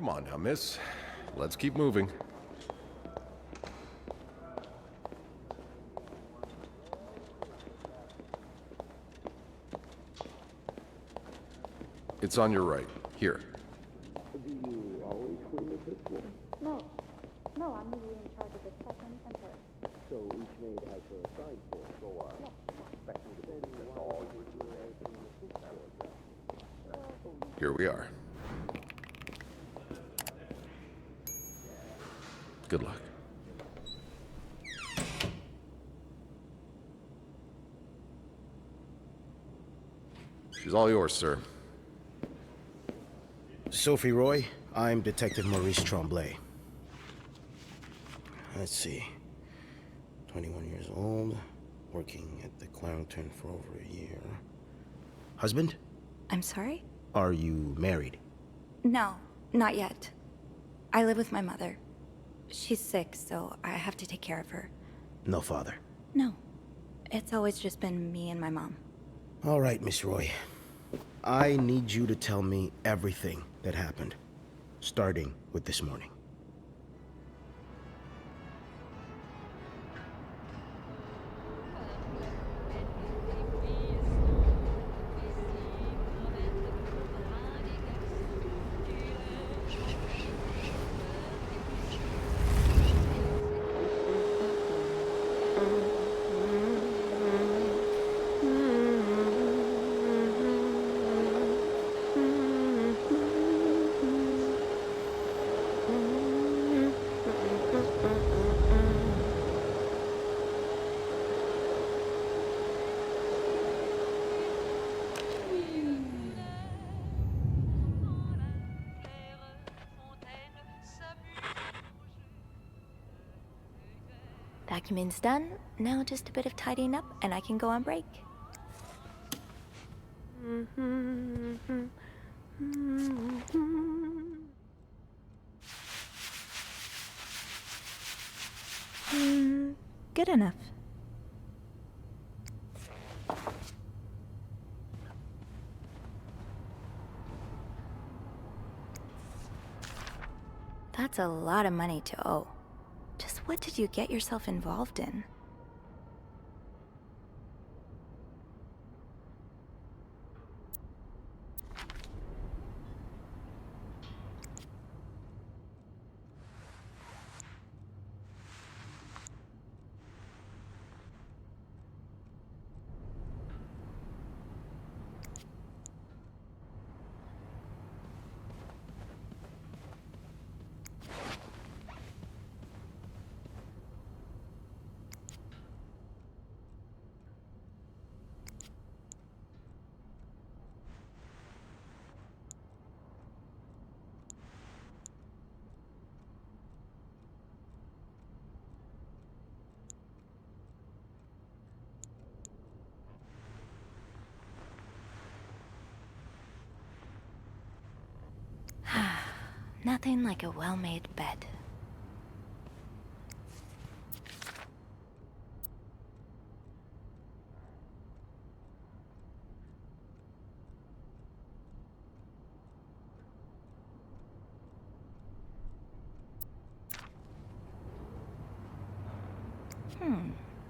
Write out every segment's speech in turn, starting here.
Come on now, miss. Let's keep moving. It's on your right. Here. Do you always clean the fifth floor? No. No, I'm usually in charge of the second and third. So each maid has her assigned floor. So, expecting to be that's all you would do everything in the fifth floor. Here we are. Good luck. She's all yours, sir. Sophie Roy, I'm Detective Maurice Tremblay. Let's see. 21 years old, working at the Clarington for over a year. Husband? I'm sorry? Are you married? No, not yet. I live with my mother. She's sick, so I have to take care of her. No father? No. It's always just been me and my mom. All right, Miss Roy. I need you to tell me everything that happened, starting with this morning. Document's done. Now just a bit of tidying up and I can go on break. Good enough. That's a lot of money to owe. Just what did you get yourself involved in? Nothing like a well-made bed.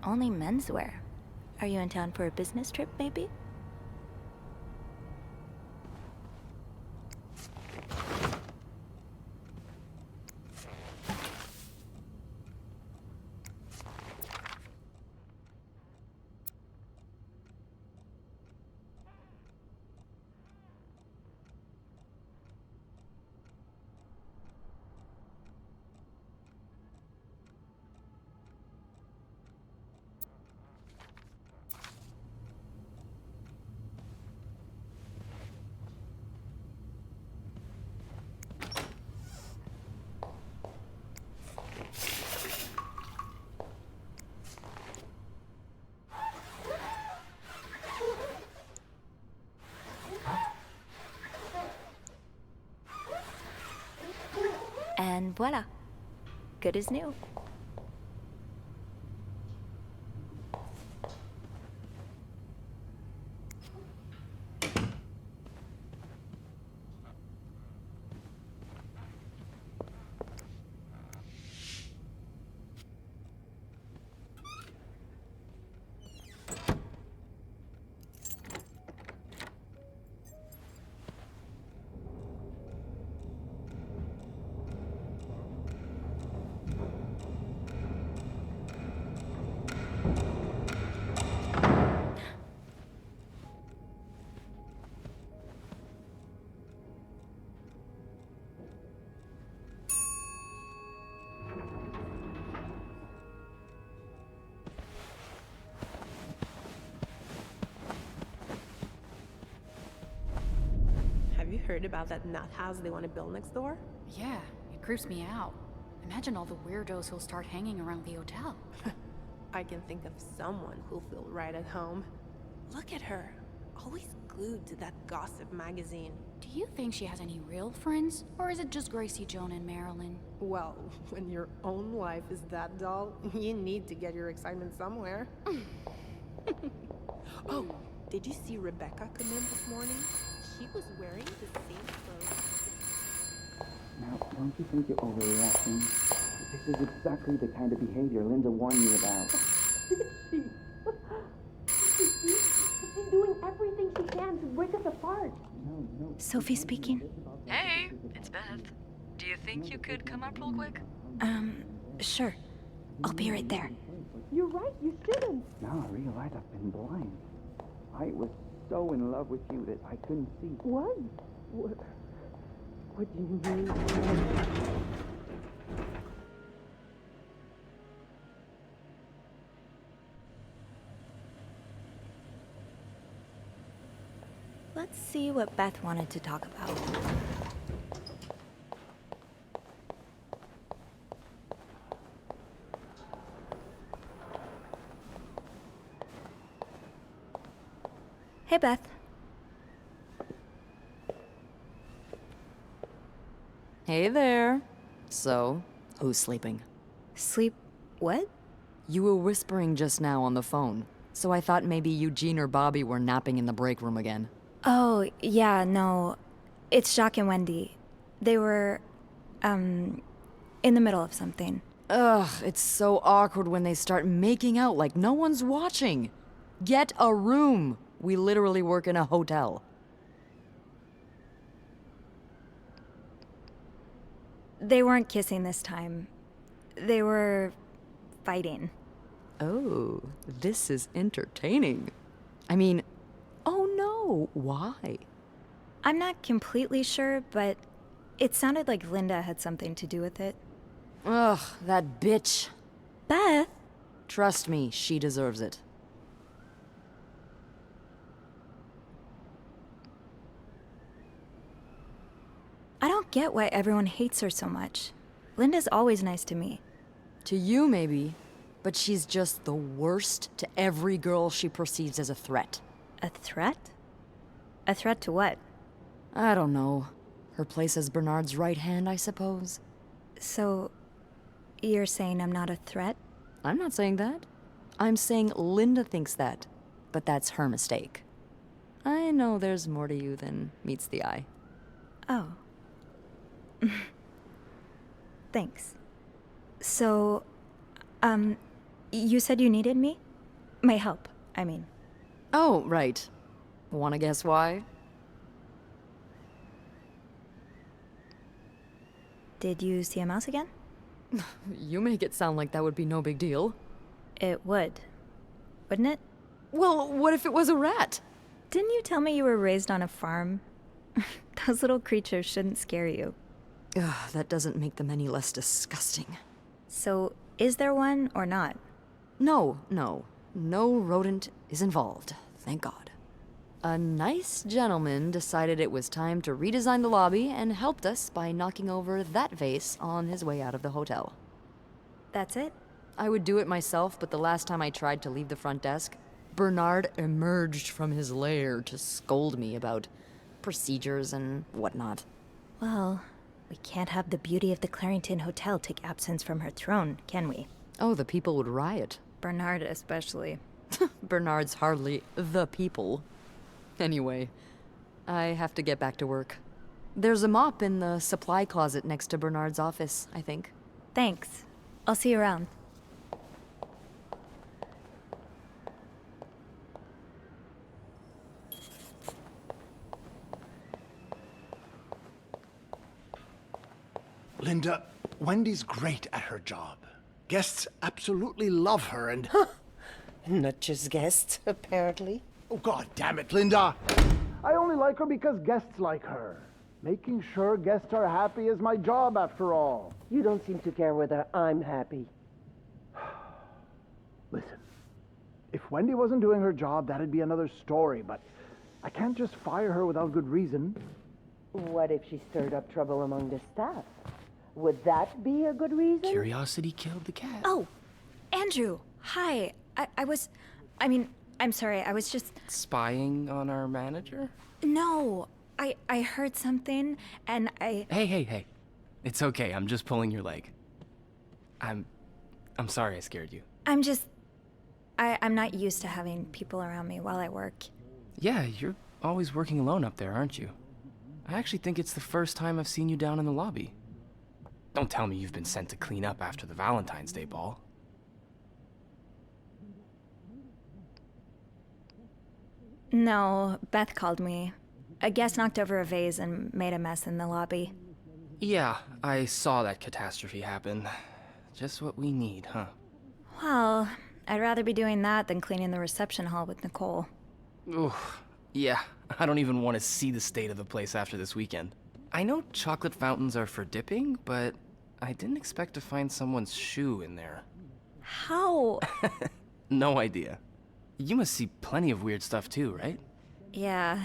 Only menswear. Are you in town for a business trip, maybe? And voila, good as new. Heard about that nut house they want to build next door? Yeah, it creeps me out. Imagine all the weirdos who'll start hanging around the hotel. I can think of someone who'll feel right at home. Look at her, always glued to that gossip magazine. Do you think she has any real friends? Or is it just Gracie, Joan, and Marilyn? Well, when your own life is that dull, you need to get your excitement somewhere. Oh, did you see Rebecca come in this morning? She was wearing the same clothes. Now, don't you think you're overreacting? This is exactly the kind of behavior Linda warned me about. She's doing everything she can to break us apart. No. Sophie speaking. Hey, it's Beth. Do you think you could come up real quick? Sure. I'll be right there. You're right, you shouldn't. Now I realize I've been blind. I was so in love with you that I couldn't see. What? What do you mean? Let's see what Beth wanted to talk about. Hey, Beth. Hey there. So, who's sleeping? Sleep what? You were whispering just now on the phone, so I thought maybe Eugene or Bobby were napping in the break room again. Oh, yeah, no. It's Jacques and Wendy. They were, in the middle of something. Ugh, it's so awkward when they start making out like no one's watching. Get a room. We literally work in a hotel. They weren't kissing this time. They were fighting. Oh, this is entertaining. I mean, oh no, why? I'm not completely sure, but it sounded like Linda had something to do with it. Ugh, that bitch. Beth? Trust me, she deserves it. I don't get why everyone hates her so much. Linda's always nice to me. To you, maybe, but she's just the worst to every girl she perceives as a threat. A threat? A threat to what? I don't know. Her place as Bernard's right hand, I suppose. So, you're saying I'm not a threat? I'm not saying that. I'm saying Linda thinks that, but that's her mistake. I know there's more to you than meets the eye. Oh. Thanks. So, you said you needed me? My help, I mean. Oh, right. Wanna guess why? Did you see a mouse again? You make it sound like that would be no big deal. It would. Wouldn't it? Well, what if it was a rat? Didn't you tell me you were raised on a farm? Those little creatures shouldn't scare you. Ugh, that doesn't make them any less disgusting. So, is there one or not? No. No rodent is involved, thank God. A nice gentleman decided it was time to redesign the lobby and helped us by knocking over that vase on his way out of the hotel. That's it? I would do it myself, but the last time I tried to leave the front desk, Bernard emerged from his lair to scold me about procedures and whatnot. Well, we can't have the beauty of the Clarington Hotel take absence from her throne, can we? Oh, the people would riot. Bernard especially. Bernard's hardly the people. Anyway, I have to get back to work. There's a mop in the supply closet next to Bernard's office, I think. Thanks. I'll see you around. Linda, Wendy's great at her job. Guests absolutely love her and... Not just guests, apparently. Oh, God damn it, Linda! I only like her because guests like her. Making sure guests are happy is my job, after all. You don't seem to care whether I'm happy. Listen, if Wendy wasn't doing her job, that'd be another story, but I can't just fire her without good reason. What if she stirred up trouble among the staff? Would that be a good reason? Curiosity killed the cat. Oh, Andrew, hi. I'm sorry, I was just... Spying on our manager? No, I heard something, and I... Hey. It's okay, I'm just pulling your leg. I'm sorry I scared you. I'm not used to having people around me while I work. Yeah, you're always working alone up there, aren't you? I actually think it's the first time I've seen you down in the lobby. Don't tell me you've been sent to clean up after the Valentine's Day ball. No, Beth called me. A guest knocked over a vase and made a mess in the lobby. Yeah, I saw that catastrophe happen. Just what we need, huh? Well, I'd rather be doing that than cleaning the reception hall with Nicole. Oof. Yeah, I don't even want to see the state of the place after this weekend. I know chocolate fountains are for dipping, but I didn't expect to find someone's shoe in there. How? No idea. You must see plenty of weird stuff too, right? Yeah.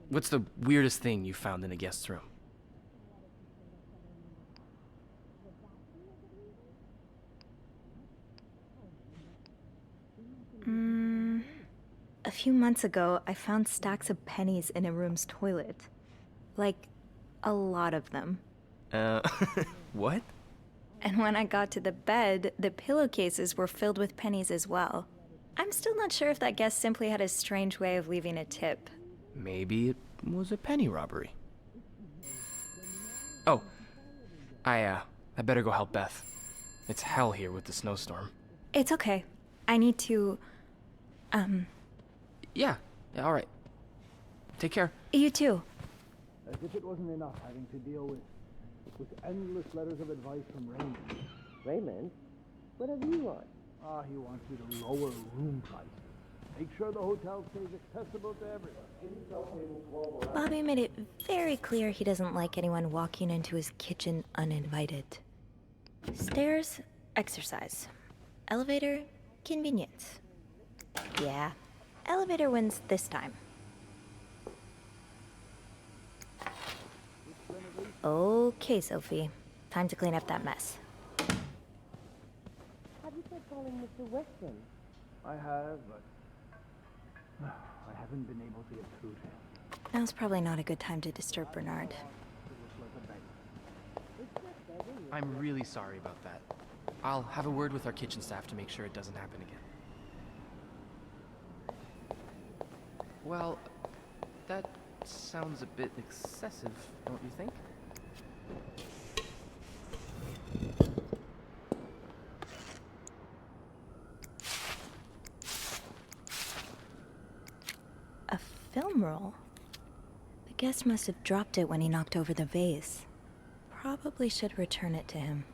What's the weirdest thing you found in a guest's room? A few months ago, I found stacks of pennies in a room's toilet. Like, a lot of them. What? And when I got to the bed, the pillowcases were filled with pennies as well. I'm still not sure if that guest simply had a strange way of leaving a tip. Maybe it was a penny robbery. Oh, I better go help Beth. It's hell here with the snowstorm. It's okay. I need to, Yeah, all right. Take care. You too. As if it wasn't enough having to deal with endless letters of advice from Raymond. Raymond? What have you on? He wants you to lower room prices. Make sure the hotel stays accessible to everyone. Bobby made it very clear he doesn't like anyone walking into his kitchen uninvited. Stairs, exercise. Elevator, convenience. Yeah, elevator wins this time. Okay, Sophie. Time to clean up that mess. Have you tried calling Mr. Weston? I have, but I haven't been able to get through to him. Now's probably not a good time to disturb Bernard. I'm really sorry about that. I'll have a word with our kitchen staff to make sure it doesn't happen again. Well, that sounds a bit excessive, don't you think? A film roll? The guest must have dropped it when he knocked over the vase. Probably should return it to him.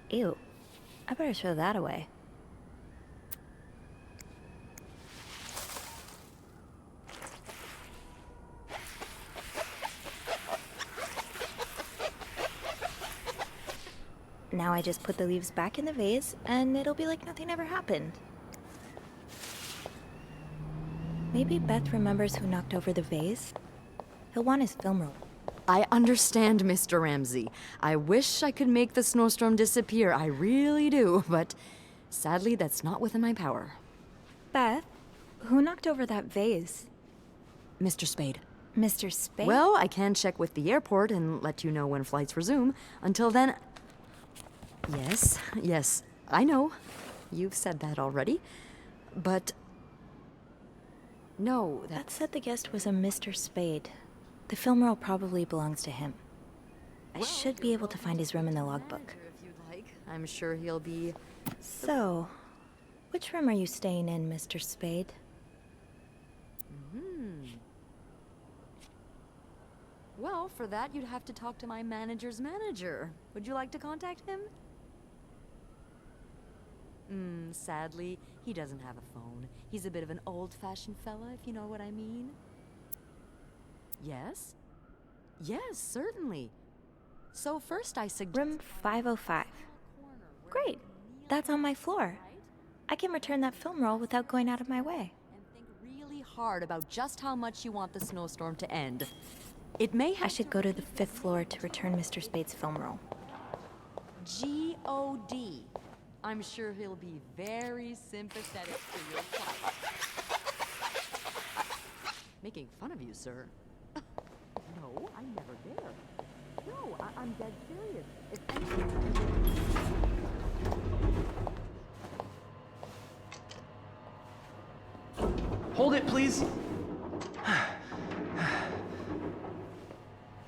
Ew. I better throw that away. Now I just put the leaves back in the vase, and it'll be like nothing ever happened. Maybe Beth remembers who knocked over the vase. He'll want his film roll. I understand, Mr. Ramsey. I wish I could make the snowstorm disappear. I really do, but sadly, that's not within my power. Beth, who knocked over that vase? Mr. Spade. Mr. Spade? Well, I can check with the airport and let you know when flights resume. Until then... Yes, I know. You've said that already. But... No, That said the guest was a Mr. Spade. The film roll probably belongs to him. I should be able to find his room in the logbook. If you'd like. I'm sure he'll be... So, which room are you staying in, Mr. Spade? Well, for that, you'd have to talk to my manager's manager. Would you like to contact him? Sadly, he doesn't have a phone. He's a bit of an old-fashioned fella, if you know what I mean. Yes? Yes, certainly. So first I suggest... Room 505. Great. That's on my floor. I can return that film roll without going out of my way. And think really hard about just how much you want the snowstorm to end. It may have I should go to the 5th floor to return Mr. Spade's film roll. G-O-D. I'm sure he'll be very sympathetic to your plight. Making fun of you, sir. No, I never dare. No, I'm dead serious. If Hold it, please.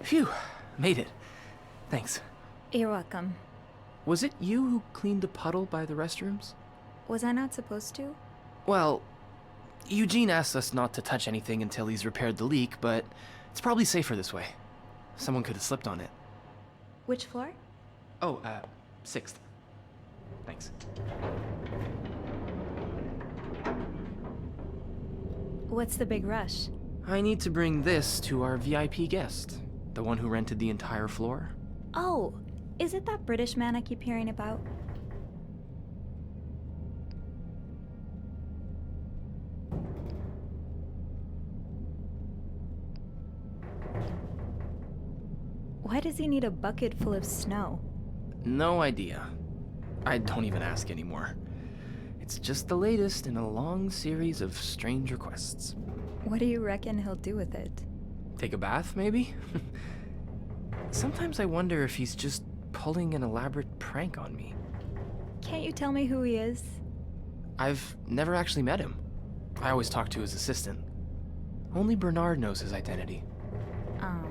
Phew, made it. Thanks. You're welcome. Was it you who cleaned the puddle by the restrooms? Was I not supposed to? Well, Eugene asked us not to touch anything until he's repaired the leak, but it's probably safer this way. Someone could have slipped on it. Which floor? Oh, 6th. Thanks. What's the big rush? I need to bring this to our VIP guest, the one who rented the entire floor. Oh, is it that British man I keep hearing about? Why does he need a bucket full of snow? No idea. I don't even ask anymore. It's just the latest in a long series of strange requests. What do you reckon he'll do with it? Take a bath, maybe? Sometimes I wonder if he's just pulling an elaborate prank on me. Can't you tell me who he is? I've never actually met him. I always talk to his assistant. Only Bernard knows his identity. Oh.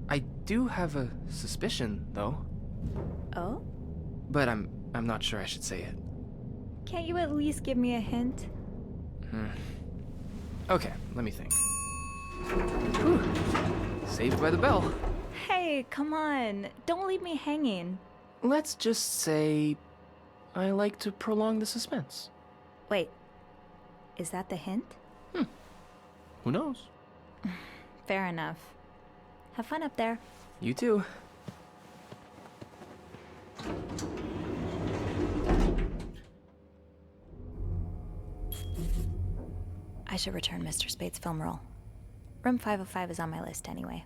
I do have a suspicion, though. Oh? But I'm not sure I should say it. Can't you at least give me a hint? Okay, let me think. Whew. Saved by the bell. Hey, come on. Don't leave me hanging. Let's just say I like to prolong the suspense. Wait. Is that the hint? Who knows? Fair enough. Have fun up there. You too. I should return Mr. Spade's film roll. Room 505 is on my list anyway.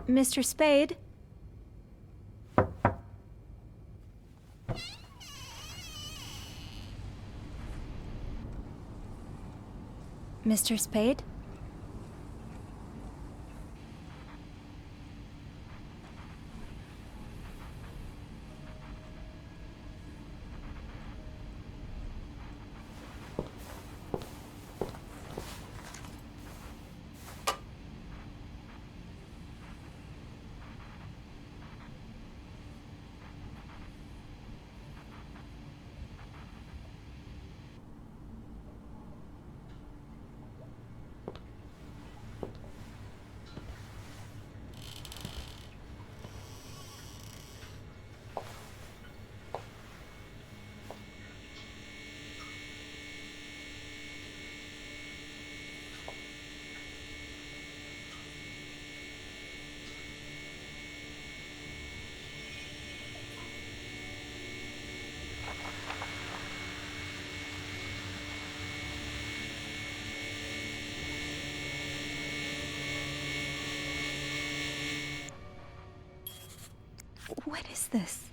Mr. Spade? Mr. Spade? What is this?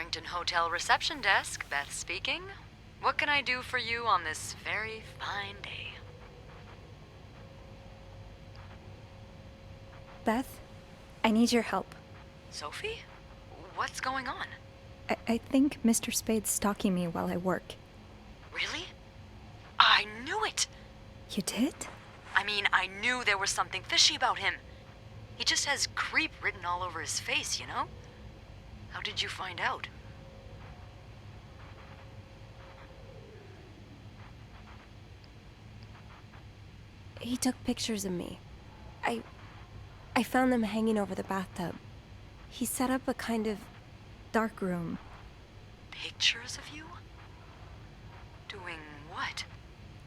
Clarington Hotel reception desk, Beth speaking. What can I do for you on this very fine day? Beth, I need your help. Sophie? What's going on? I think Mr. Spade's stalking me while I work. Really? I knew it! You did? I mean, I knew there was something fishy about him. He just has creep written all over his face, you know? How did you find out? He took pictures of me. I found them hanging over the bathtub. He set up a kind of dark room. Pictures of you? Doing what?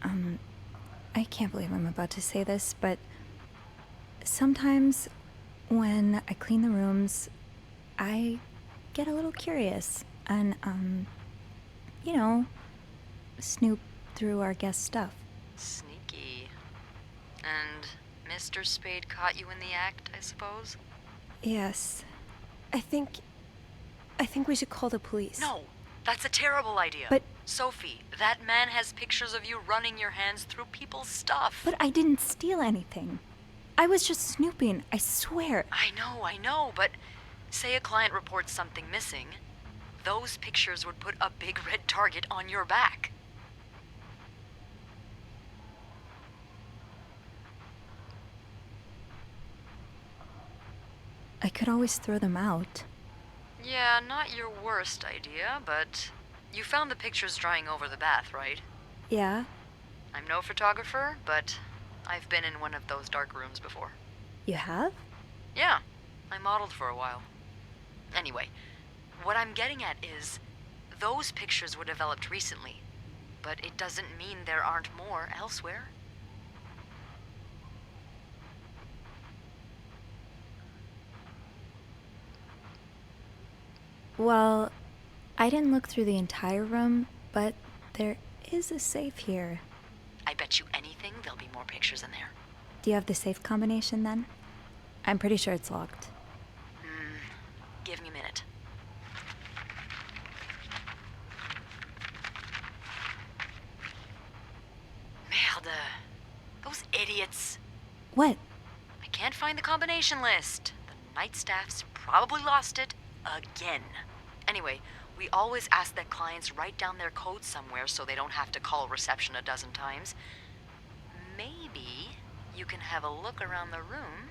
I can't believe I'm about to say this, but sometimes when I clean the rooms, I get a little curious and, you know, snoop through our guest stuff. Sneaky. And Mr. Spade caught you in the act, I suppose? Yes. I think we should call the police. No, that's a terrible idea. But Sophie, that man has pictures of you running your hands through people's stuff. But I didn't steal anything. I was just snooping, I swear. I know, but say a client reports something missing, those pictures would put a big red target on your back. I could always throw them out. Yeah, not your worst idea, but you found the pictures drying over the bath, right? Yeah? I'm no photographer, but I've been in one of those dark rooms before. You have? Yeah, I modeled for a while. Anyway, what I'm getting at is, those pictures were developed recently, but it doesn't mean there aren't more elsewhere. Well, I didn't look through the entire room, but there is a safe here. I bet you anything there'll be more pictures in there. Do you have the safe combination then? I'm pretty sure it's locked. Give me a minute. Merde. Those idiots. What? I can't find the combination list. The night staff's probably lost it again. Anyway, we always ask that clients write down their code somewhere so they don't have to call reception a dozen times. Maybe you can have a look around the room,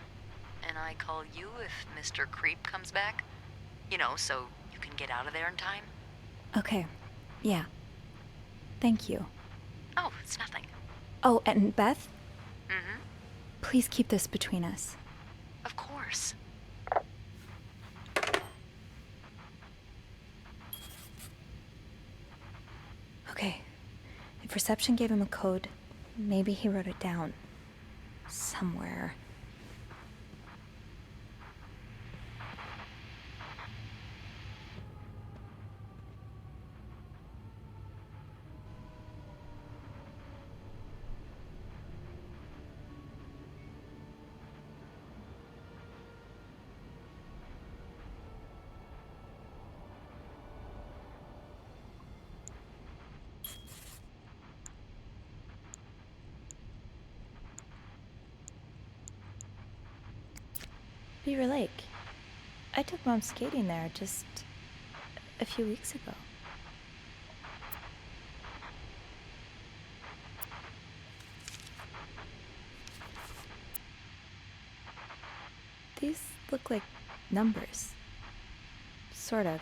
and I call you if Mr. Creep comes back. You know, so you can get out of there in time. Okay. Yeah. Thank you. Oh, it's nothing. Oh, and Beth? Mm-hmm. Please keep this between us. Of course. Okay. If reception gave him a code, maybe he wrote it down. Somewhere. Beaver Lake. I took Mom skating there just a few weeks ago. These look like numbers. Sort of.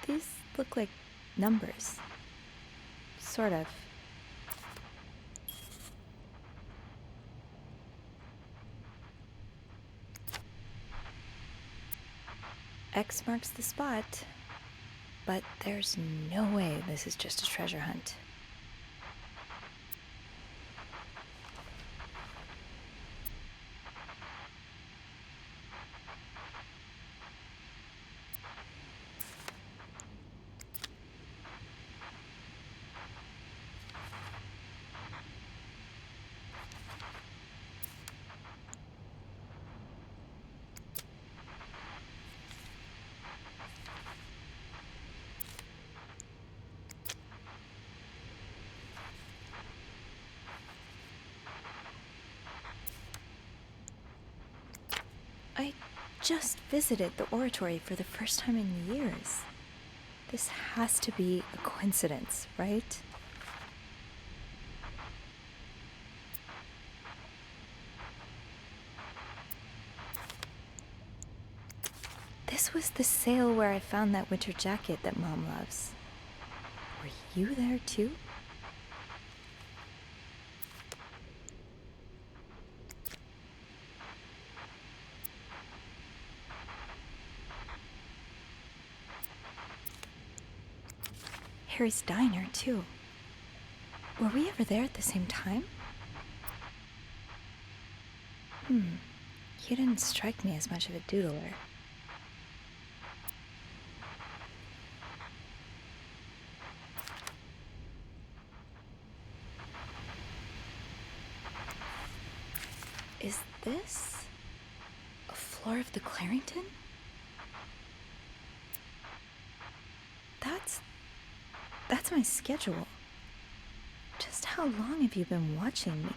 These look like numbers. Sort of. X marks the spot, but there's no way this is just a treasure hunt. just visited the oratory for the first time in years. This has to be a coincidence, right? This was the sale where I found that winter jacket that Mom loves. Were you there too? Harry's diner too. Were we ever there at the same time? You didn't strike me as much of a doodler. Is this a floor of the Clarington? That's my schedule. Just how long have you been watching me?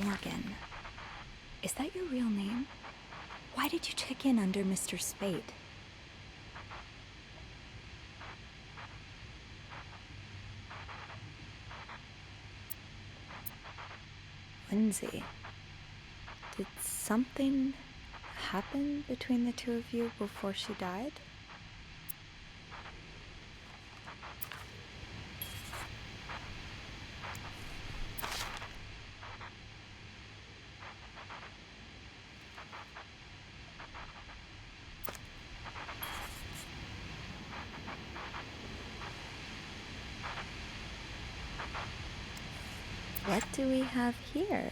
Morgan. Is that your real name? Why did you check in under Mr. Spade? Lindsay. Did something happen between the two of you before she died? What do we have here?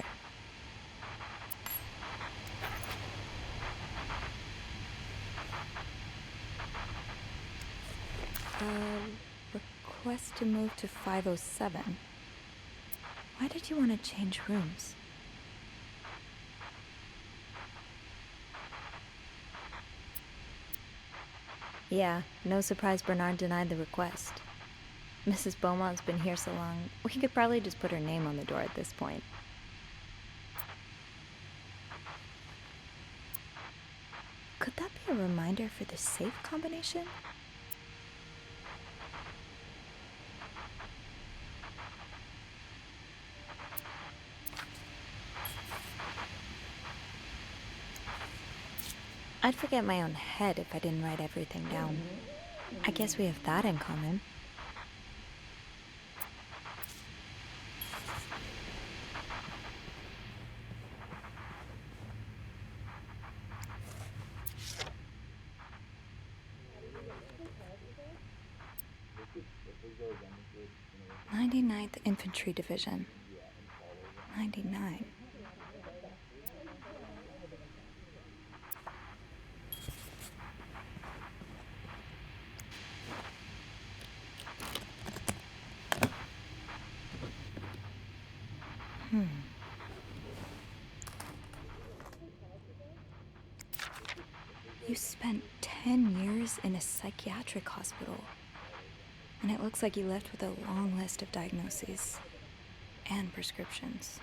Request to move to 507. Why did you want to change rooms? Yeah, no surprise Bernard denied the request. Mrs. Beaumont's been here so long, we could probably just put her name on the door at this point. Could that be a reminder for the safe combination? I'd forget my own head if I didn't write everything down. I guess we have that in common. "99th Infantry Division. 99. You spent 10 years in a psychiatric hospital, and it looks like you left with a long list of diagnoses and prescriptions.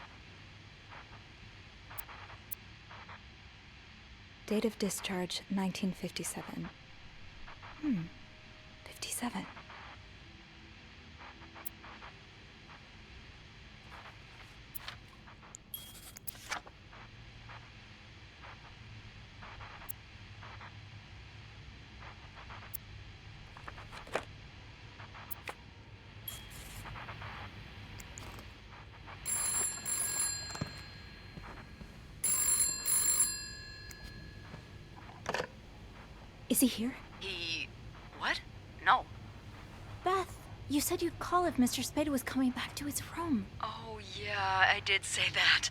Date of discharge, 1957. 57. Is he here? What? No. Beth, you said you'd call if Mr. Spade was coming back to his room. Oh, yeah, I did say that.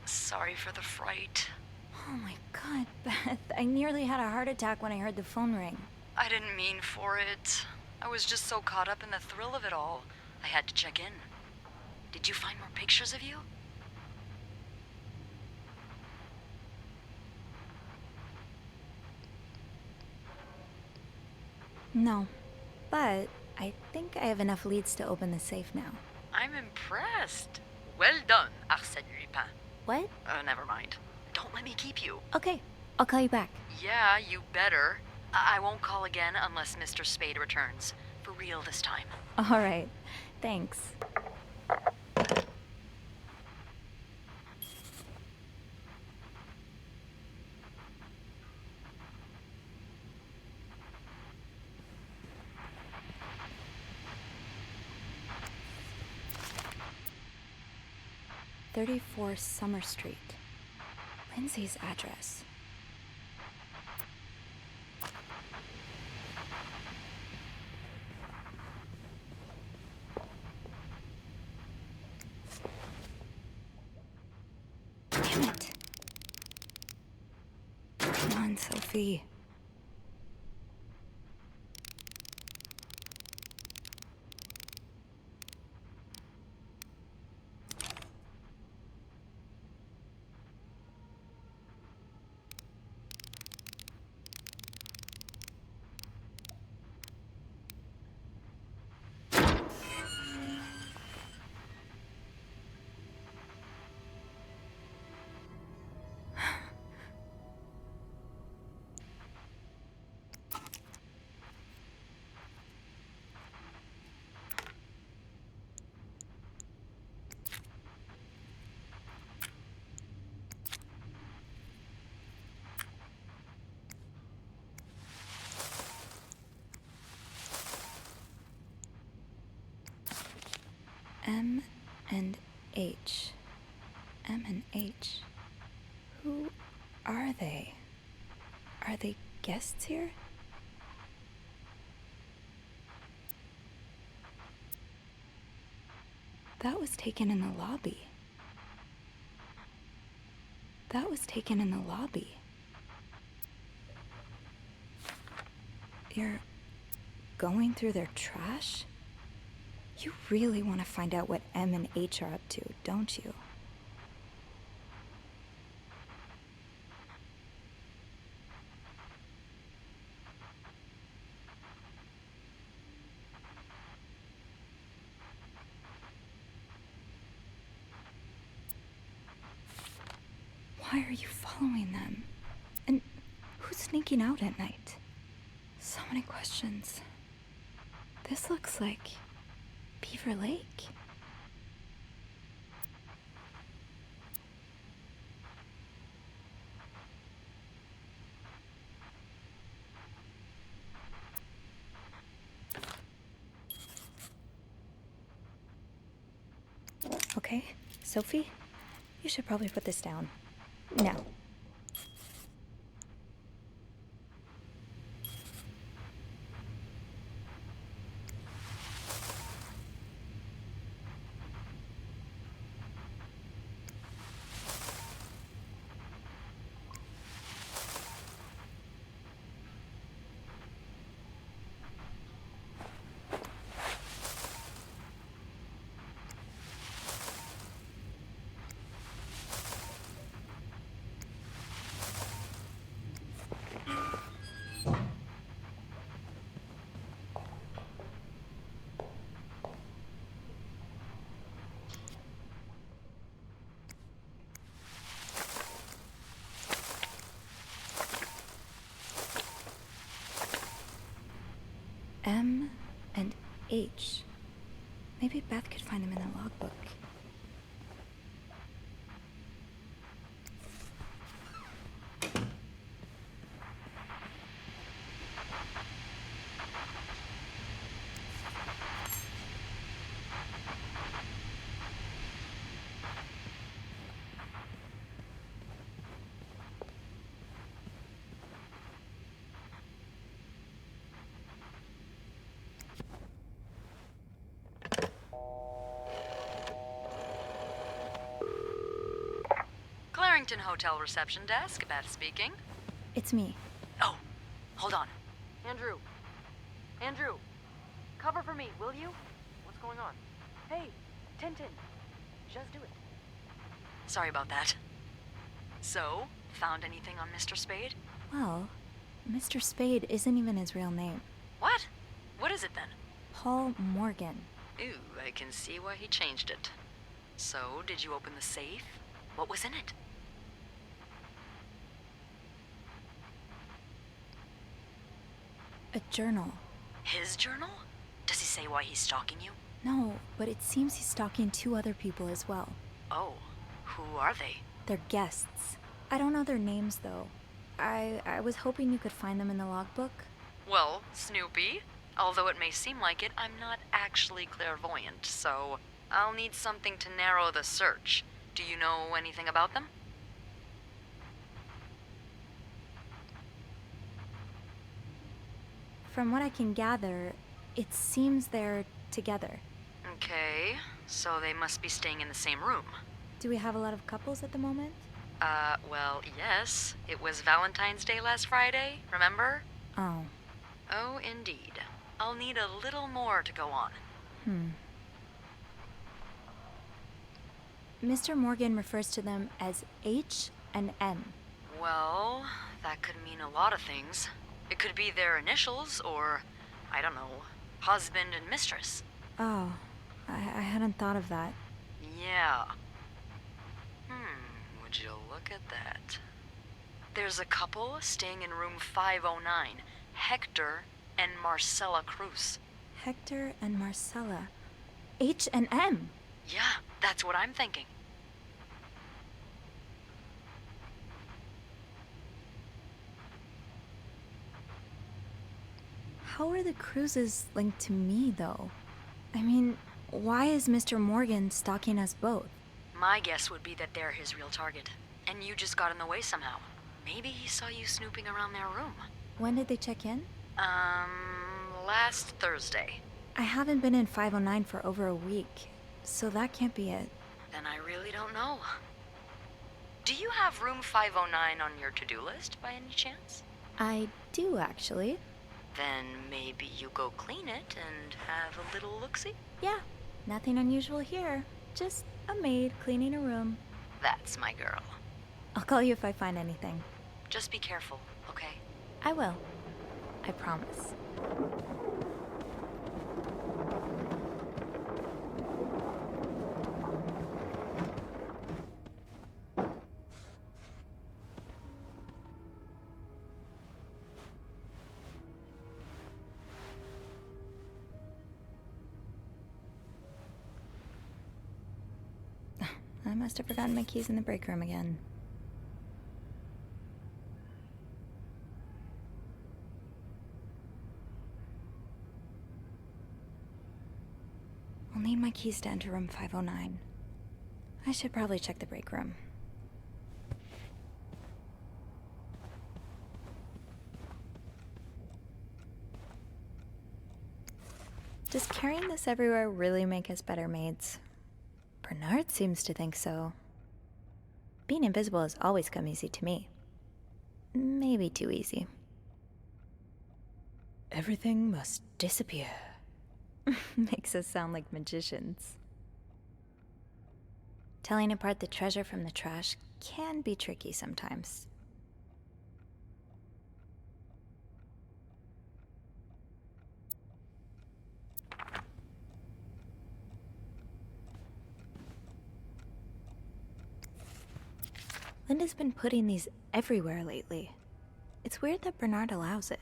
Sorry for the fright. Oh my god, Beth. I nearly had a heart attack when I heard the phone ring. I didn't mean for it. I was just so caught up in the thrill of it all. I had to check in. Did you find more pictures of you? No. But I think I have enough leads to open the safe now. I'm impressed. Well done, Arsène Lupin. What? Never mind. Don't let me keep you. Okay, I'll call you back. Yeah, you better. I won't call again unless Mr. Spade returns. For real this time. All right, thanks. "34 Summer Street. Lindsay's address. Damn it. Come on, Sophie. M and H. M and H. Who are they? Are they guests here? That was taken in the lobby. That was taken in the lobby. You're going through their trash? You really want to find out what M and H are up to, don't you? Why are you following them? And who's sneaking out at night? So many questions. This looks like Beaver Lake. Okay, Sophie, you should probably put this down. Now. M and H. Maybe Beth could find him in the logbook. Clarington Hotel reception desk, Beth speaking. It's me. Oh, hold on. Andrew. Andrew. Cover for me, will you? What's going on? Hey, Tintin. Just do it. Sorry about that. So, found anything on Mr. Spade? Well, Mr. Spade isn't even his real name. What? What is it then? Paul Morgan. Ooh, I can see why he changed it. So, did you open the safe? What was in it? A journal. His journal? Does he say why he's stalking you? No, but it seems he's stalking 2 other people as well. Oh, who are they? They're guests. I don't know their names, though. I was hoping you could find them in the logbook. Well, Snoopy, although it may seem like it, I'm not actually clairvoyant, so I'll need something to narrow the search. Do you know anything about them? From what I can gather, it seems they're together. Okay, so they must be staying in the same room. Do we have a lot of couples at the moment? Well, yes. It was Valentine's Day last Friday, remember? Oh. Oh, indeed. I'll need a little more to go on. Mr. Morgan refers to them as H and M. Well, that could mean a lot of things. It could be their initials, or, I don't know, husband and mistress. Oh, I hadn't thought of that. Yeah. Would you look at that? There's a couple staying in room 509, Hector and Marcella Cruz. Hector and Marcella. H and M. Yeah, that's what I'm thinking. How are the Cruzes linked to me, though? I mean, why is Mr. Morgan stalking us both? My guess would be that they're his real target, and you just got in the way somehow. Maybe he saw you snooping around their room. When did they check in? Last Thursday. I haven't been in 509 for over a week, so that can't be it. Then I really don't know. Do you have room 509 on your to-do list by any chance? I do, actually. Then maybe you go clean it and have a little look-see? Yeah, nothing unusual here. Just a maid cleaning a room. That's my girl. I'll call you if I find anything. Just be careful, okay? I will. I promise. I must have forgotten my keys in the break room again. I'll need my keys to enter room 509. I should probably check the break room. Does carrying this everywhere really make us better maids? Bernard seems to think so. Being invisible has always come easy to me. Maybe too easy. Everything must disappear. Makes us sound like magicians. Telling apart the treasure from the trash can be tricky sometimes. Linda's been putting these everywhere lately. It's weird that Bernard allows it.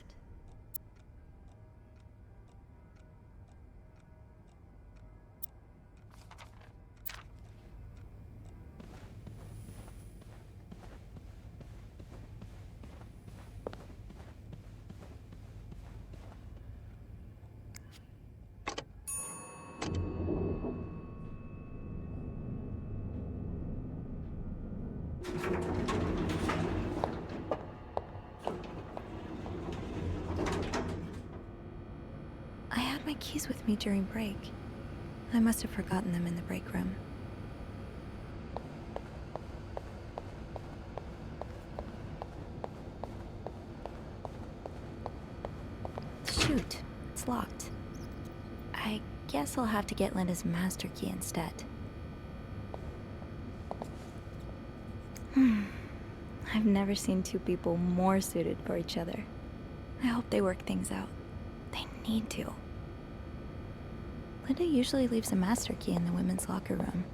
I had my keys with me during break. I must have forgotten them in the break room. Shoot, it's locked. I guess I'll have to get Linda's master key instead. I've never seen two people more suited for each other. I hope they work things out. They need to. Linda usually leaves a master key in the women's locker room.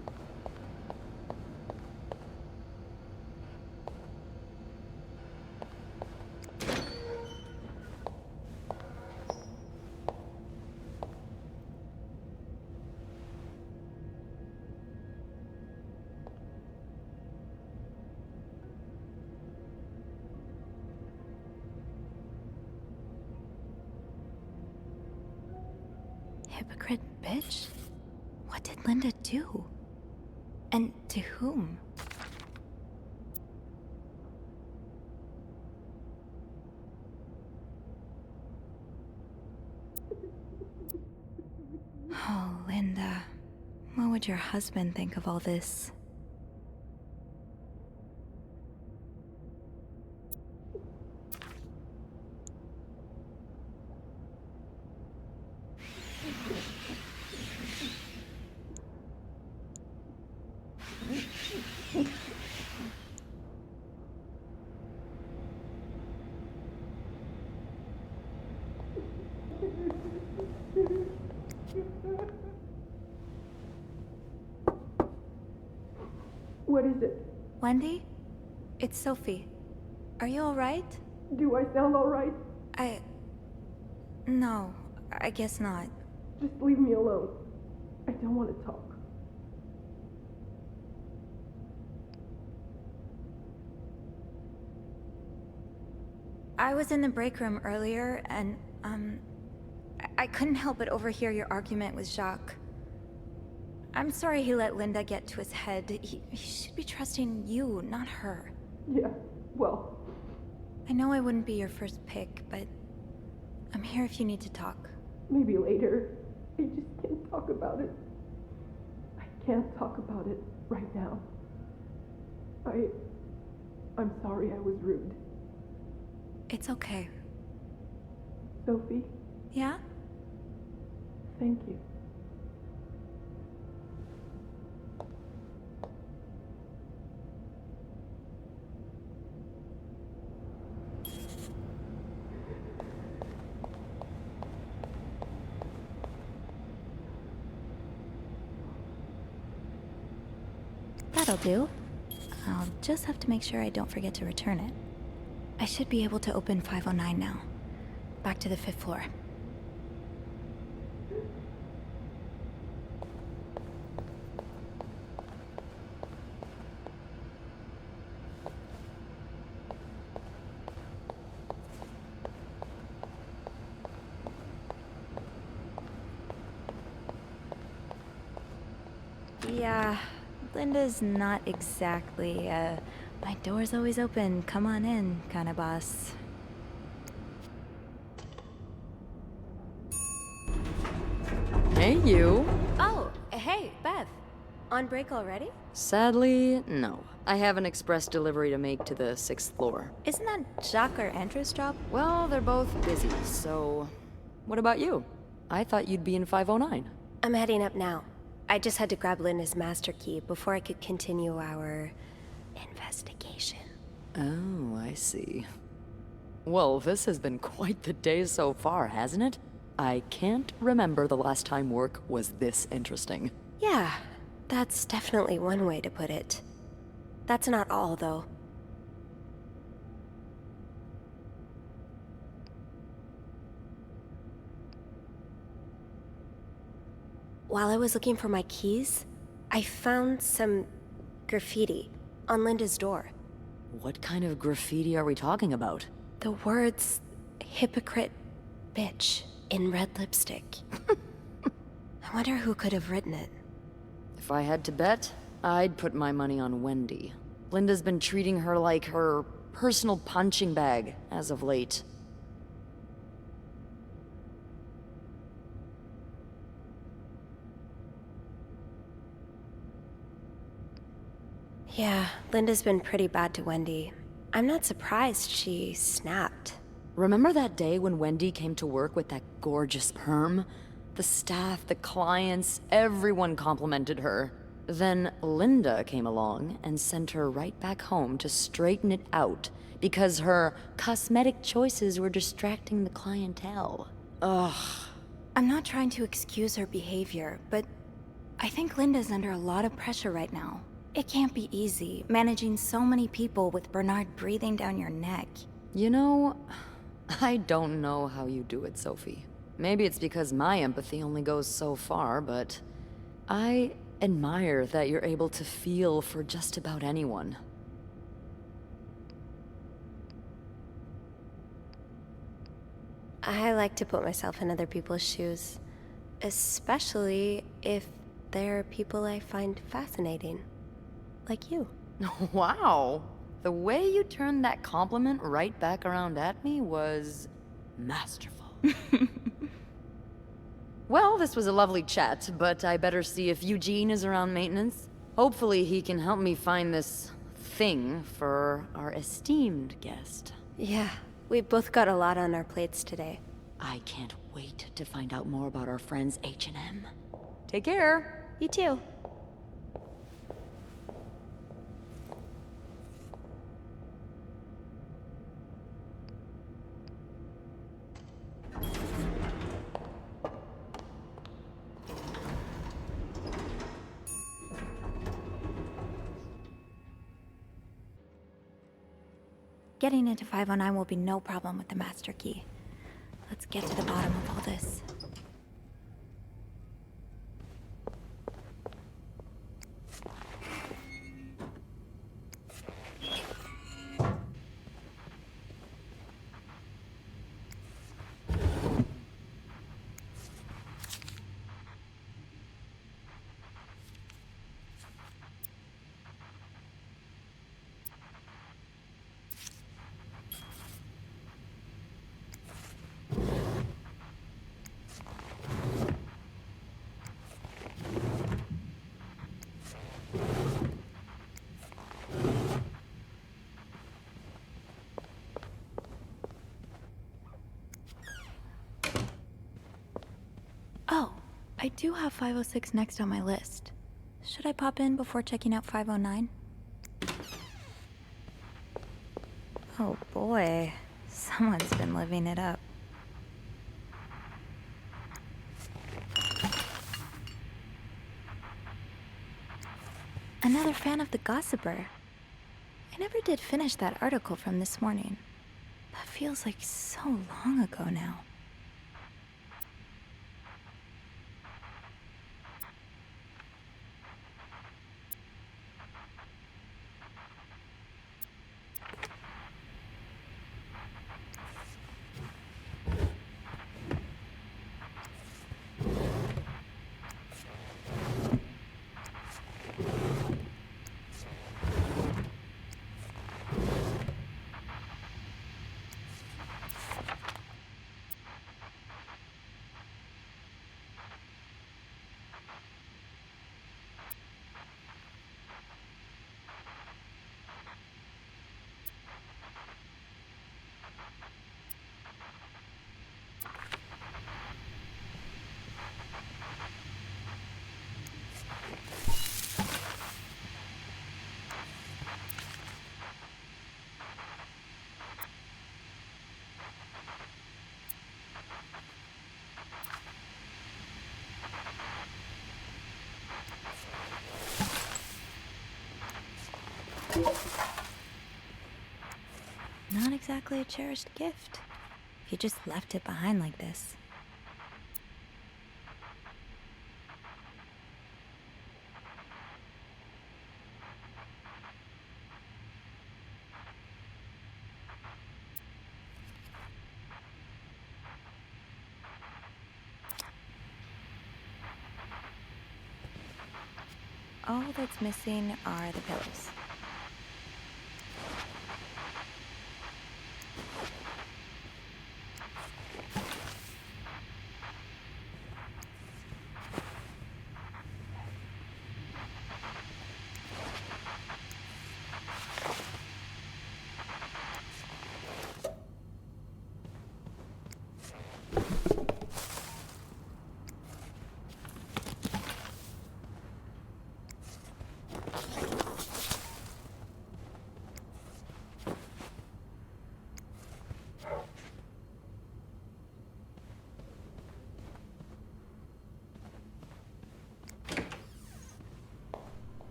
Hypocrite bitch? What did Linda do? And to whom? Oh, Linda. What would your husband think of all this? What is it? Wendy? It's Sophie. Are you alright? Do I sound alright? No, I guess not. Just leave me alone. I don't want to talk. I was in the break room earlier, and, I couldn't help but overhear your argument with Jacques. I'm sorry he let Linda get to his head. He should be trusting you, not her. Yeah, well... I know I wouldn't be your first pick, but I'm here if you need to talk. Maybe later. I just can't talk about it. I can't talk about it right now. I'm sorry I was rude. It's okay. Sophie? Yeah? Thank you. That'll do. I'll just have to make sure I don't forget to return it. I should be able to open 509 now. Back to the 5th floor. Yeah, Linda's not exactly, my door's always open, come on in, kind of boss. Hey, you. Oh, hey, Beth. On break already? Sadly, no. I have an express delivery to make to the 6th floor. Isn't that Jacques or Andrew's job? Well, they're both busy, so... What about you? I thought you'd be in 509. I'm heading up now. I just had to grab Linda's master key before I could continue our investigation. Oh, I see. Well, this has been quite the day so far, hasn't it? I can't remember the last time work was this interesting. Yeah, that's definitely one way to put it. That's not all, though. While I was looking for my keys, I found some graffiti on Linda's door. What kind of graffiti are we talking about? The words, hypocrite bitch, in red lipstick. I wonder who could have written it. If I had to bet, I'd put my money on Wendy. Linda's been treating her like her personal punching bag as of late. Yeah, Linda's been pretty bad to Wendy. I'm not surprised she snapped. Remember that day when Wendy came to work with that gorgeous perm? The staff, the clients, everyone complimented her. Then Linda came along and sent her right back home to straighten it out because her cosmetic choices were distracting the clientele. Ugh. I'm not trying to excuse her behavior, but I think Linda's under a lot of pressure right now. It can't be easy, managing so many people with Bernard breathing down your neck. You know, I don't know how you do it, Sophie. Maybe it's because my empathy only goes so far, but I admire that you're able to feel for just about anyone. I like to put myself in other people's shoes, especially if they're people I find fascinating, like you. Wow. The way you turned that compliment right back around at me was masterful. Well, this was a lovely chat, but I better see if Eugene is around maintenance. Hopefully he can help me find this thing for our esteemed guest. Yeah, we both got a lot on our plates today. I can't wait to find out more about our friends H&M. Take care. You too. Getting into 509 will be no problem with the master key. Let's get to the bottom of all this. Oh, I do have 506 next on my list. Should I pop in before checking out 509? Oh boy, someone's been living it up. Another fan of the Gossiper. I never did finish that article from this morning. That feels like so long ago now. Not exactly a cherished gift. If you just left it behind like this. All that's missing are the pillows.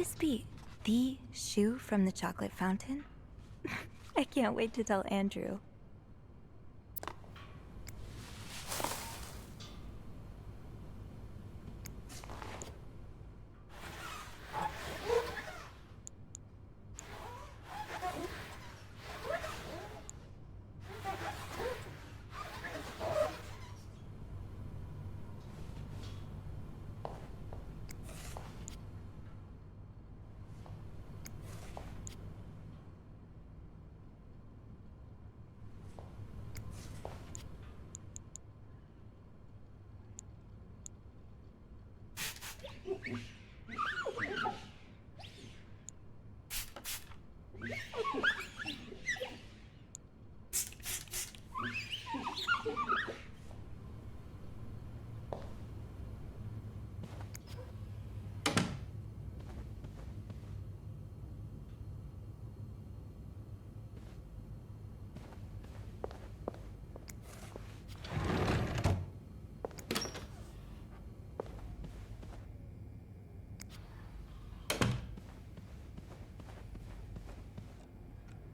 this be the shoe from the chocolate fountain? I can't wait to tell Andrew.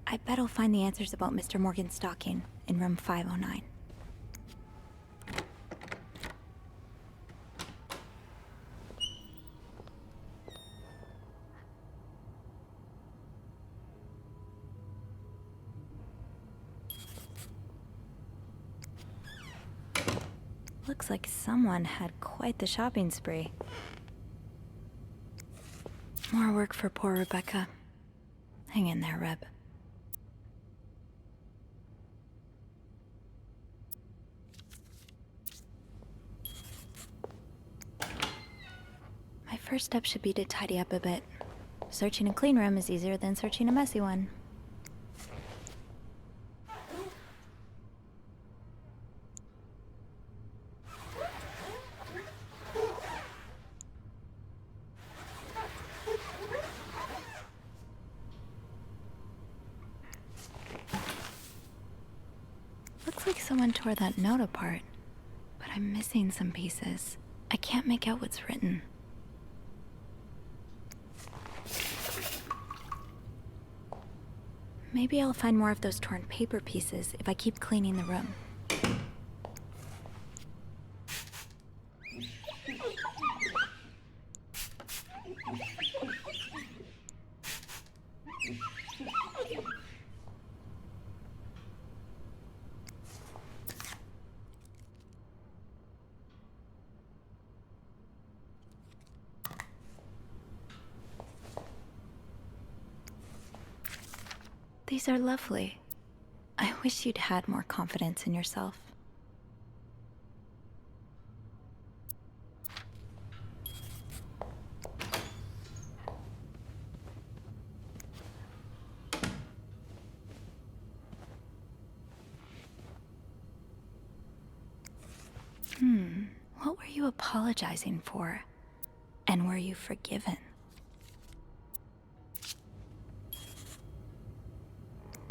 I bet I'll find the answers about Mr. Morgan's stalking in room 509. Looks like someone had quite the shopping spree. More work for poor Rebecca. Hang in there, Reb. My first step should be to tidy up a bit. Searching a clean room is easier than searching a messy one. Looks like someone tore that note apart, but I'm missing some pieces. I can't make out what's written. Maybe I'll find more of those torn paper pieces if I keep cleaning the room. These are lovely. I wish you'd had more confidence in yourself. What were you apologizing for? And were you forgiven?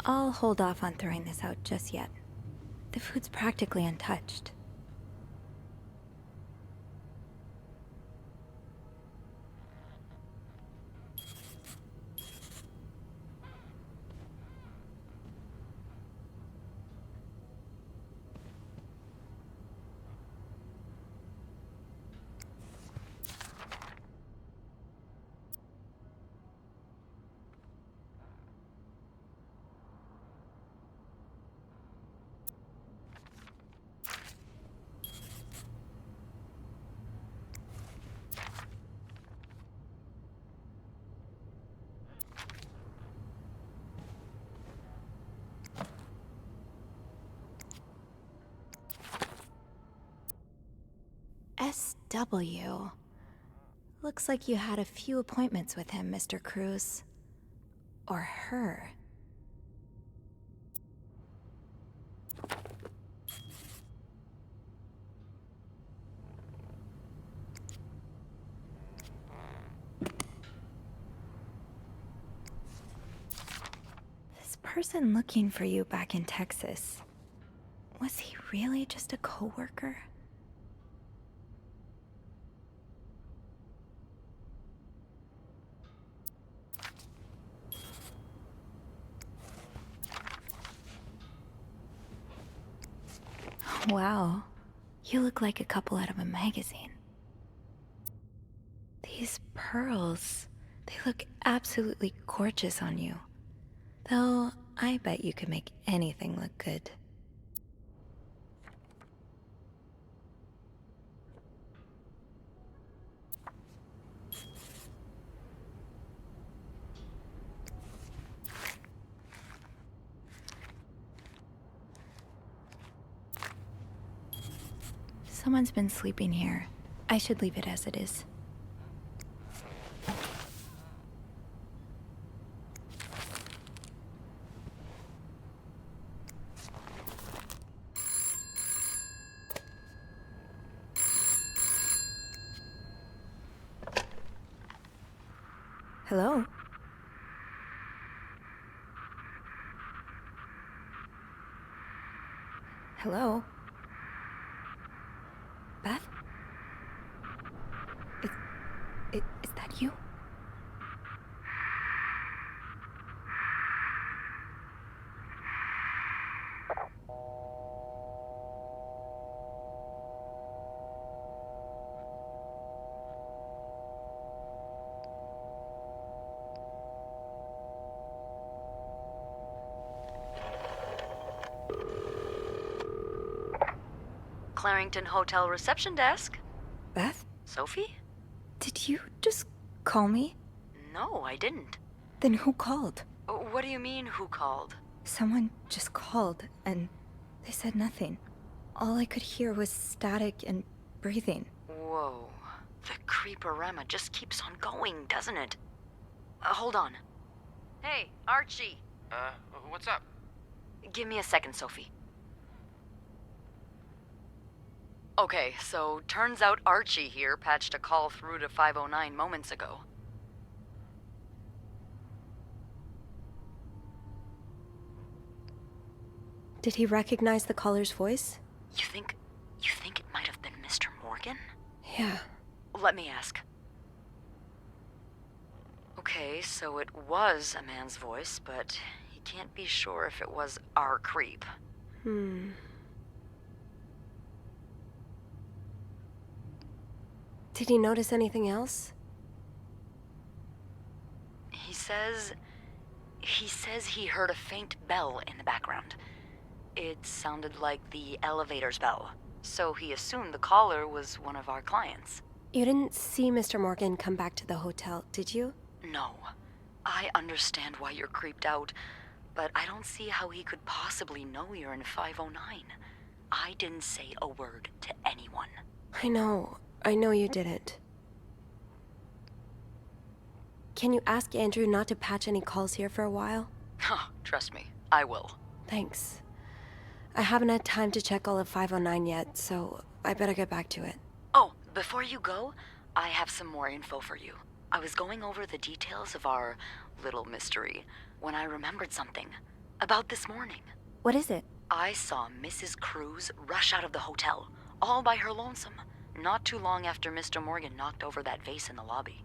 I'll hold off on throwing this out just yet. The food's practically untouched. SW. Looks like you had a few appointments with him, Mr. Cruz. Or her. This person looking for you back in Texas, was he really just a coworker? Wow. You look like a couple out of a magazine. These pearls, they look absolutely gorgeous on you. Though, I bet you could make anything look good. Someone's been sleeping here. I should leave it as it is. Hello? Hello? Beth? Is that you? Clarington Hotel reception desk. Beth? Sophie? Did you just call me? No, I didn't. Then who called? What do you mean, who called? Someone just called, and they said nothing. All I could hear was static and breathing. Whoa. The creeporama just keeps on going, doesn't it? Hold on. Hey, Archie. What's up? Give me a second, Sophie. Okay, so turns out Archie here patched a call through to 509 moments ago. Did he recognize the caller's voice? You think it might have been Mr. Morgan? Yeah. Let me ask. Okay, so it was a man's voice, but he can't be sure if it was our creep. Did he notice anything else? He says he heard a faint bell in the background. It sounded like the elevator's bell, so he assumed the caller was one of our clients. You didn't see Mr. Morgan come back to the hotel, did you? No. I understand why you're creeped out, but I don't see how he could possibly know you're in 509. I didn't say a word to anyone. I know you didn't. Can you ask Andrew not to patch any calls here for a while? Trust me, I will. Thanks. I haven't had time to check all of 509 yet, so I better get back to it. Oh, before you go, I have some more info for you. I was going over the details of our little mystery when I remembered something. About this morning. What is it? I saw Mrs. Cruz rush out of the hotel, all by her lonesome, not too long after Mr. Morgan knocked over that vase in the lobby.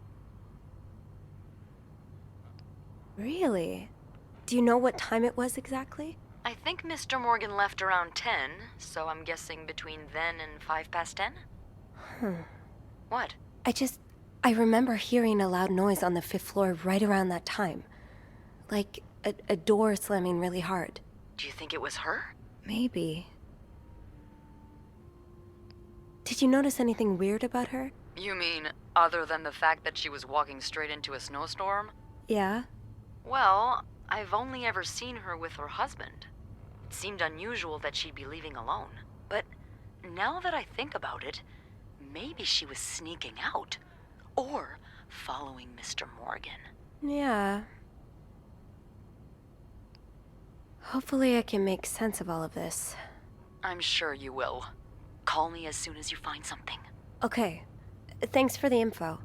Really? Do you know what time it was exactly? I think Mr. Morgan left around 10, so I'm guessing between then and 10:05? What? I remember hearing a loud noise on the 5th floor right around that time. Like a door slamming really hard. Do you think it was her? Maybe. Did you notice anything weird about her? You mean, other than the fact that she was walking straight into a snowstorm? Yeah? Well, I've only ever seen her with her husband. It seemed unusual that she'd be leaving alone. But now that I think about it, maybe she was sneaking out. Or following Mr. Morgan. Yeah. Hopefully I can make sense of all of this. I'm sure you will. Call me as soon as you find something. Okay. Thanks for the info.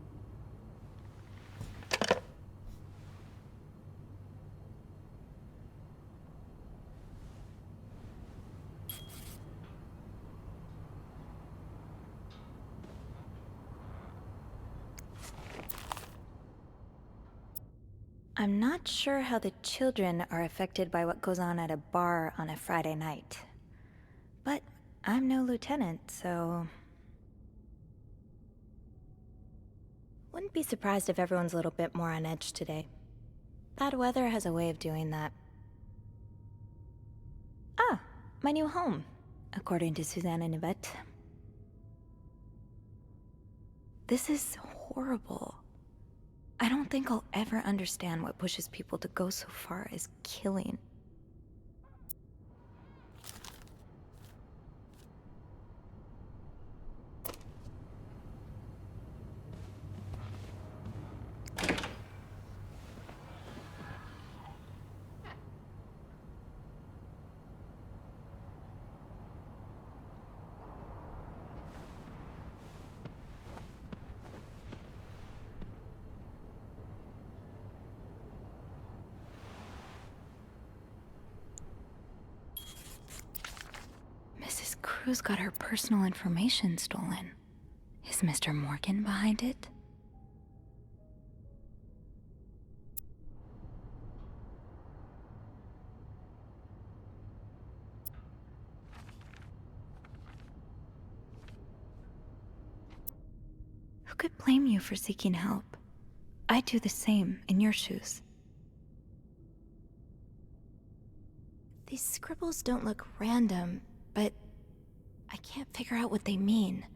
I'm not sure how the children are affected by what goes on at a bar on a Friday night. But I'm no lieutenant, so... Wouldn't be surprised if everyone's a little bit more on edge today. Bad weather has a way of doing that. Ah, my new home, according to Suzanne and Yvette. This is horrible. I don't think I'll ever understand what pushes people to go so far as killing. Cruz got her personal information stolen. Is Mr. Morgan behind it? Who could blame you for seeking help? I'd do the same in your shoes. These scribbles don't look random, but I can't figure out what they mean.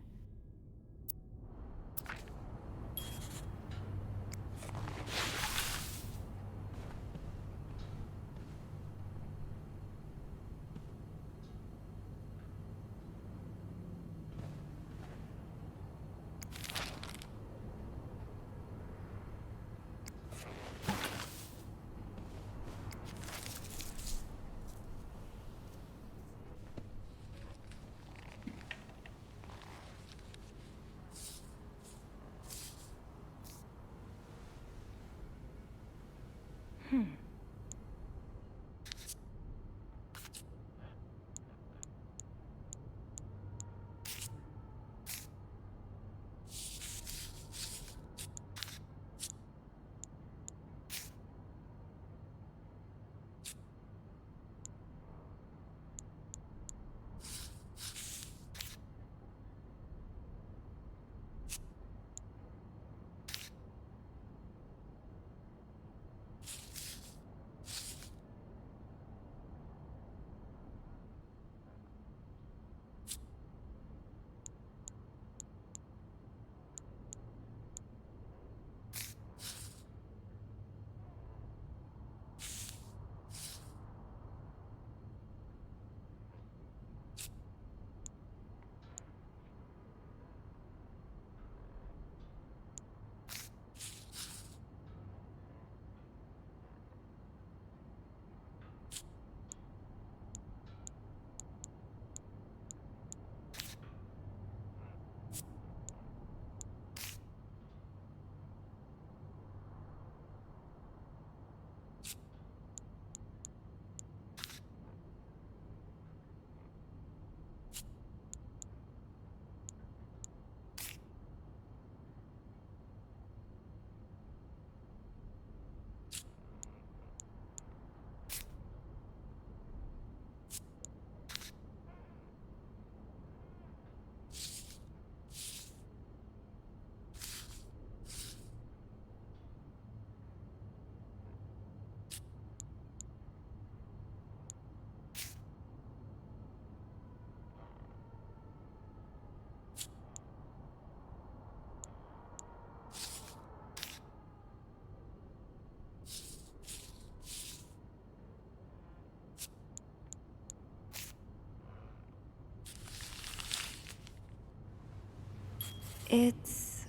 It's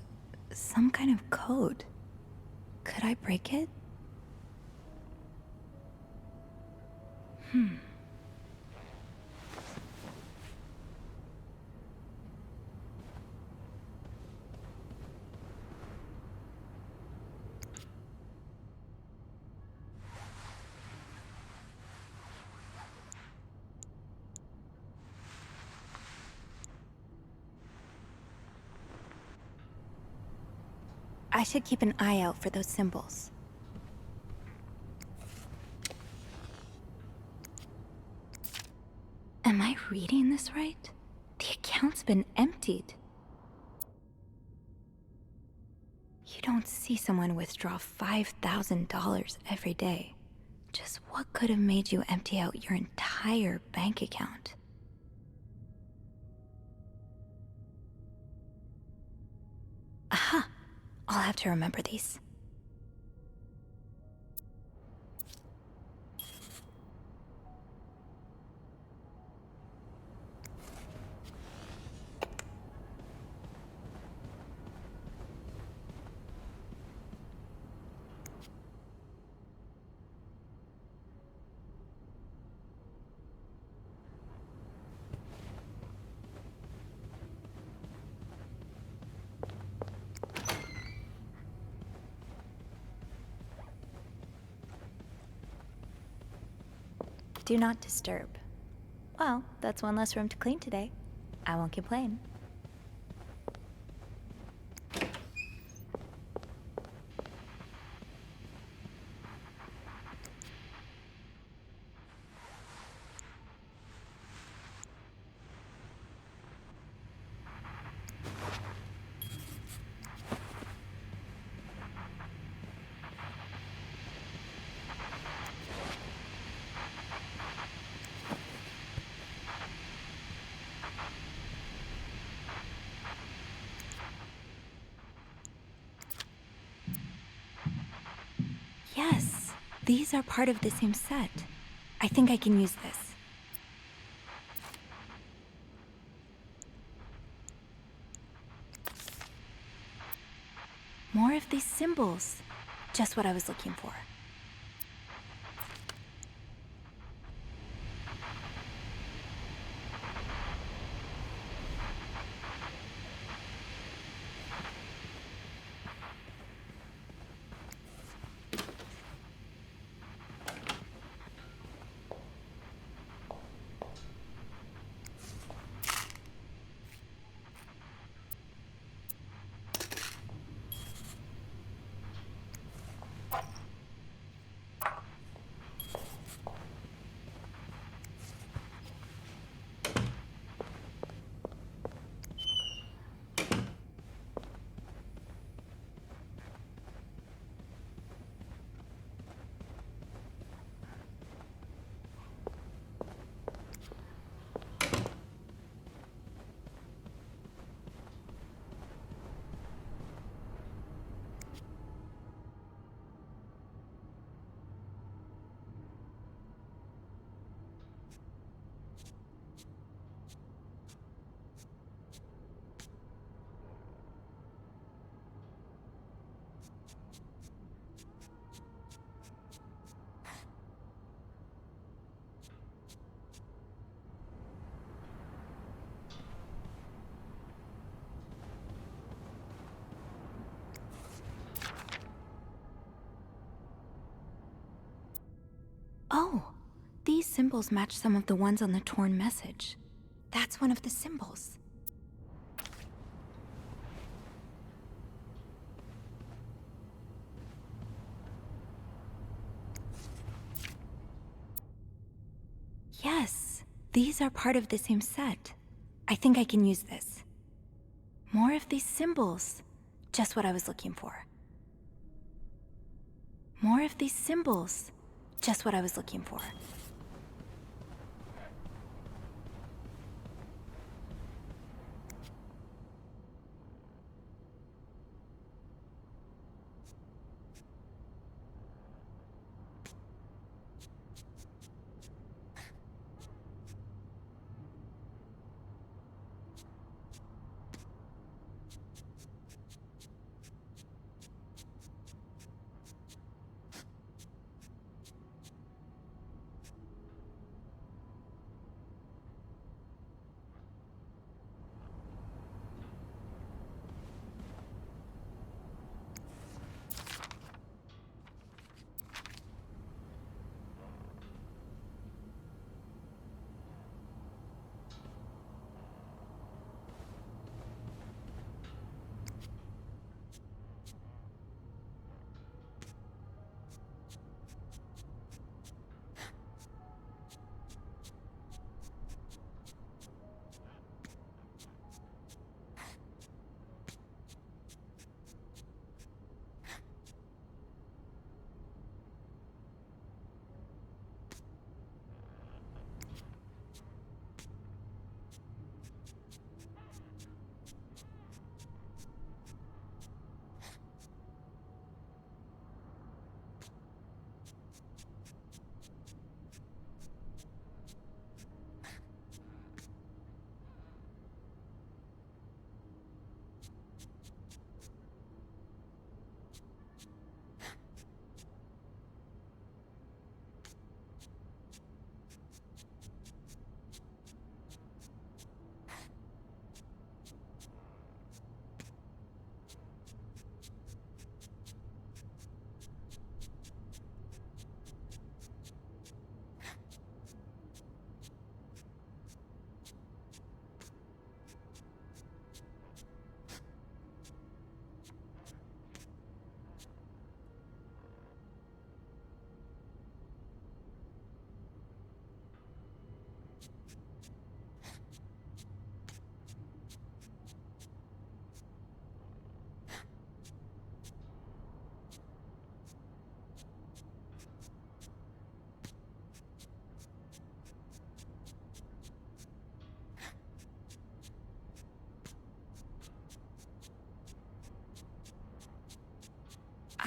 some kind of code. Could I break it? I should keep an eye out for those symbols. Am I reading this right? The account's been emptied. You don't see someone withdraw $5,000 every day. Just what could have made you empty out your entire bank account? Aha! I'll have to remember these. Do not disturb. Well, that's one less room to clean today. I won't complain. Yes, these are part of the same set. I think I can use this. More of these symbols. Just what I was looking for. Oh, these symbols match some of the ones on the torn message. That's one of the symbols. Yes, these are part of the same set. I think I can use this. More of these symbols. Just what I was looking for. More of these symbols. Just what I was looking for.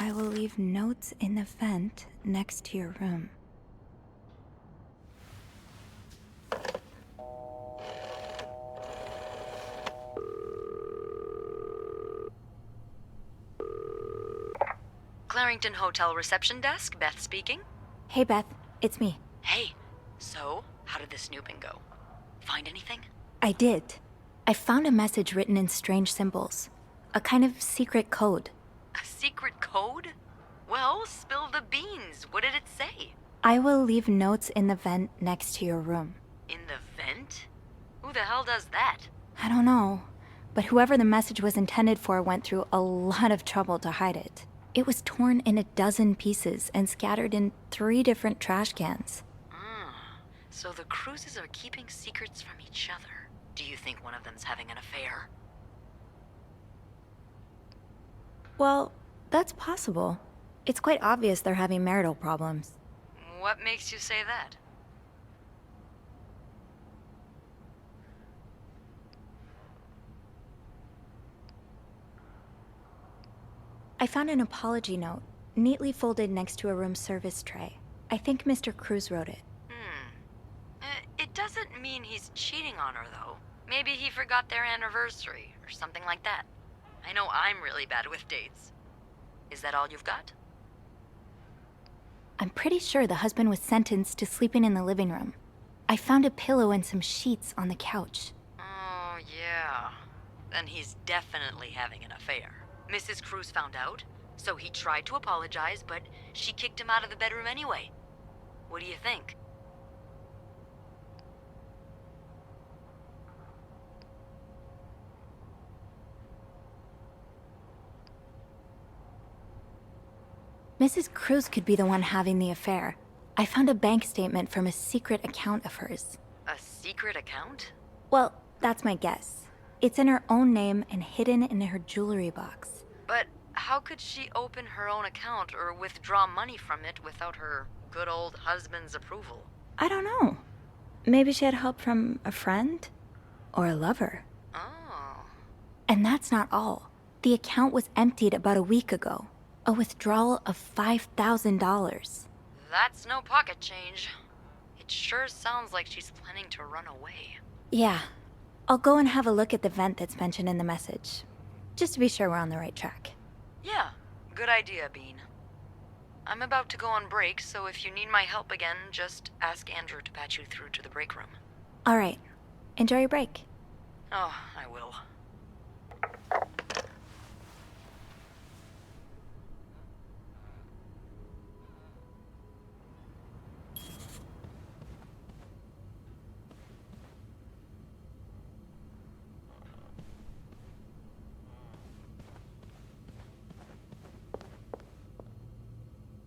I will leave notes in the vent next to your room. Clarington Hotel reception desk, Beth speaking. Hey, Beth. It's me. Hey, so, how did the snooping go? Find anything? I did. I found a message written in strange symbols. A kind of secret code. A secret code? Well, spill the beans. What did it say? I will leave notes in the vent next to your room. In the vent? Who the hell does that? I don't know, but whoever the message was intended for went through a lot of trouble to hide it. It was torn in 12 pieces and scattered in 3 different trash cans. So the Cruises are keeping secrets from each other. Do you think one of them's having an affair? Well, that's possible. It's quite obvious they're having marital problems. What makes you say that? I found an apology note, neatly folded next to a room service tray. I think Mr. Cruz wrote it. It doesn't mean he's cheating on her, though. Maybe he forgot their anniversary, or something like that. I know I'm really bad with dates. Is that all you've got? I'm pretty sure the husband was sentenced to sleeping in the living room. I found a pillow and some sheets on the couch. Oh, yeah. Then he's definitely having an affair. Mrs. Cruz found out, so he tried to apologize, but she kicked him out of the bedroom anyway. What do you think? Mrs. Cruz could be the one having the affair. I found a bank statement from a secret account of hers. A secret account? Well, that's my guess. It's in her own name and hidden in her jewelry box. But how could she open her own account or withdraw money from it without her good old husband's approval? I don't know. Maybe she had help from a friend? Or a lover. Oh. And that's not all. The account was emptied about a week ago. A withdrawal of $5,000. That's no pocket change. It sure sounds like she's planning to run away. Yeah. I'll go and have a look at the vent that's mentioned in the message. Just to be sure we're on the right track. Yeah, good idea, Bean. I'm about to go on break, so if you need my help again, just ask Andrew to patch you through to the break room. All right. Enjoy your break. Oh, I will.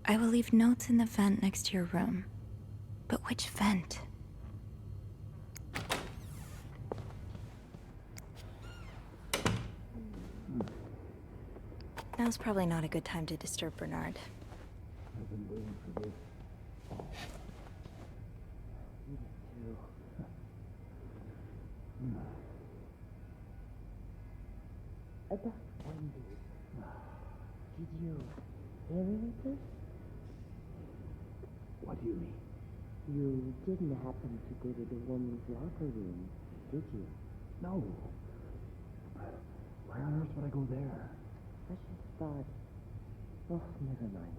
I will leave notes in the vent next to your room. But which vent? Now's probably not a good time to disturb Bernard. I've been waiting for this. About Wendy. Did you hear anything? What do you mean? You didn't happen to go to the woman's locker room, did you? No. Why on earth would I go there? I just thought... Oh, never mind.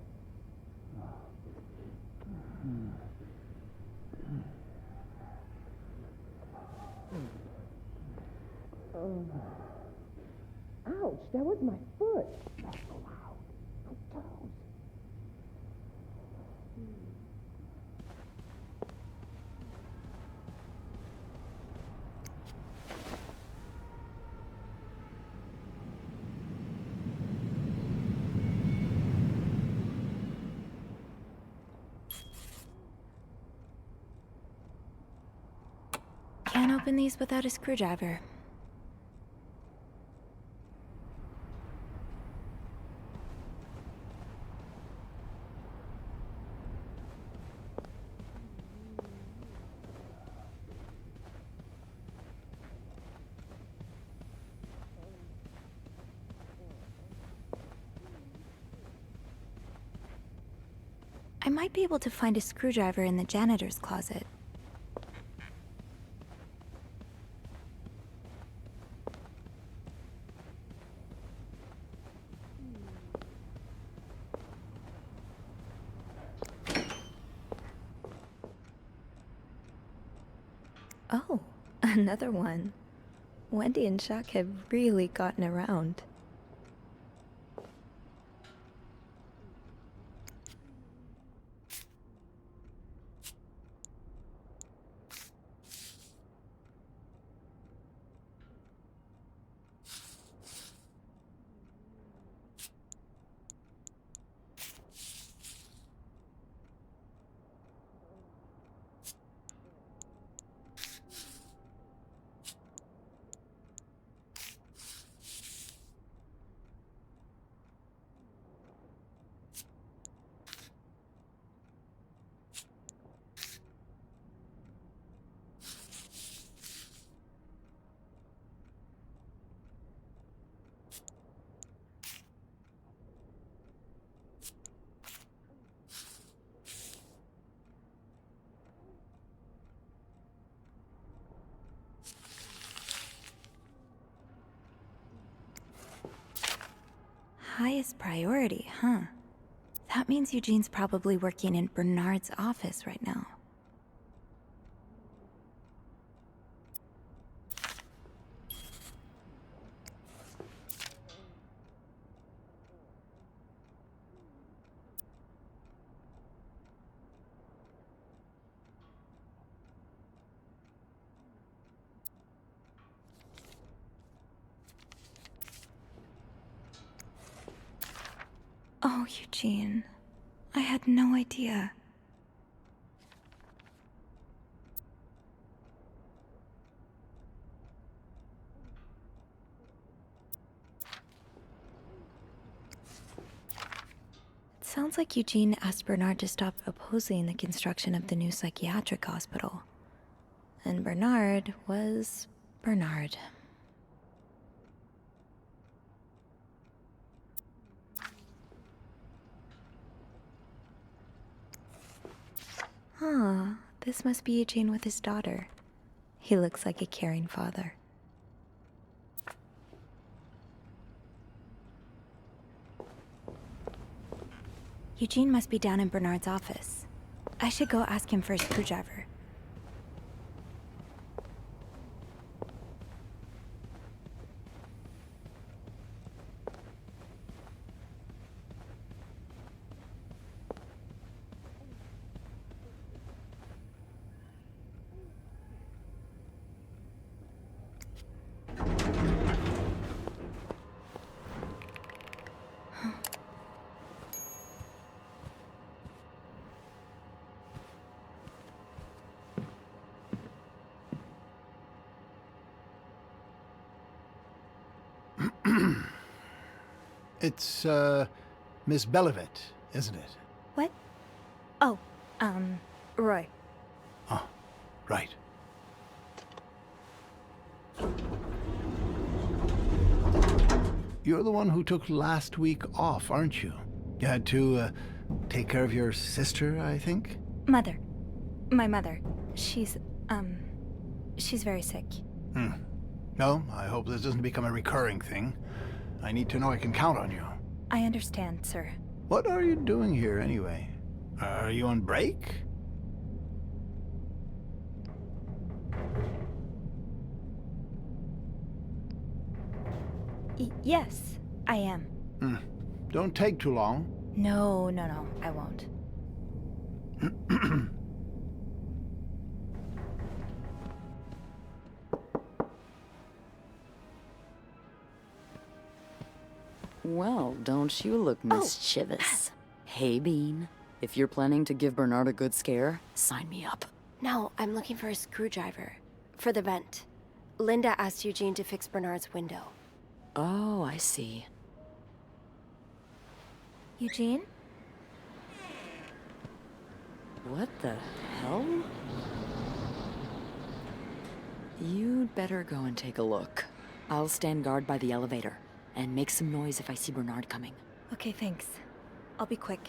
Ouch, that was my foot. Not so loud. My toes. Can't open these without a screwdriver. I might be able to find a screwdriver in the janitor's closet. Oh, another one. Wendy and Chuck have really gotten around. Highest priority, huh? That means Eugene's probably working in Bernard's office right now. Oh, Eugene. I had no idea. It sounds like Eugene asked Bernard to stop opposing the construction of the new psychiatric hospital. And Bernard was Bernard. Huh, this must be Eugene with his daughter. He looks like a caring father. Eugene must be down in Bernard's office. I should go ask him for a screwdriver. It's, Miss Belivet, isn't it? What? Oh, Roy. Oh, right. You're the one who took last week off, aren't you? You had to, take care of your sister, I think? Mother. My mother. She's very sick. No, I hope this doesn't become a recurring thing. I need to know I can count on you. I understand, sir. What are you doing here, anyway? Are you on break? Yes, I am. Don't take too long. No, I won't. Well, don't you look mischievous. Hey, Bean. If you're planning to give Bernard a good scare, sign me up. No, I'm looking for a screwdriver. For the vent. Linda asked Eugene to fix Bernard's window. Oh, I see. Eugene? What the hell? You'd better go and take a look. I'll stand guard by the elevator. And make some noise if I see Bernard coming. Okay, thanks. I'll be quick.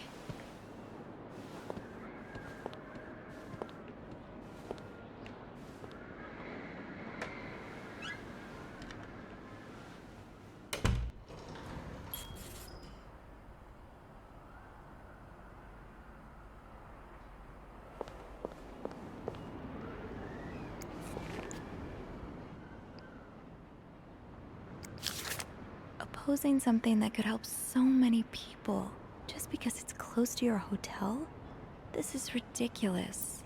closing something that could help so many people just because it's close to your hotel? This is ridiculous.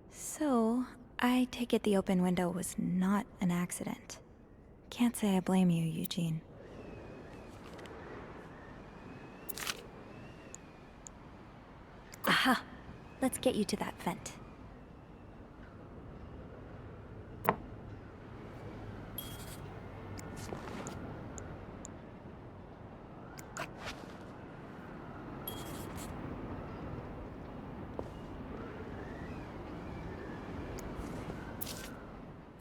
So, I take it the open window was not an accident. Can't say I blame you, Eugene. Aha! Let's get you to that vent.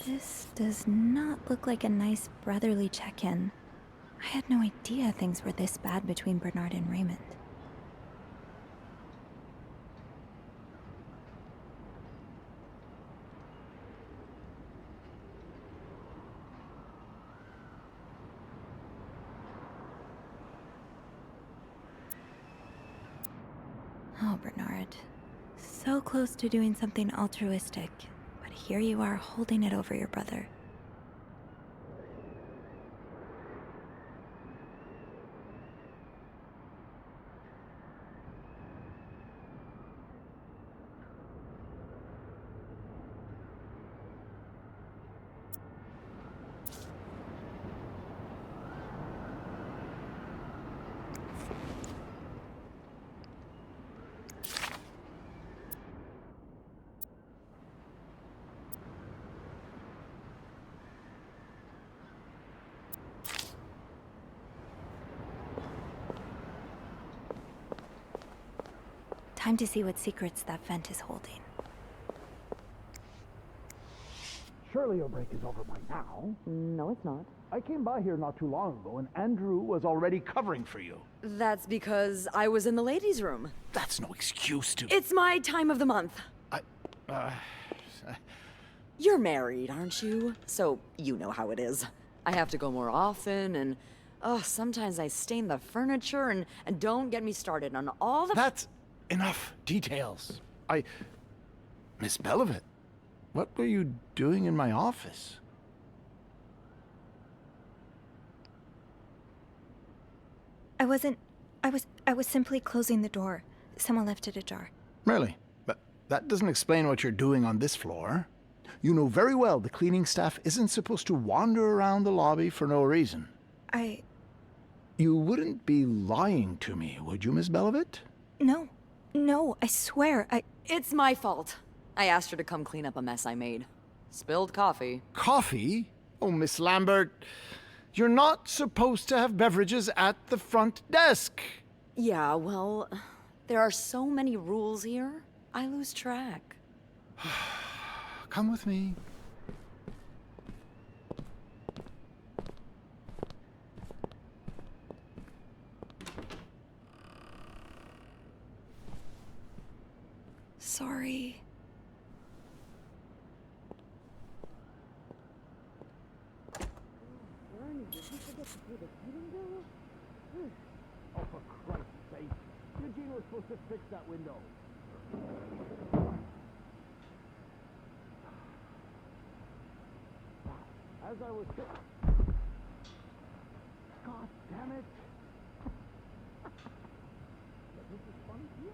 This does not look like a nice brotherly check-in. I had no idea things were this bad between Bernard and Raymond. Oh, Bernard. So close to doing something altruistic, but here you are holding it over your brother. Time to see what secrets that vent is holding. Surely your break is over by now. No, it's not. I came by here not too long ago, and Andrew was already covering for you. That's because I was in the ladies' room. That's no excuse to... It's my time of the month. You're married, aren't you? So you know how it is. I have to go more often, and sometimes I stain the furniture, and don't get me started on all the... That's enough details. Miss Belivet, what were you doing in my office? I was simply closing the door. Someone left it ajar. Really? But that doesn't explain what you're doing on this floor. You know very well the cleaning staff isn't supposed to wander around the lobby for no reason. You wouldn't be lying to me, would you, Miss Belivet? No, I swear, It's my fault. I asked her to come clean up a mess I made. Spilled coffee. Coffee? Oh, Miss Lambert, you're not supposed to have beverages at the front desk. Yeah, well, there are so many rules here, I lose track. Come with me. Sorry. Oh, for Christ's sake. Eugene was supposed to fix that window. As I was... God damn it. This is funny to you?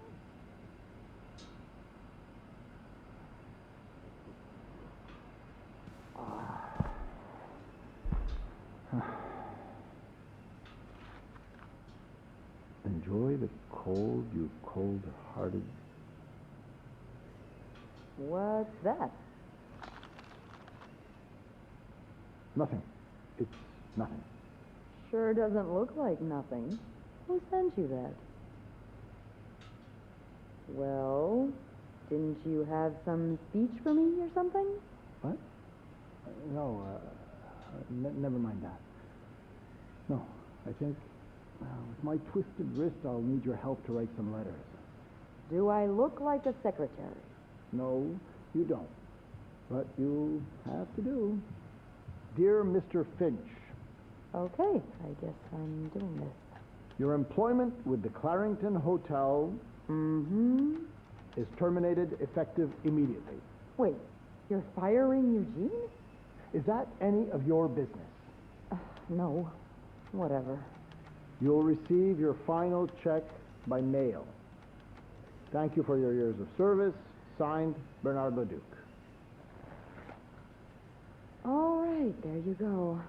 Enjoy the cold, you cold-hearted... What's that? Nothing. It's nothing. Sure doesn't look like nothing. Who sent you that? Well, didn't you have some speech for me or something? What? No, never mind that. No, I think... with my twisted wrist, I'll need your help to write some letters. Do I look like a secretary? No, you don't. But you have to do. Dear Mr. Finch, Okay, I guess I'm doing this. Your employment with the Clarington Hotel is terminated effective immediately. Wait, you're firing Eugene? Is that any of your business? No. Whatever. You'll receive your final check by mail. Thank you for your years of service. Signed, Bernard Leduc. All right, there you go.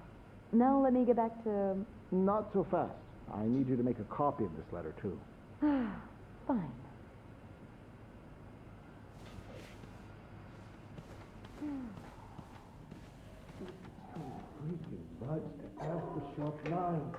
Now let me get back to... Not so fast. I need you to make a copy of this letter, too. Fine. Freaking buds to ask the shop line.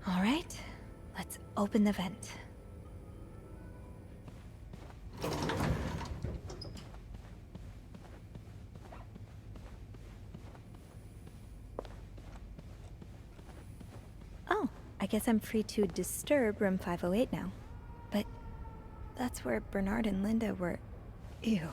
All right, let's open the vent. Oh, I guess I'm free to disturb room 508 now. But that's where Bernard and Linda were. Ew.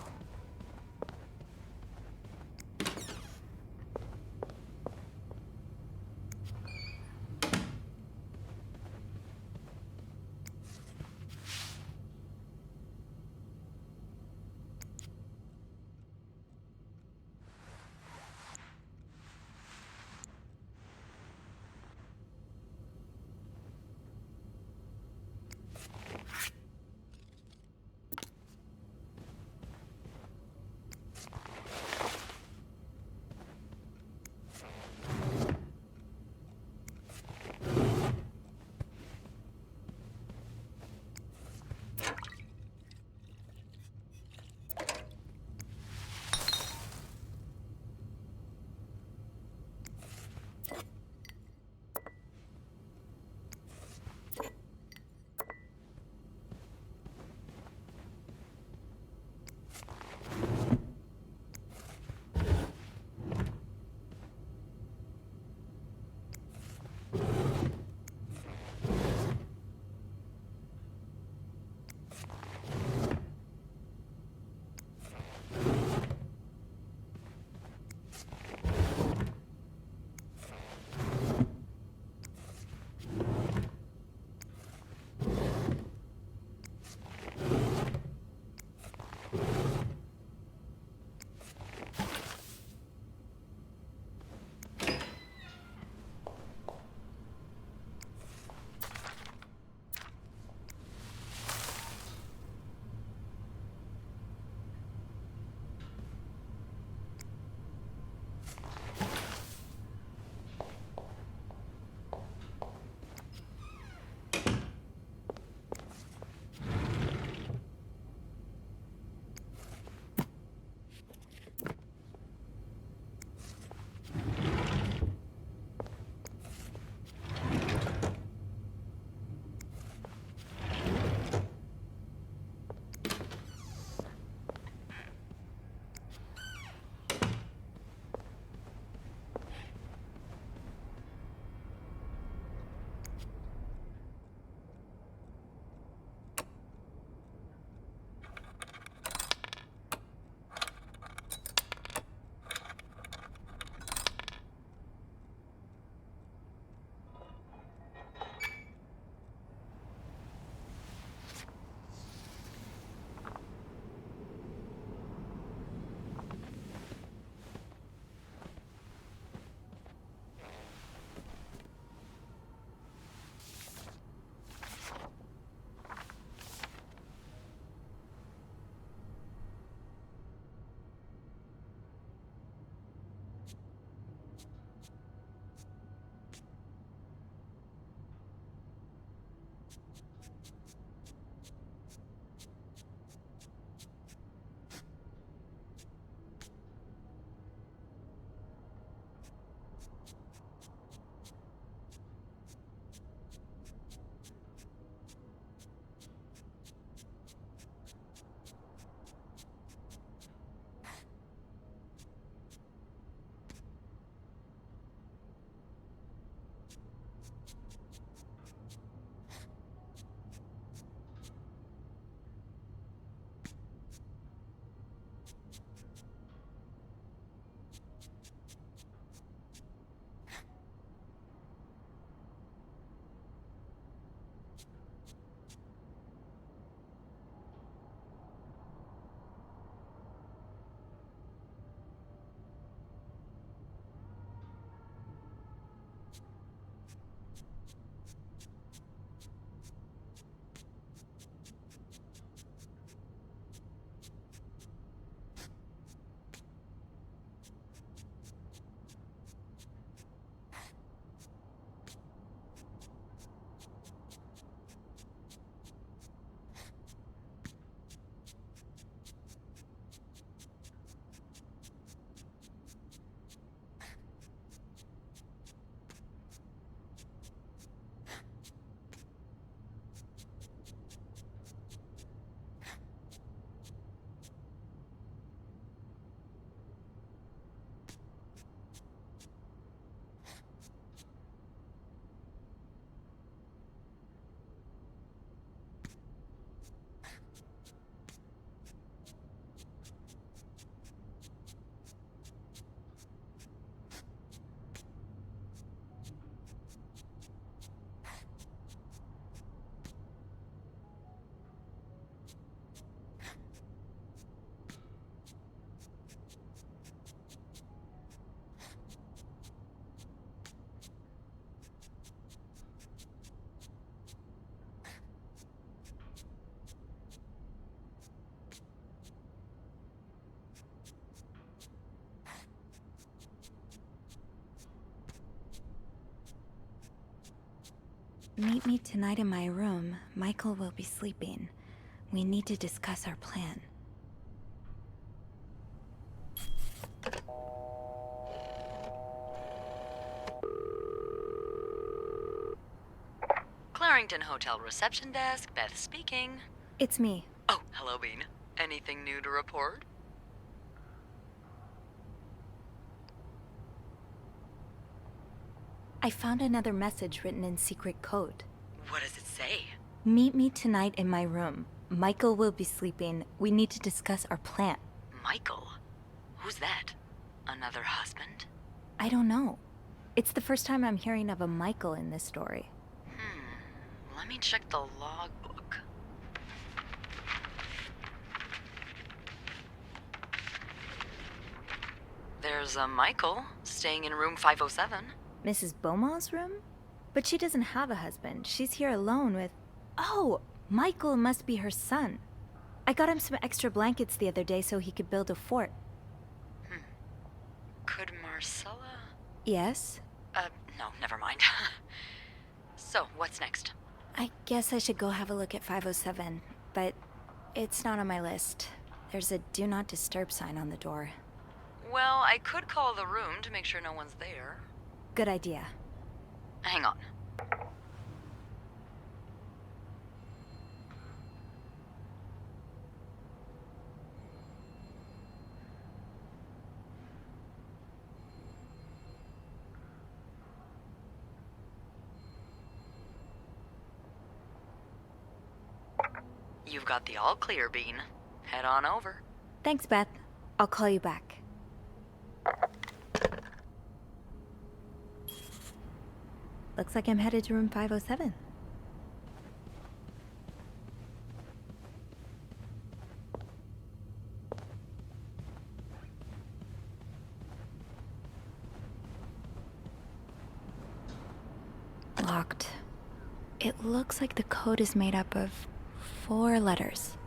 Meet me tonight in my room. Michael will be sleeping. We need to discuss our plan. Clarington Hotel reception desk, Beth speaking. It's me. Oh, hello, Bean. Anything new to report? I found another message written in secret code. What does it say? Meet me tonight in my room. Michael will be sleeping. We need to discuss our plan. Michael? Who's that? Another husband? I don't know. It's the first time I'm hearing of a Michael in this story. Let me check the logbook. There's a Michael staying in room 507. Mrs. Beaumont's room? But she doesn't have a husband. She's here alone with... Oh! Michael must be her son. I got him some extra blankets the other day so he could build a fort. Could Marcella? Yes? No, never mind. So, what's next? I guess I should go have a look at 507, but it's not on my list. There's a do not disturb sign on the door. Well, I could call the room to make sure no one's there. Good idea. Hang on. You've got the all clear, Bean. Head on over. Thanks, Beth. I'll call you back. Looks like I'm headed to room 507. Locked. It looks like the code is made up of 4 letters.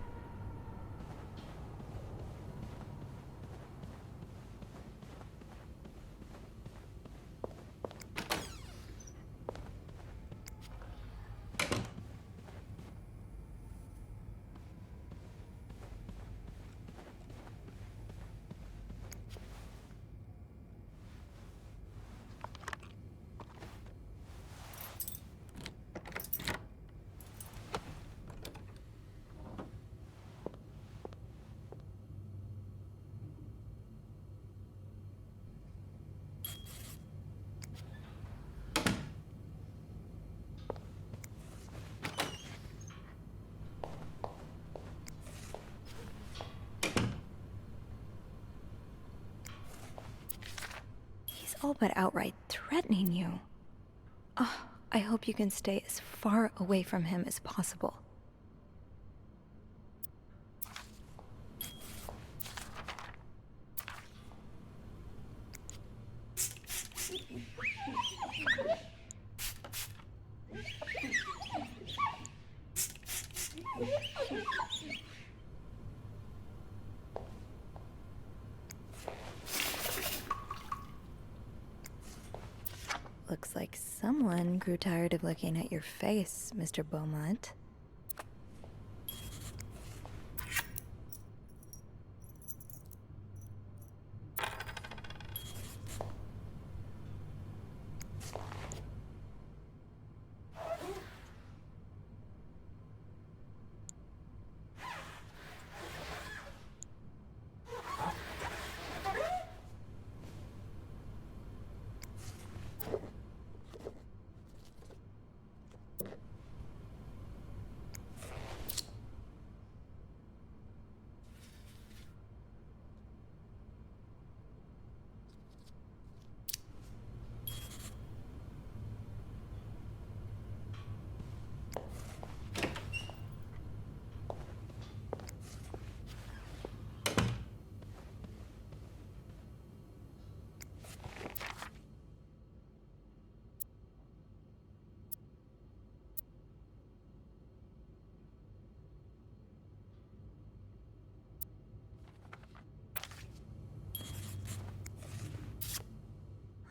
All but outright threatening you. Oh, I hope you can stay as far away from him as possible. Looks like someone grew tired of looking at your face, Mr. Beaumont.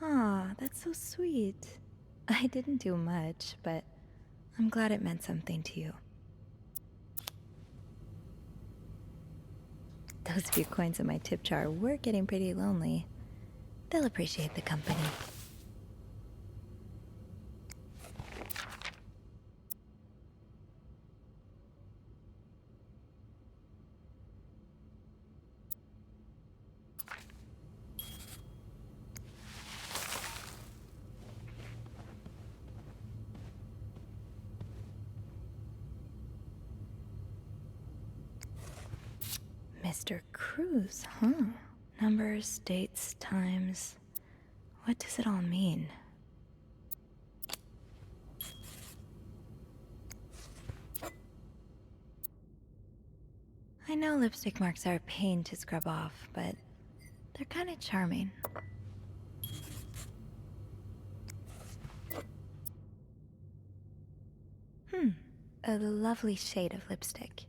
Ah, that's so sweet. I didn't do much, but I'm glad it meant something to you. Those few coins in my tip jar were getting pretty lonely. They'll appreciate the company. Mr. Cruz, huh? Numbers, dates, times. What does it all mean? I know lipstick marks are a pain to scrub off, but they're kind of charming. A lovely shade of lipstick.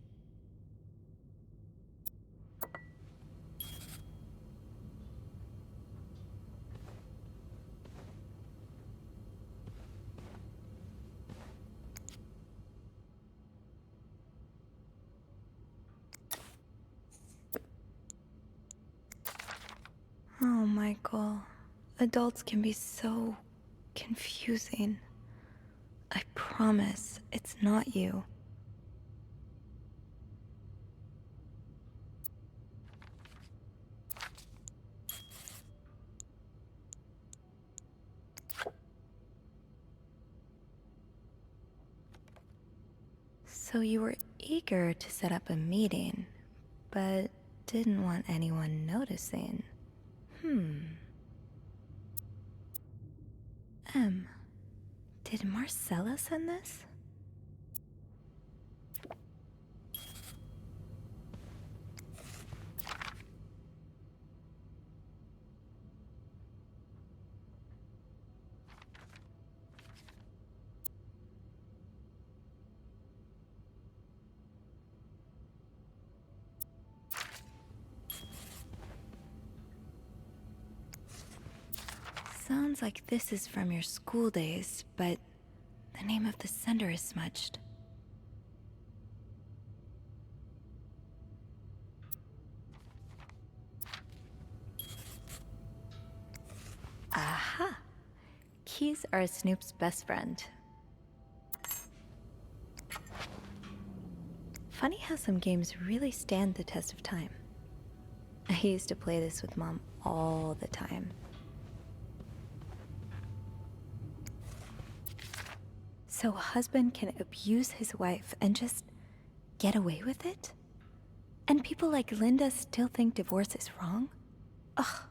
Oh, Michael. Adults can be so confusing. I promise it's not you. So you were eager to set up a meeting, but didn't want anyone noticing. Did Marcella send this? Sounds like this is from your school days, but the name of the sender is smudged. Aha! Keys are Snoop's best friend. Funny how some games really stand the test of time. I used to play this with Mom all the time. So a husband can abuse his wife and just get away with it? And people like Linda still think divorce is wrong? Ugh.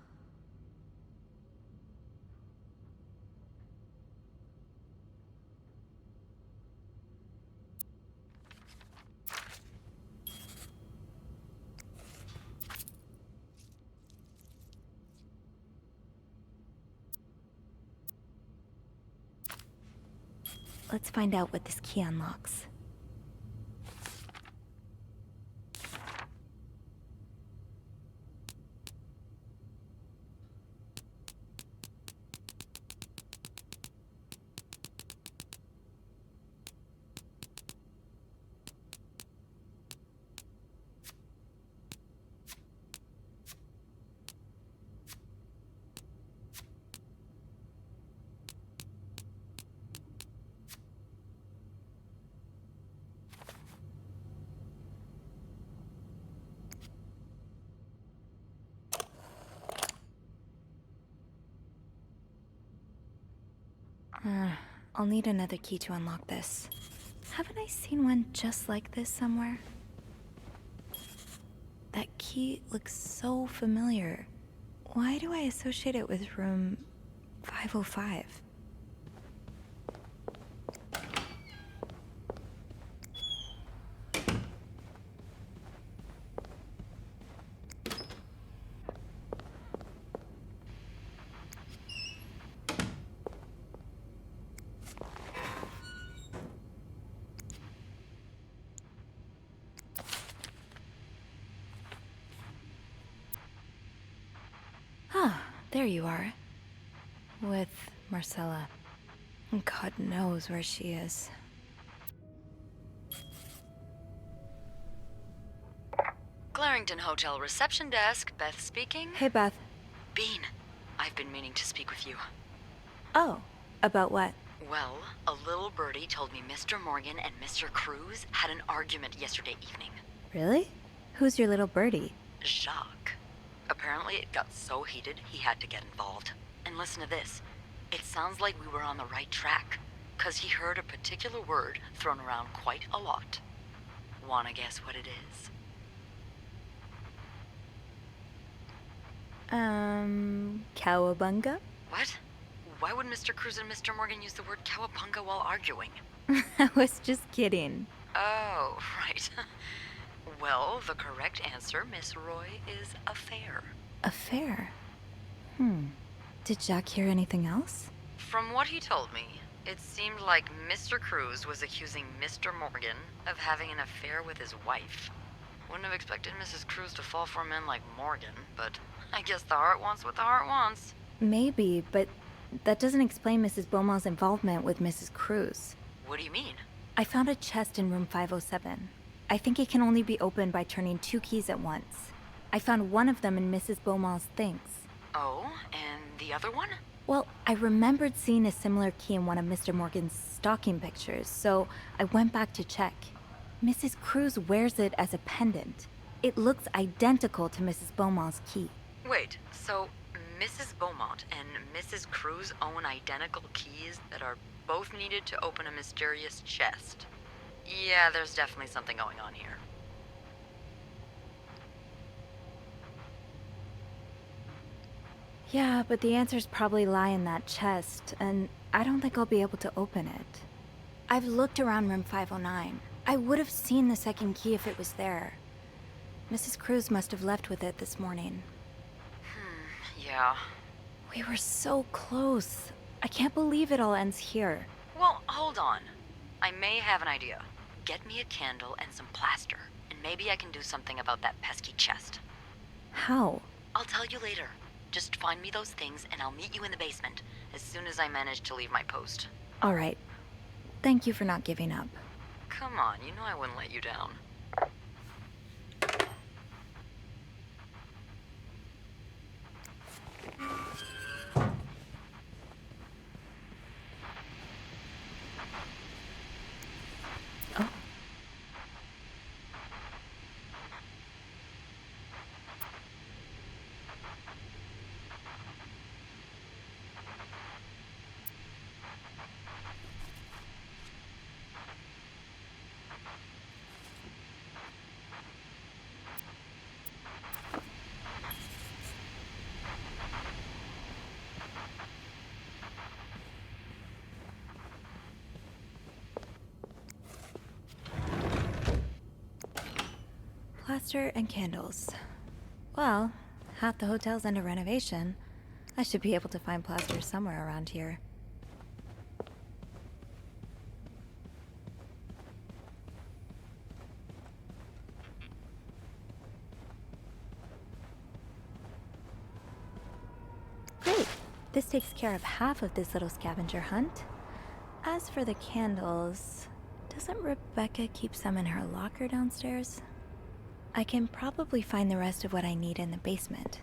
Let's find out what this key unlocks. I'll need another key to unlock this. Haven't I seen one just like this somewhere? That key looks so familiar. Why do I associate it with room 505? There you are. With Marcella. God knows where she is. Clarington Hotel reception desk, Beth speaking. Hey, Beth. Bean, I've been meaning to speak with you. Oh, about what? Well, a little birdie told me Mr. Morgan and Mr. Cruz had an argument yesterday evening. Really? Who's your little birdie? Jacques. Apparently it got so heated he had to get involved. And listen to this. It sounds like we were on the right track, 'cause he heard a particular word thrown around quite a lot. Wanna guess what it is? Cowabunga? What? Why would Mr. Cruz and Mr. Morgan use the word cowabunga while arguing? I was just kidding. Oh, right. Well, the correct answer, Miss Roy, is affair. Affair? Did Jack hear anything else? From what he told me, it seemed like Mr. Cruz was accusing Mr. Morgan of having an affair with his wife. Wouldn't have expected Mrs. Cruz to fall for a man like Morgan, but I guess the heart wants what the heart wants. Maybe, but that doesn't explain Mrs. Beaumont's involvement with Mrs. Cruz. What do you mean? I found a chest in room 507. I think it can only be opened by turning 2 keys at once. I found one of them in Mrs. Beaumont's things. Oh, and the other one? Well, I remembered seeing a similar key in one of Mr. Morgan's stocking pictures, so I went back to check. Mrs. Cruz wears it as a pendant. It looks identical to Mrs. Beaumont's key. Wait, so Mrs. Beaumont and Mrs. Cruz own identical keys that are both needed to open a mysterious chest? Yeah, there's definitely something going on here. Yeah, but the answers probably lie in that chest, and I don't think I'll be able to open it. I've looked around room 509. I would have seen the second key if it was there. Mrs. Cruz must have left with it this morning. Yeah. We were so close. I can't believe it all ends here. Well, hold on. I may have an idea. Get me a candle and some plaster, and maybe I can do something about that pesky chest. How? I'll tell you later. Just find me those things, and I'll meet you in the basement as soon as I manage to leave my post. All right. Thank you for not giving up. Come on, you know I wouldn't let you down. Plaster and candles. Well, half the hotel's under renovation. I should be able to find plaster somewhere around here. Great! This takes care of half of this little scavenger hunt. As for the candles, doesn't Rebecca keep some in her locker downstairs? I can probably find the rest of what I need in the basement.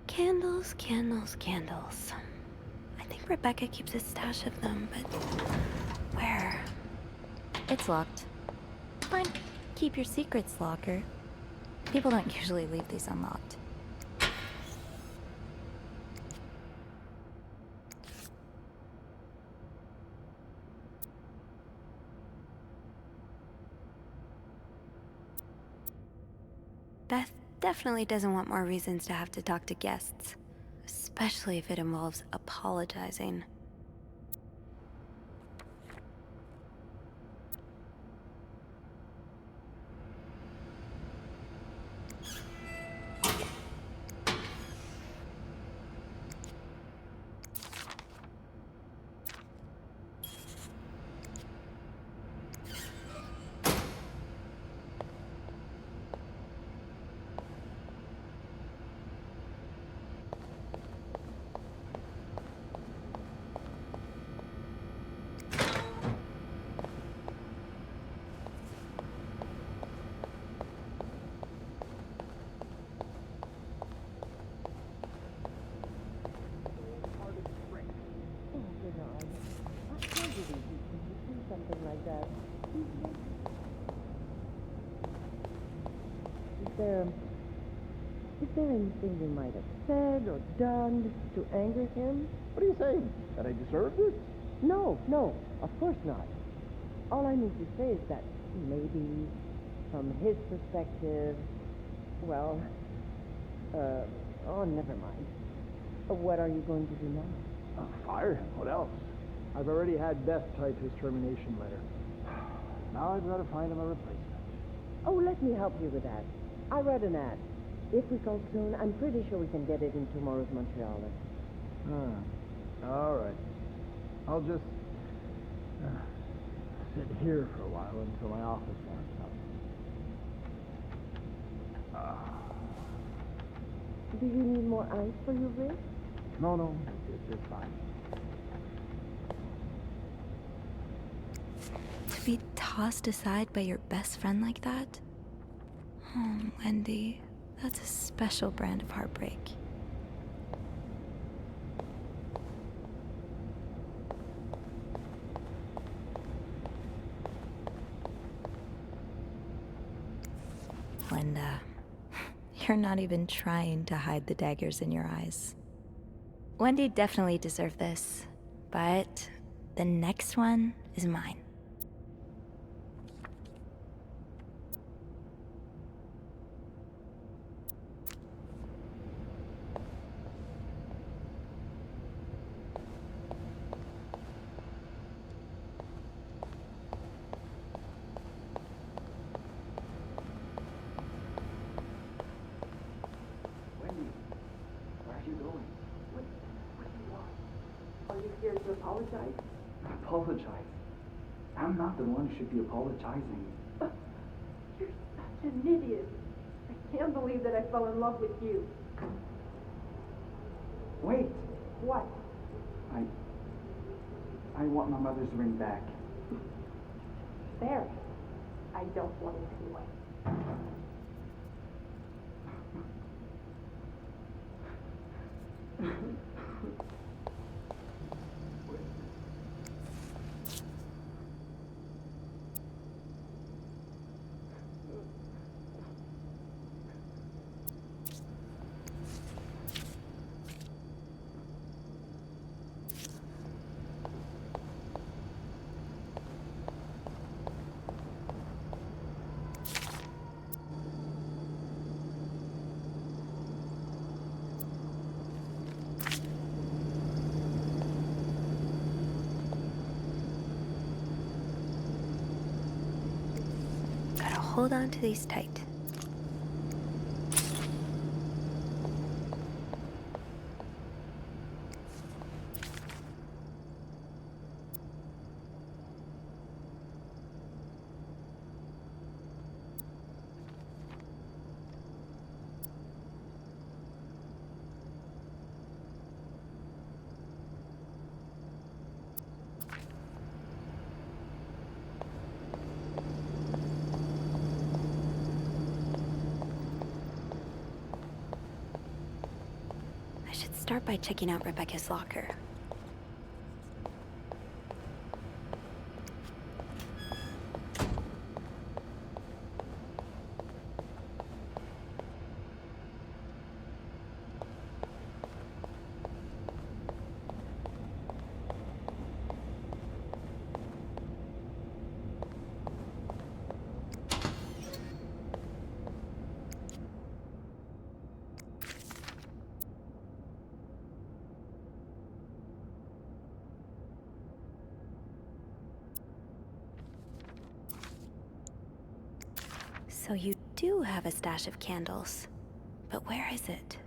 Candles, candles, candles. I think Rebecca keeps a stash of them, but where? It's locked. Fine. Keep your secrets, locker. People don't usually leave these unlocked. Beth definitely doesn't want more reasons to have to talk to guests, especially if it involves apologizing. that. Is there anything you might have said or done to anger him? What are you saying? That I deserved it? No, of course not. All I need to say is that maybe, from his perspective, well, never mind. What are you going to do now? Fire him. What else? I've already had Beth type his termination letter. Now I've got to find him a replacement. Oh, let me help you with that. I read an ad. If we call soon, I'm pretty sure we can get it in tomorrow's Montrealer. All right. I'll just sit here for a while until my office warms up. Do you need more ice for your wrist? No, it's fine. To be tossed aside by your best friend like that? Oh, Wendy, that's a special brand of heartbreak. Linda, you're not even trying to hide the daggers in your eyes. Wendy definitely deserved this, but the next one is mine. Apologize? I'm not the one who should be apologizing. You're such an idiot. I can't believe that I fell in love with you. Wait! What? I want my mother's ring back. There. I don't want it anyway. Gotta hold on to these tight. Start by checking out Rebecca's locker. So you do have a stash of candles, but where is it?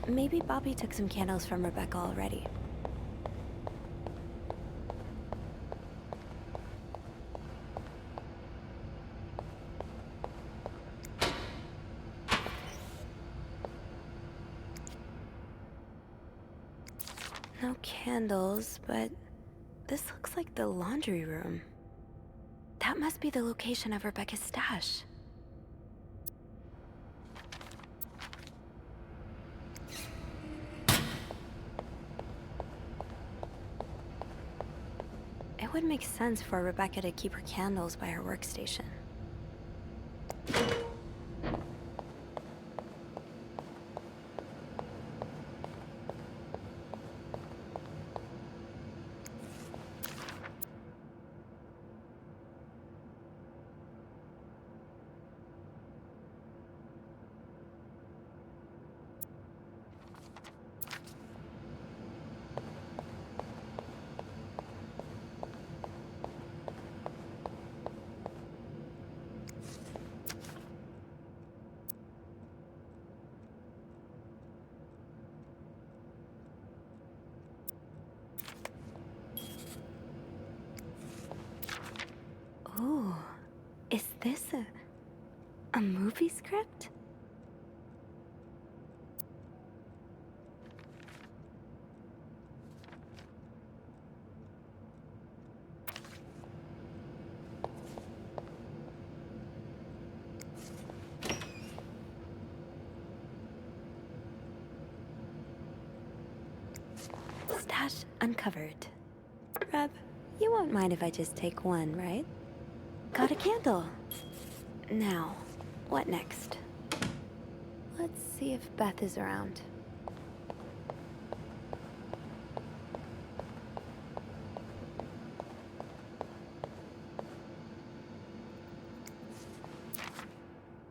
Maybe Bobby took some candles from Rebecca already. No candles, but this looks like the laundry room. That must be the location of Rebecca's stash. would make sense for Rebecca to keep her candles by her workstation. Ooh, is this a movie script? Stash uncovered. Reb, you won't mind if I just take one, right? Got a candle. Now, what next? Let's see if Beth is around.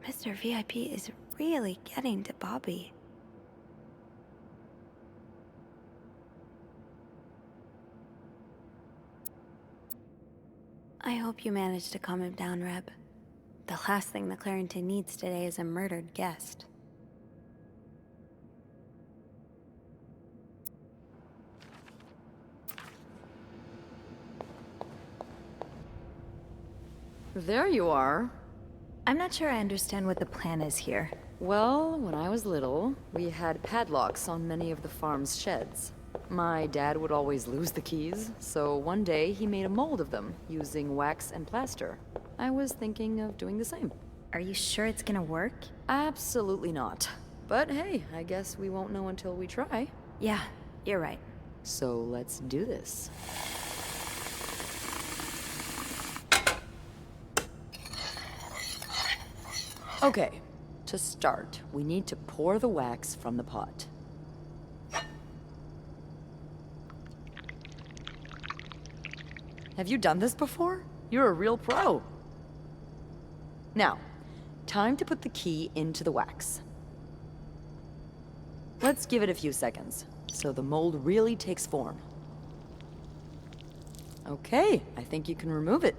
Mr. VIP is really getting to Bobby. I hope you managed to calm him down, Reb. The last thing the Clarington needs today is a murdered guest. There you are. I'm not sure I understand what the plan is here. Well, when I was little, we had padlocks on many of the farm's sheds. My dad would always lose the keys, so one day he made a mold of them using wax and plaster. I was thinking of doing the same. Are you sure it's gonna work? Absolutely not. But hey, I guess we won't know until we try. Yeah, you're right. So let's do this. Okay, to start, we need to pour the wax from the pot. Have you done this before? You're a real pro. Now, time to put the key into the wax. Let's give it a few seconds, so the mold really takes form. Okay, I think you can remove it.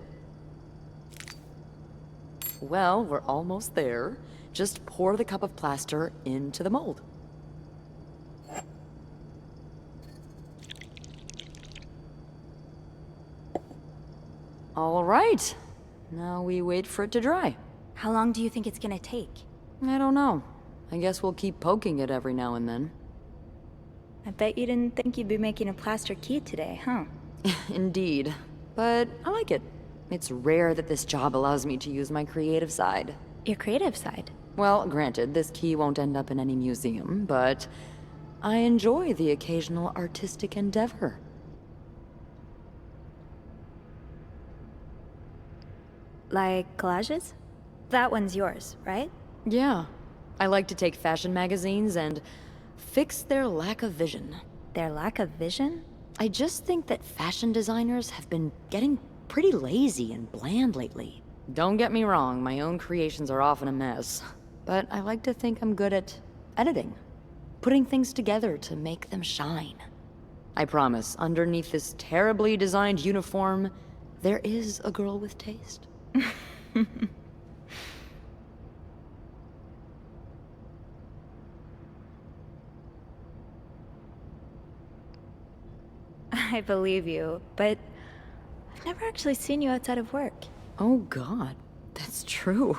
Well, we're almost there. Just pour the cup of plaster into the mold. All right. Now we wait for it to dry. How long do you think it's gonna take? I don't know. I guess we'll keep poking it every now and then. I bet you didn't think you'd be making a plaster key today, huh? Indeed. But I like it. It's rare that this job allows me to use my creative side. Your creative side? Well, granted, this key won't end up in any museum, but I enjoy the occasional artistic endeavor. Like collages? That one's yours, right? Yeah. I like to take fashion magazines and fix their lack of vision. Their lack of vision? I just think that fashion designers have been getting pretty lazy and bland lately. Don't get me wrong, my own creations are often a mess. But I like to think I'm good at editing. Putting things together to make them shine. I promise, underneath this terribly designed uniform, there is a girl with taste. I believe you, but I've never actually seen you outside of work. Oh God, that's true.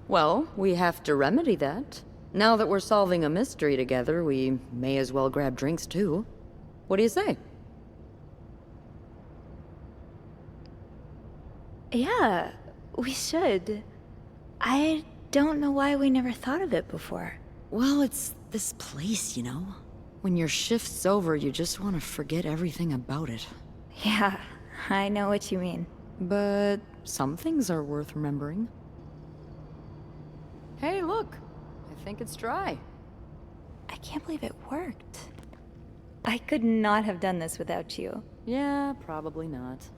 Well, we have to remedy that. Now that we're solving a mystery together, we may as well grab drinks too. What do you say? Yeah, we should. I don't know why we never thought of it before. Well, it's this place, you know? When your shift's over, you just want to forget everything about it. Yeah, I know what you mean. But some things are worth remembering. Hey, look! I think it's dry. I can't believe it worked. I could not have done this without you. Yeah, probably not.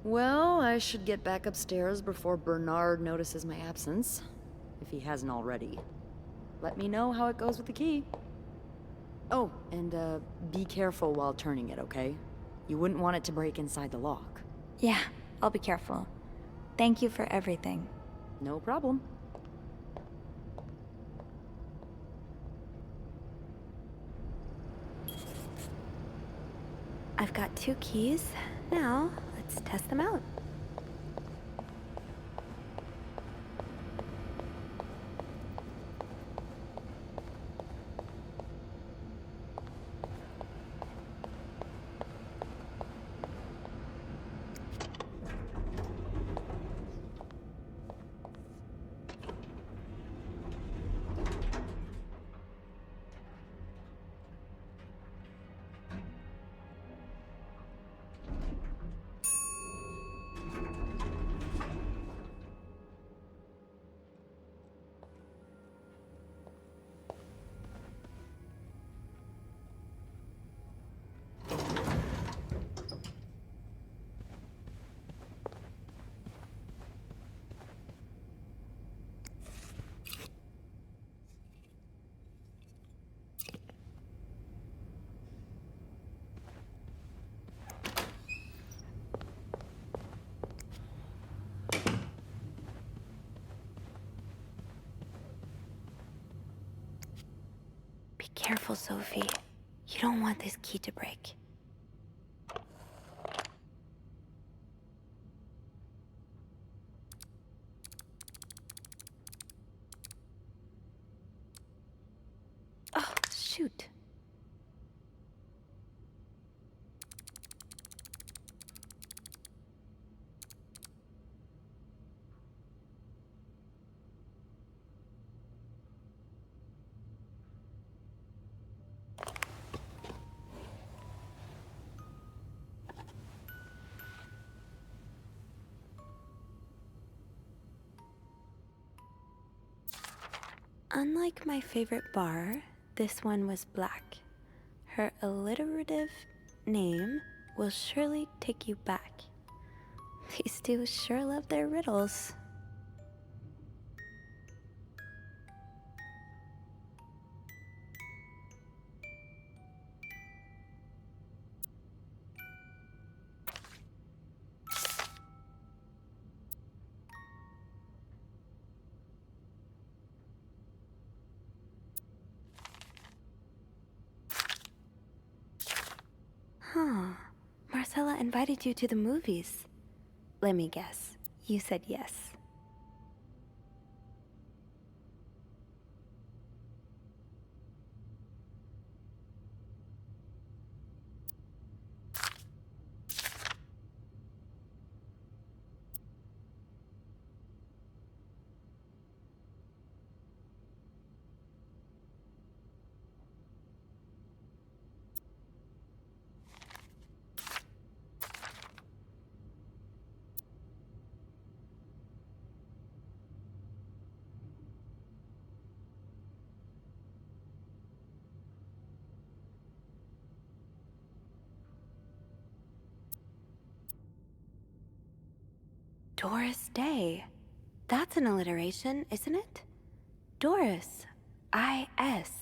Well, I should get back upstairs before Bernard notices my absence, if he hasn't already. Let me know how it goes with the key. Oh, and be careful while turning it, okay? You wouldn't want it to break inside the lock. Yeah, I'll be careful. Thank you for everything. No problem. I've got 2 keys. Now, let's test them out. Be careful, Sophie. You don't want this key to break. Oh, shoot. Unlike my favorite bar, this one was black. Her alliterative name will surely take you back. These two sure love their riddles. Huh. Marcella invited you to the movies. Let me guess. You said yes. Doris Day. That's an alliteration, isn't it? Doris. I-S.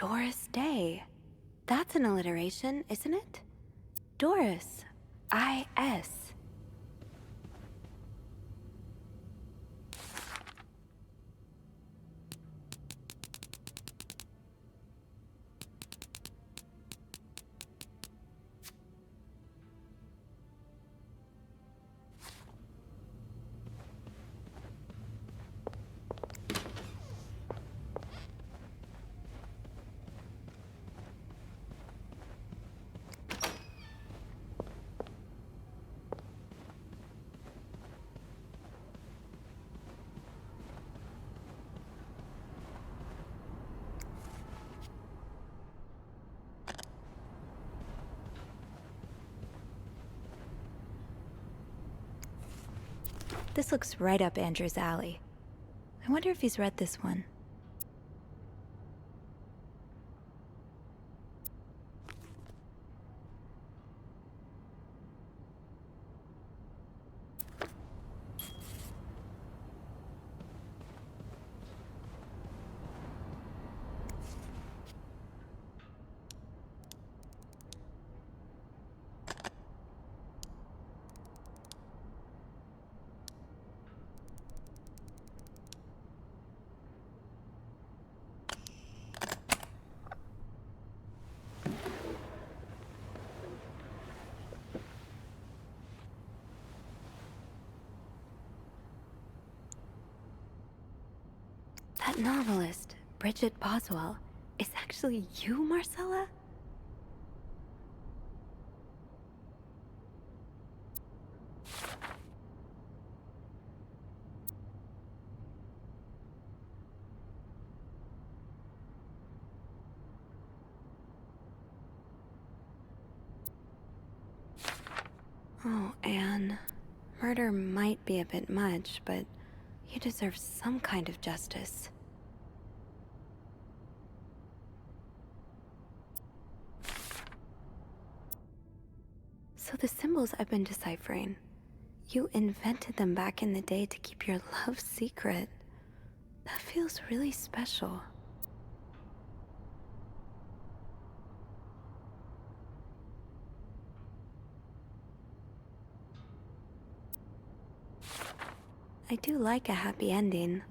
Doris Day. That's an alliteration, isn't it? Doris. I-S. This looks right up Andrew's alley. I wonder if he's read this one. That novelist, Bridget Boswell, is actually you, Marcella? Oh, Anne. Murder might be a bit much, but you deserve some kind of justice. So the symbols I've been deciphering, you invented them back in the day to keep your love secret. That feels really special. I do like a happy ending.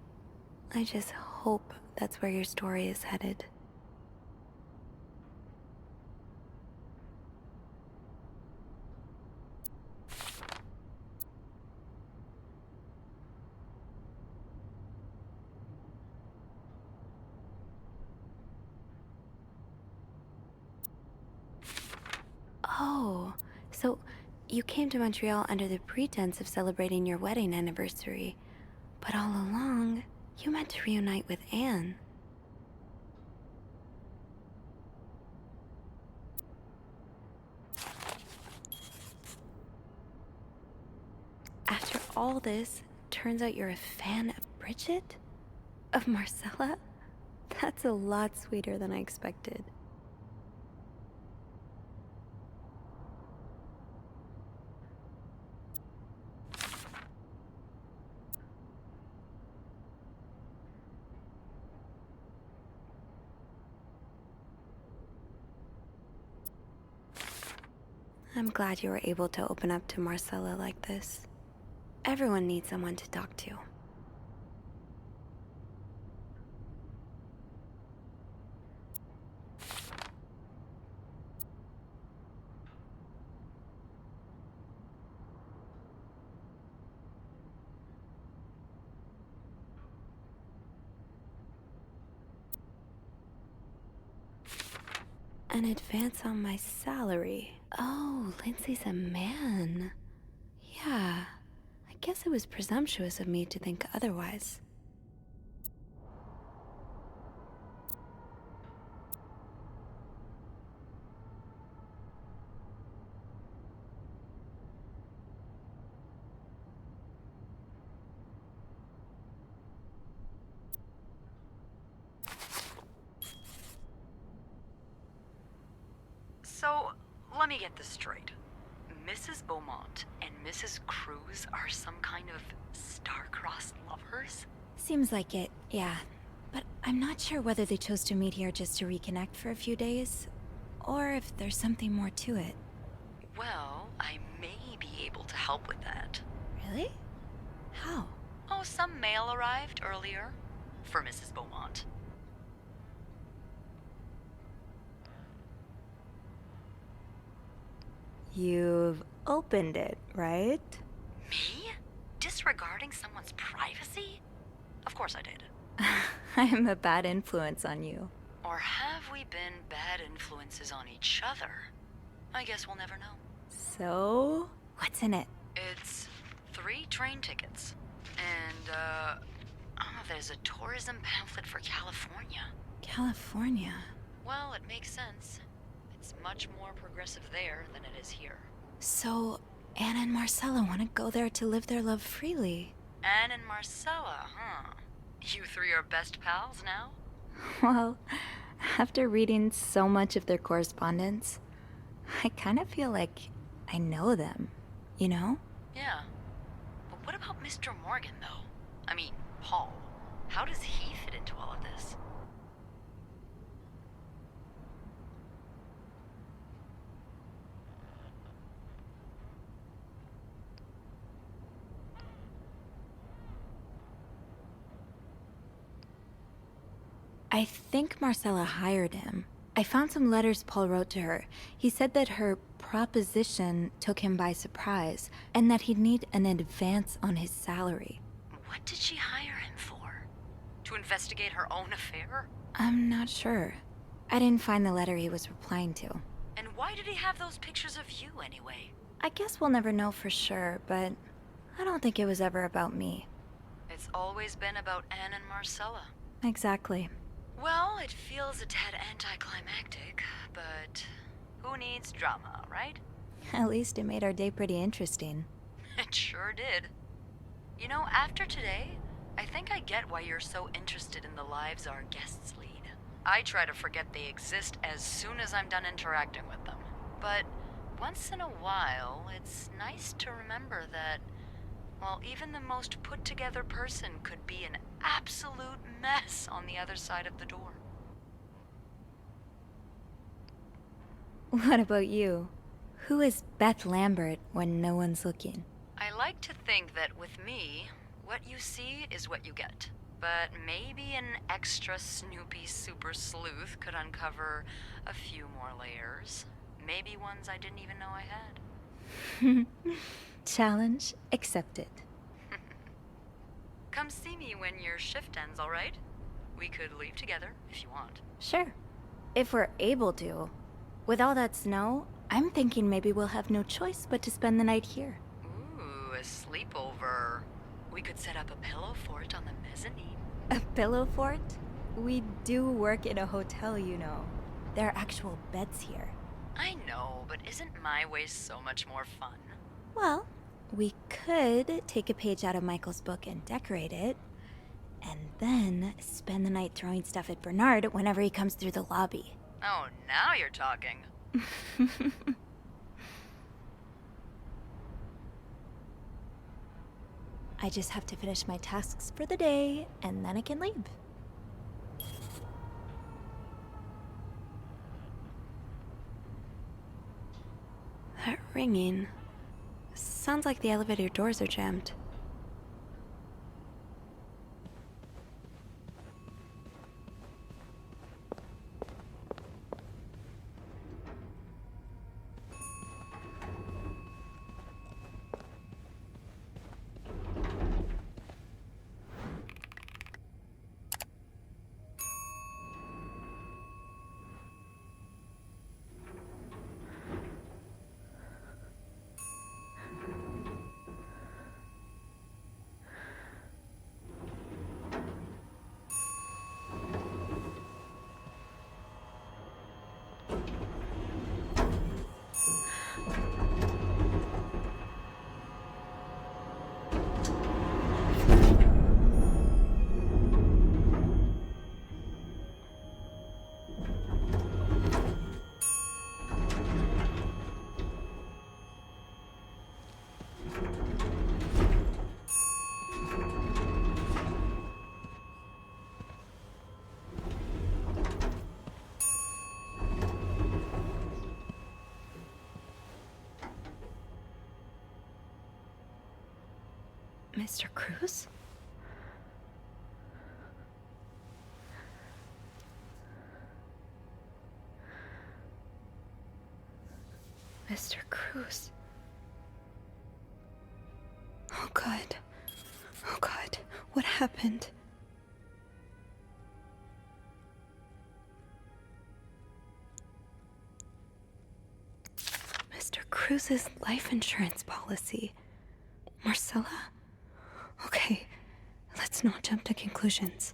I just hope that's where your story is headed. Oh, so you came to Montreal under the pretense of celebrating your wedding anniversary, but all along, you meant to reunite with Anne. After all this, turns out you're a fan of Bridget? Of Marcella? That's a lot sweeter than I expected. I'm glad you were able to open up to Marcella like this. Everyone needs someone to talk to. An advance on my salary. Oh, Lindsay's a man. Yeah, I guess it was presumptuous of me to think otherwise. So, let me get this straight. Mrs. Beaumont and Mrs. Cruz are some kind of star-crossed lovers? Seems like it, yeah. But I'm not sure whether they chose to meet here just to reconnect for a few days, or if there's something more to it. Well, I may be able to help with that. Really? How? Oh, some mail arrived earlier for Mrs. Beaumont. You've opened it, right? Me? Disregarding someone's privacy? Of course I did. I'm a bad influence on you. Or have we been bad influences on each other? I guess we'll never know. So, what's in it? It's 3 train tickets. And, there's a tourism pamphlet for California. California? Well, it makes sense. It's much more progressive there than it is here. So, Anna and Marcella want to go there to live their love freely. Anne and Marcella, huh? You 3 are best pals now? Well, after reading so much of their correspondence, I kind of feel like I know them, you know? Yeah. But what about Mr. Morgan, though? I mean, Paul. How does he fit into all of this? I think Marcella hired him. I found some letters Paul wrote to her. He said that her proposition took him by surprise, and that he'd need an advance on his salary. What did she hire him for? To investigate her own affair? I'm not sure. I didn't find the letter he was replying to. And why did he have those pictures of you anyway? I guess we'll never know for sure, but I don't think it was ever about me. It's always been about Anne and Marcella. Exactly. Well, it feels a tad anticlimactic, but who needs drama, right? At least it made our day pretty interesting. It sure did. You know, after today, I think I get why you're so interested in the lives our guests lead. I try to forget they exist as soon as I'm done interacting with them. But once in a while, it's nice to remember that, well, even the most put-together person could be an absolute mess on the other side of the door. What about you? Who is Beth Lambert when no one's looking? I like to think that with me, what you see is what you get. But maybe an extra snoopy super sleuth could uncover a few more layers. Maybe ones I didn't even know I had. Challenge accepted. Come see me when your shift ends, all right? We could leave together if you want. Sure. If we're able to. With all that snow, I'm thinking maybe we'll have no choice but to spend the night here. Ooh, a sleepover. We could set up a pillow fort on the mezzanine. A pillow fort? We do work in a hotel, you know. There are actual beds here. I know, but isn't my way so much more fun? Well, we could take a page out of Michael's book and decorate it, and then spend the night throwing stuff at Bernard whenever he comes through the lobby. Oh, now you're talking. I just have to finish my tasks for the day, and then I can leave. That ringing. Sounds like the elevator doors are jammed. Mr. Cruz? Mr. Cruz. Oh God. Oh God. What happened? Mr. Cruz's life insurance policy. Marcella? Okay, let's not jump to conclusions.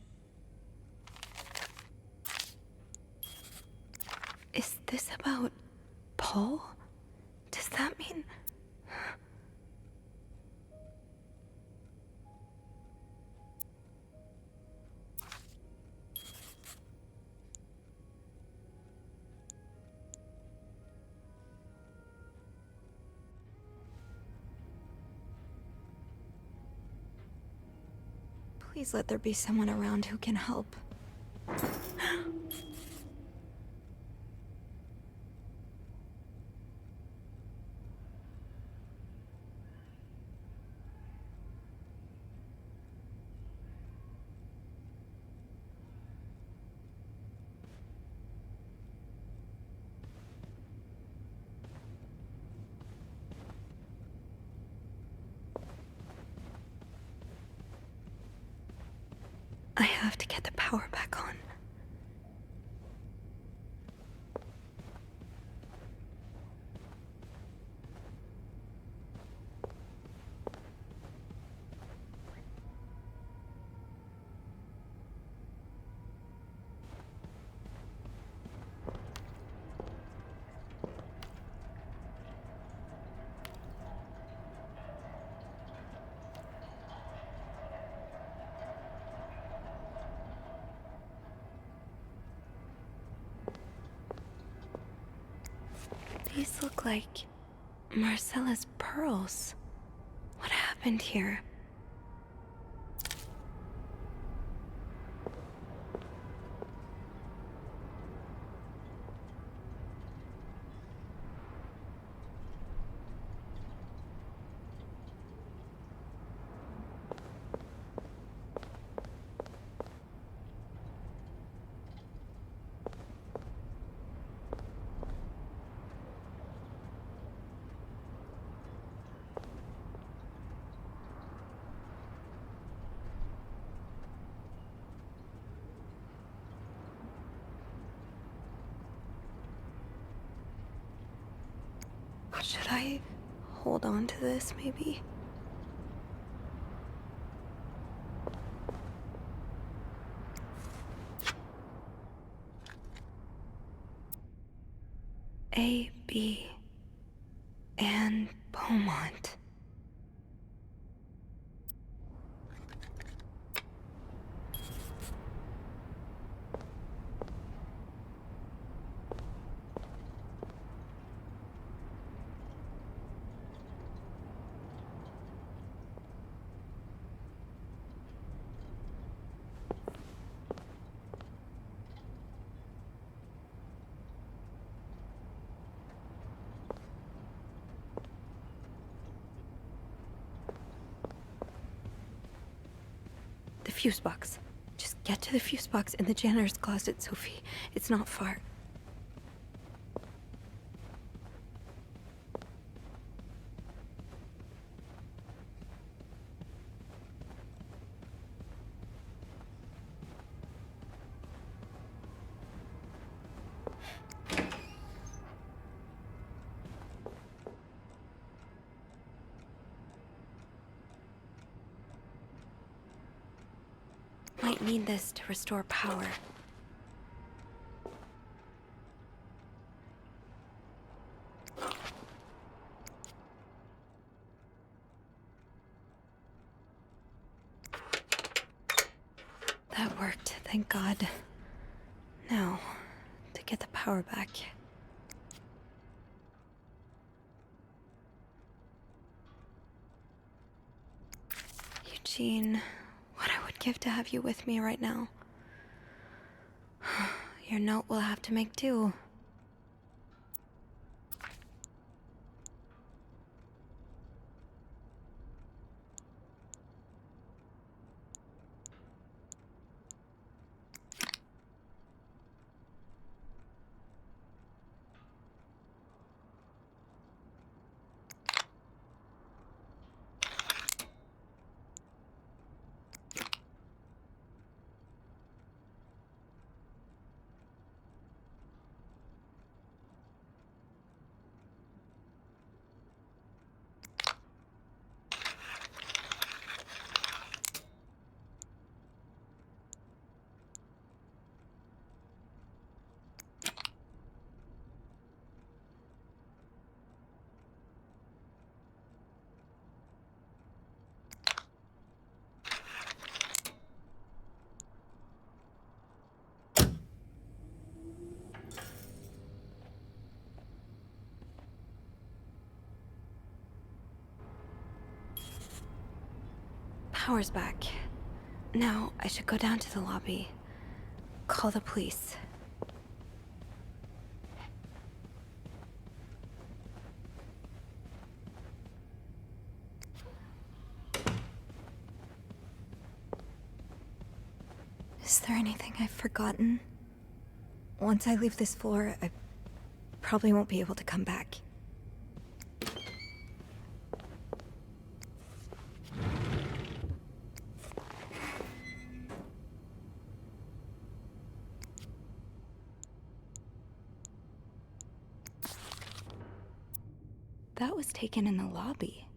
Is this about Paul? Does that mean... Please let there be someone around who can help. I have to get the power back on. These look like Marcella's pearls. What happened here? Should I hold on to this, maybe? A, B, and Beaumont. The fuse box. Just get to the fuse box in the janitor's closet, Sophie. It's not far. Might need this to restore power. That worked, thank God. Now, to get the power back. Eugene, what I would give to have you with me right now. Your note will have to make do. power's back. Now, I should go down to the lobby. Call the police. Is there anything I've forgotten? Once I leave this floor, I probably won't be able to come back. That was taken in the lobby.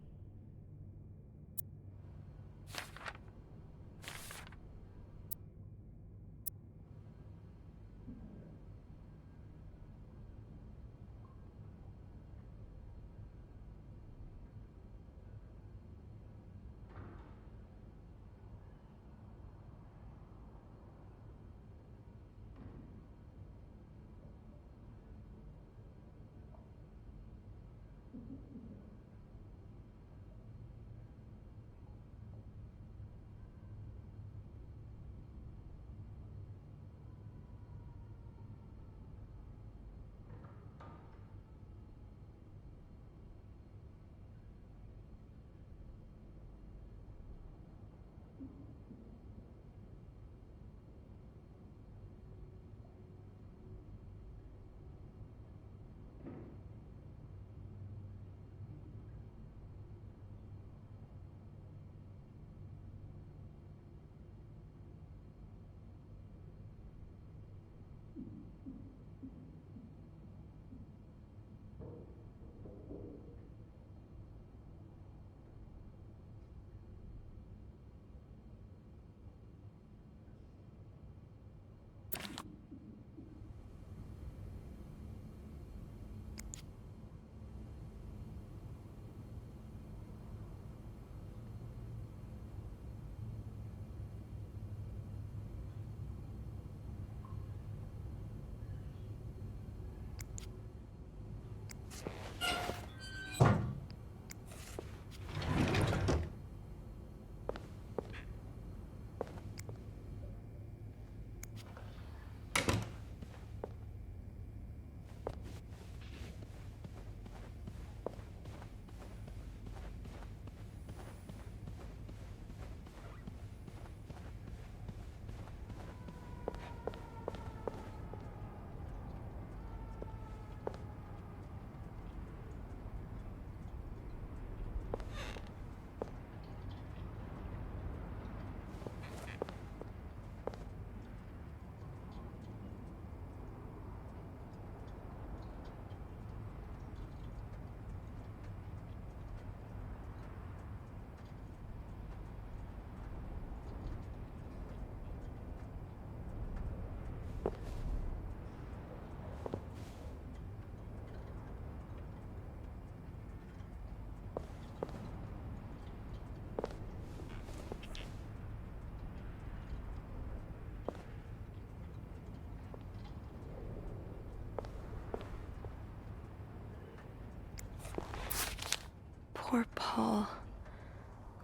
Poor Paul.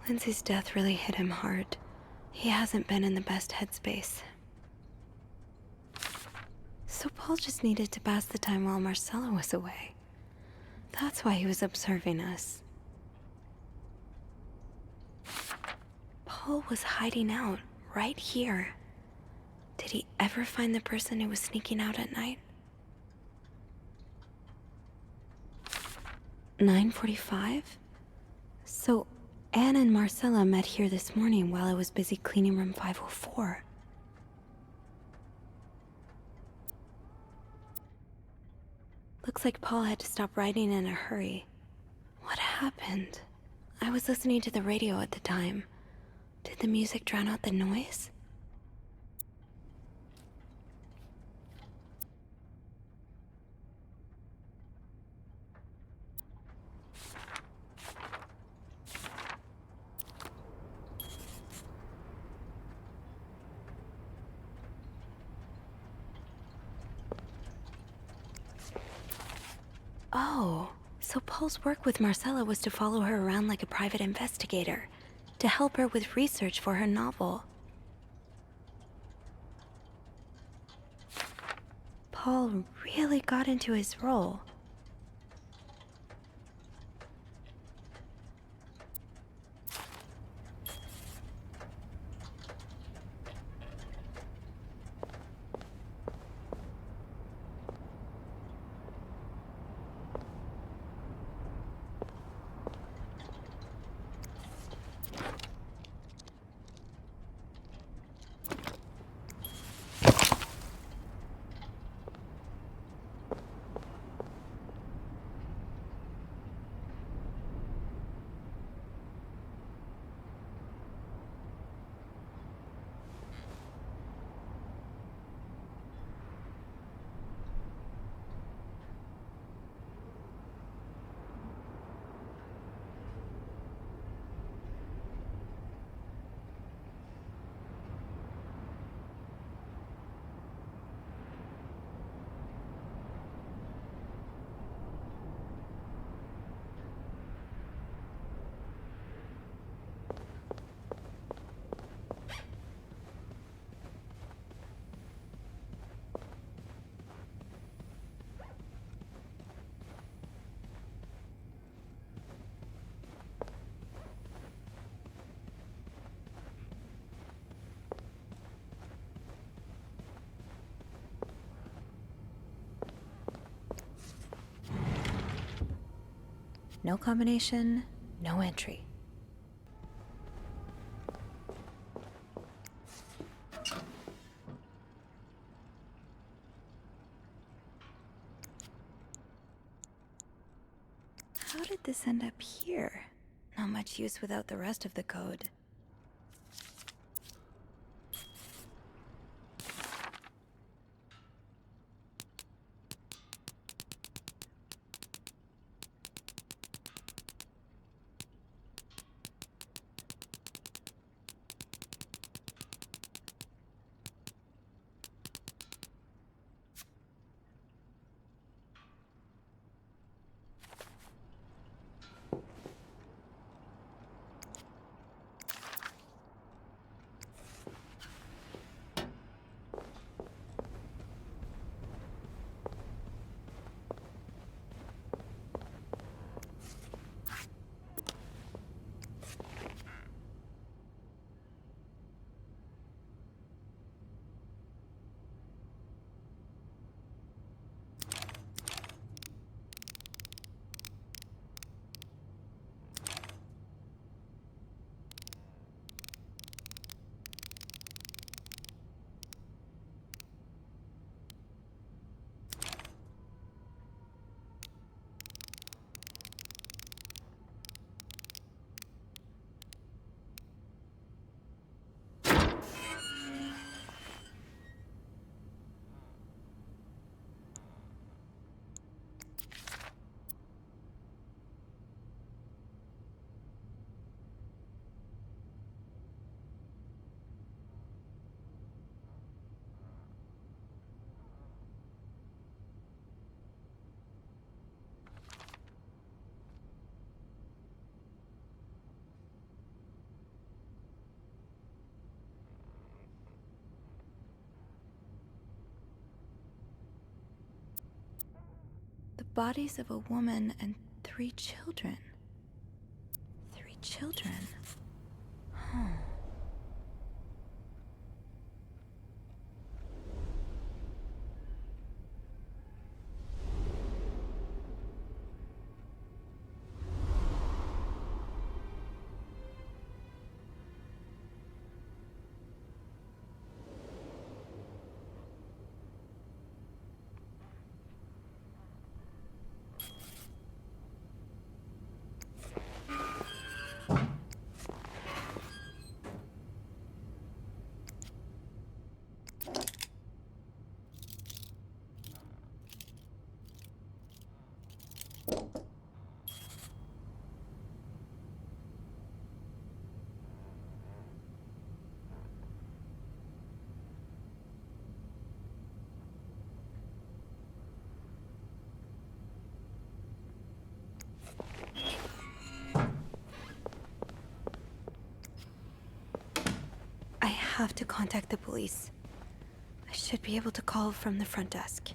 Lindsay's death really hit him hard. He hasn't been in the best headspace. So Paul just needed to pass the time while Marcella was away. That's why he was observing us. Paul was hiding out right here. Did he ever find the person who was sneaking out at night? 9:45? So Anne and Marcella met here this morning while I was busy cleaning room 504. Looks like Paul had to stop writing in a hurry. What happened? I was listening to the radio at the time. Did the music drown out the noise? Oh, so Paul's work with Marcella was to follow her around like a private investigator, to help her with research for her novel. Paul really got into his role. No combination, no entry. How did this end up here? Not much use without the rest of the code. Bodies of a woman and 3 children. 3 children. Huh. have to contact the police. I should be able to call from the front desk.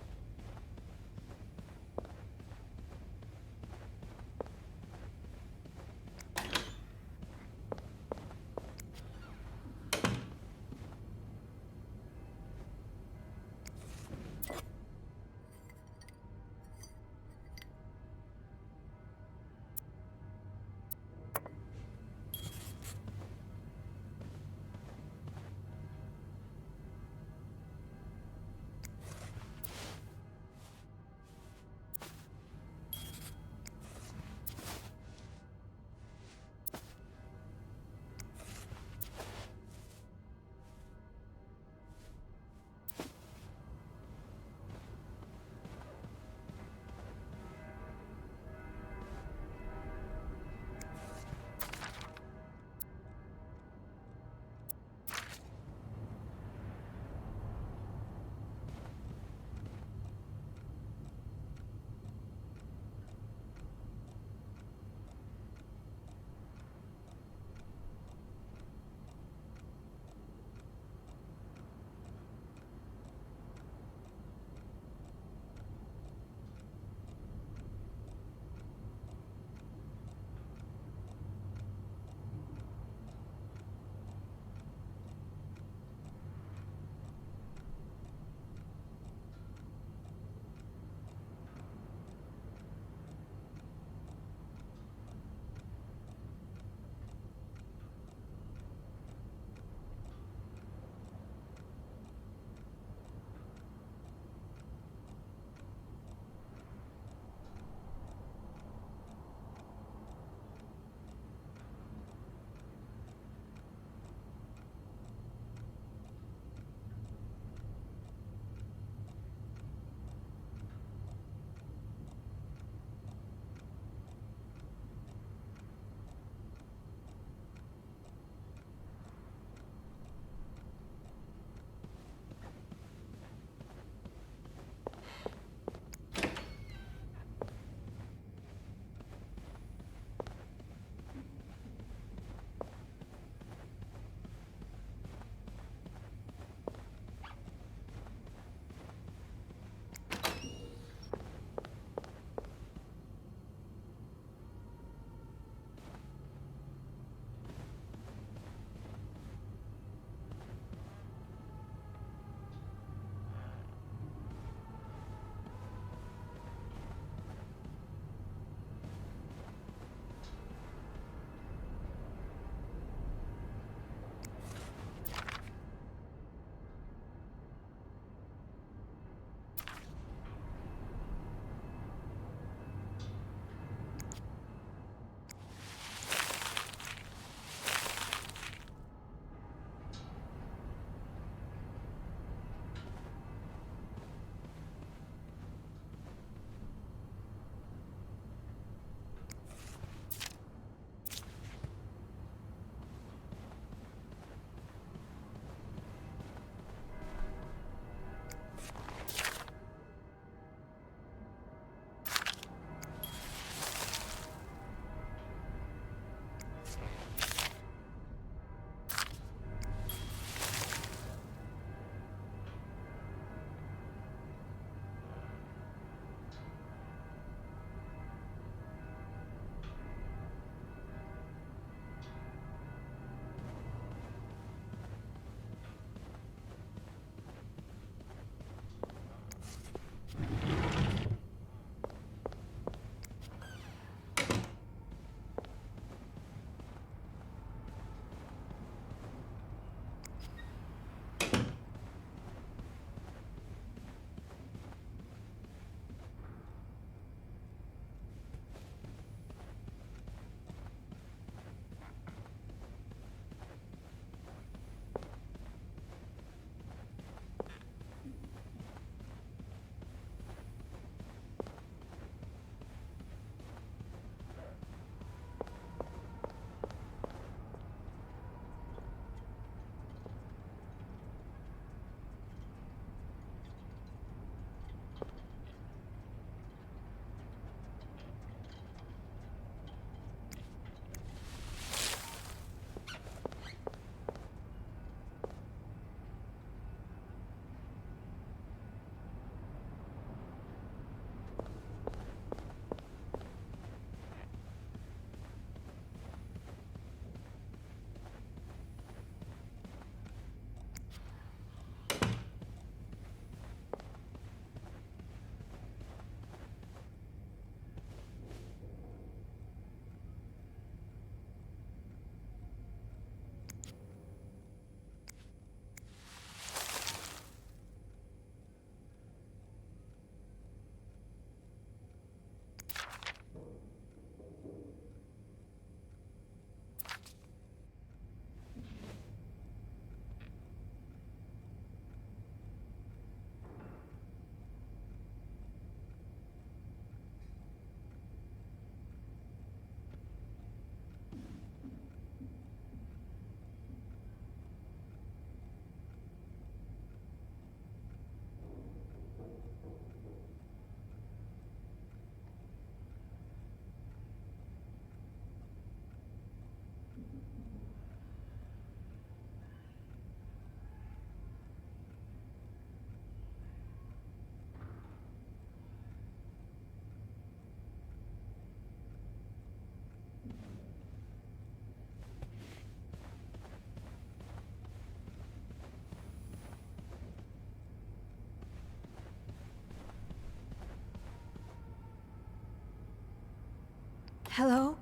Hello?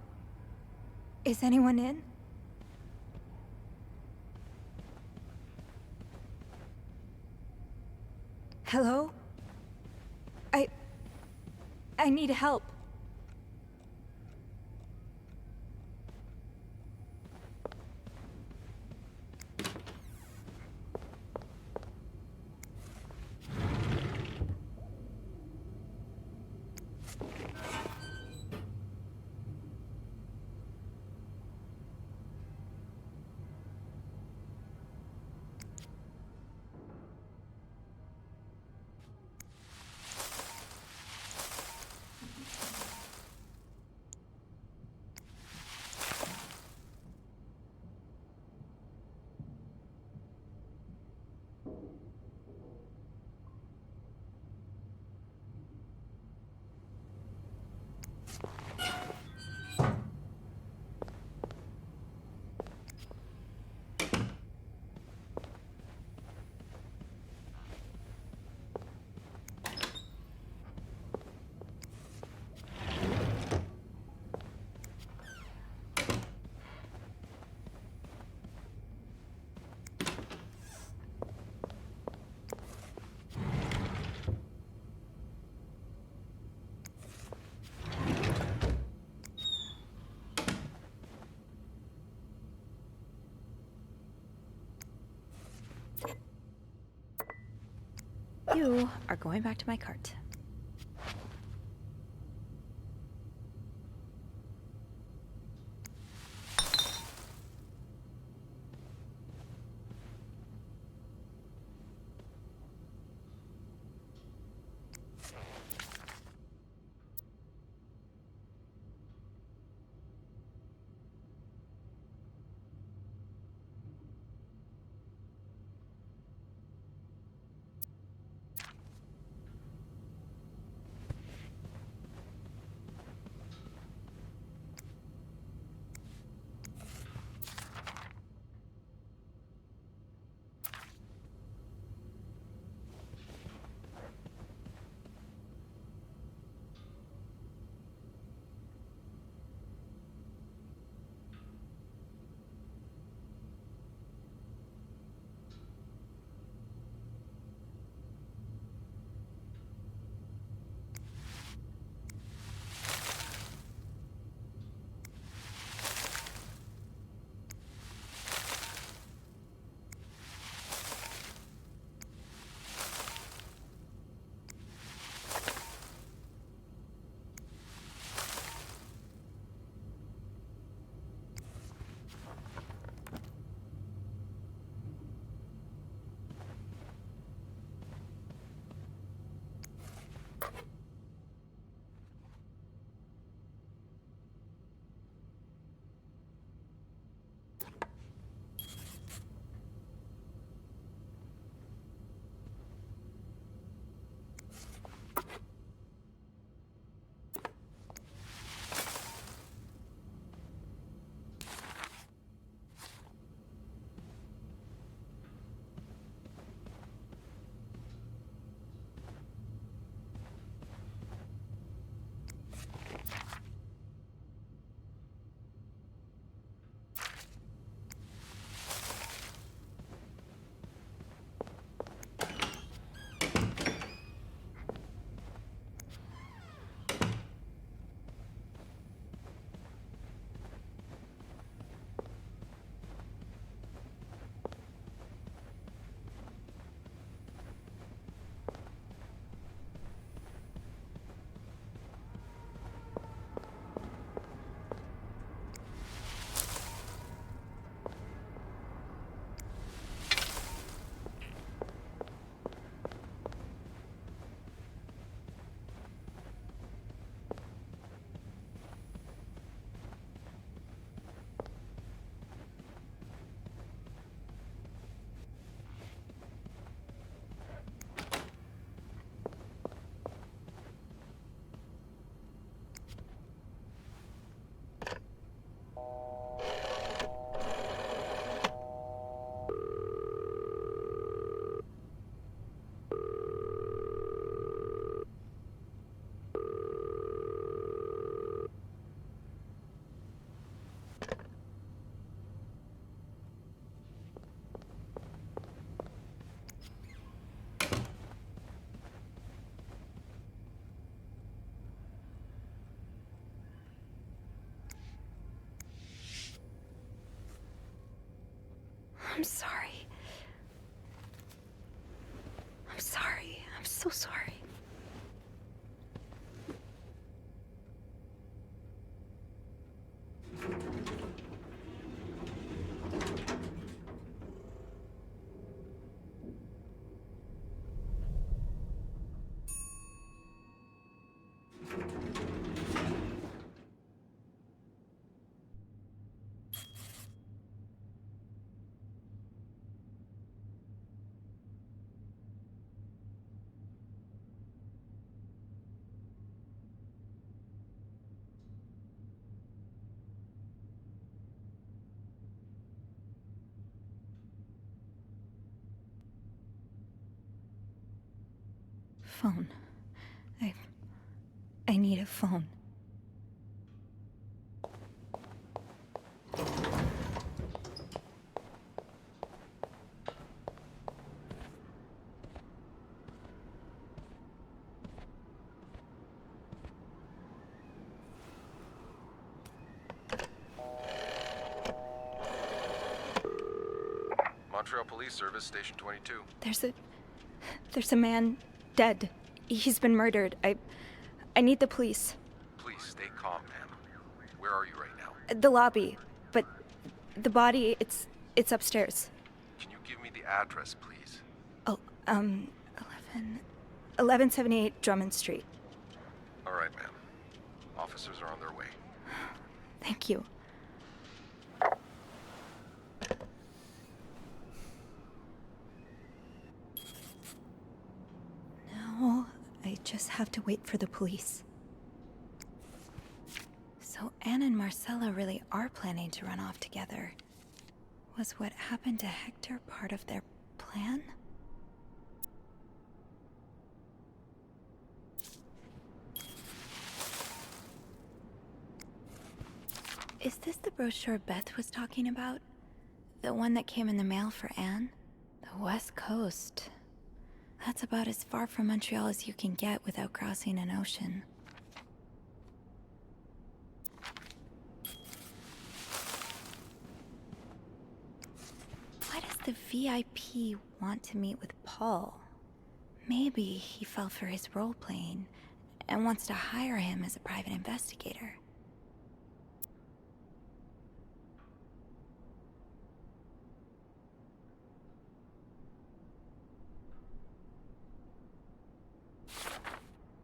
Is anyone in? Hello? I need help. You are going back to my cart. I'm sorry. I'm sorry. I'm so sorry. Phone. I need a phone. Montreal Police Service, Station 22. There's a man dead. He's been murdered. I need the police. Please stay calm, ma'am. Where are you right now? The lobby, but the body, it's upstairs. Can you give me the address, please? Oh, 1178 Drummond Street. All right, ma'am. Officers are on their way. Thank you. Now, I just have to wait for the police. So Anne and Marcella really are planning to run off together. Was what happened to Hector part of their plan? Is this the brochure Beth was talking about? The one that came in the mail for Anne? The West Coast. That's about as far from Montreal as you can get without crossing an ocean. Why does the VIP want to meet with Paul? Maybe he fell for his role-playing and wants to hire him as a private investigator.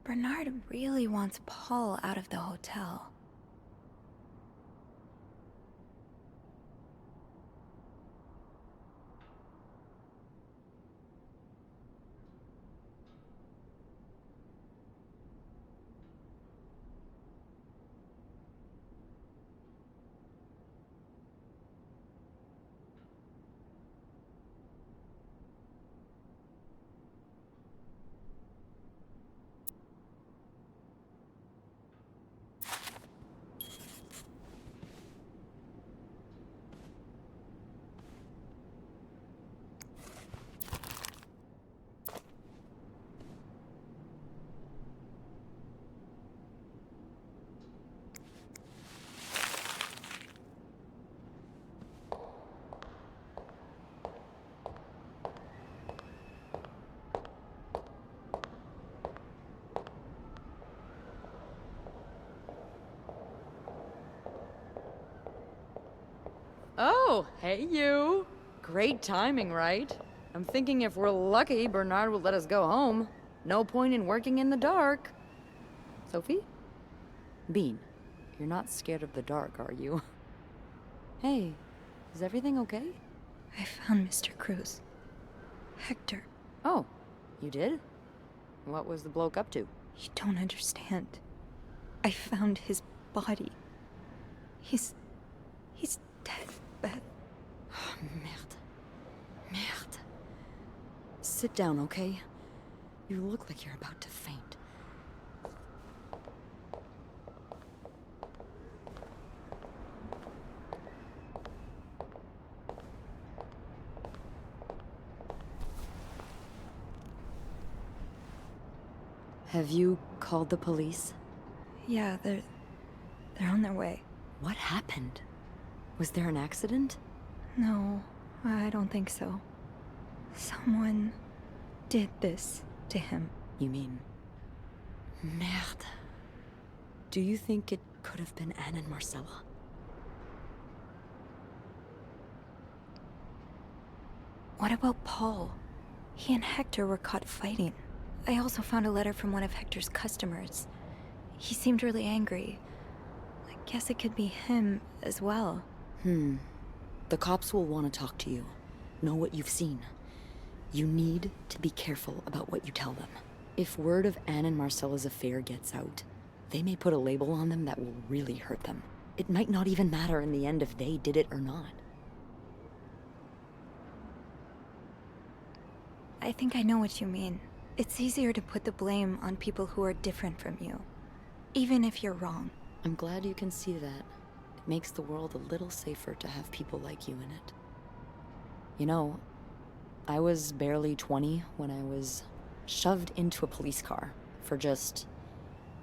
Bernard really wants Paul out of the hotel. Oh, hey you. Great timing, right? I'm thinking if we're lucky, Bernard will let us go home. No point in working in the dark. Sophie? Bean, you're not scared of the dark, are you? Hey, is everything okay? I found Mr. Cruz. Hector. Oh, you did? What was the bloke up to? You don't understand. I found his body. He's dead, Beth. Oh, merde. Merde. Sit down, okay? You look like you're about to faint. Have you called the police? Yeah, they're on their way. What happened? Was there an accident? No, I don't think so. Someone did this to him. You mean... Merde. Do you think it could have been Anne and Marcella? What about Paul? He and Hector were caught fighting. I also found a letter from one of Hector's customers. He seemed really angry. I guess it could be him as well. The cops will want to talk to you. Know what you've seen. You need to be careful about what you tell them. If word of Anne and Marcella's affair gets out, they may put a label on them that will really hurt them. It might not even matter in the end if they did it or not. I think I know what you mean. It's easier to put the blame on people who are different from you, even if you're wrong. I'm glad you can see that. It makes the world a little safer to have people like you in it. You know, I was barely 20 when I was shoved into a police car for just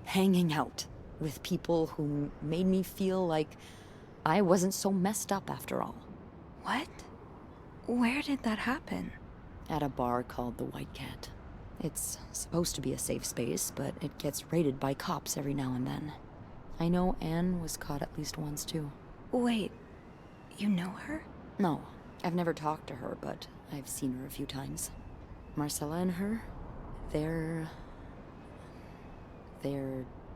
hanging out with people who made me feel like I wasn't so messed up after all. What? Where did that happen? At a bar called the White Cat. It's supposed to be a safe space, but it gets raided by cops every now and then. I know Anne was caught at least once, too. Wait, you know her? No, I've never talked to her, but I've seen her a few times. Marcella and her, they're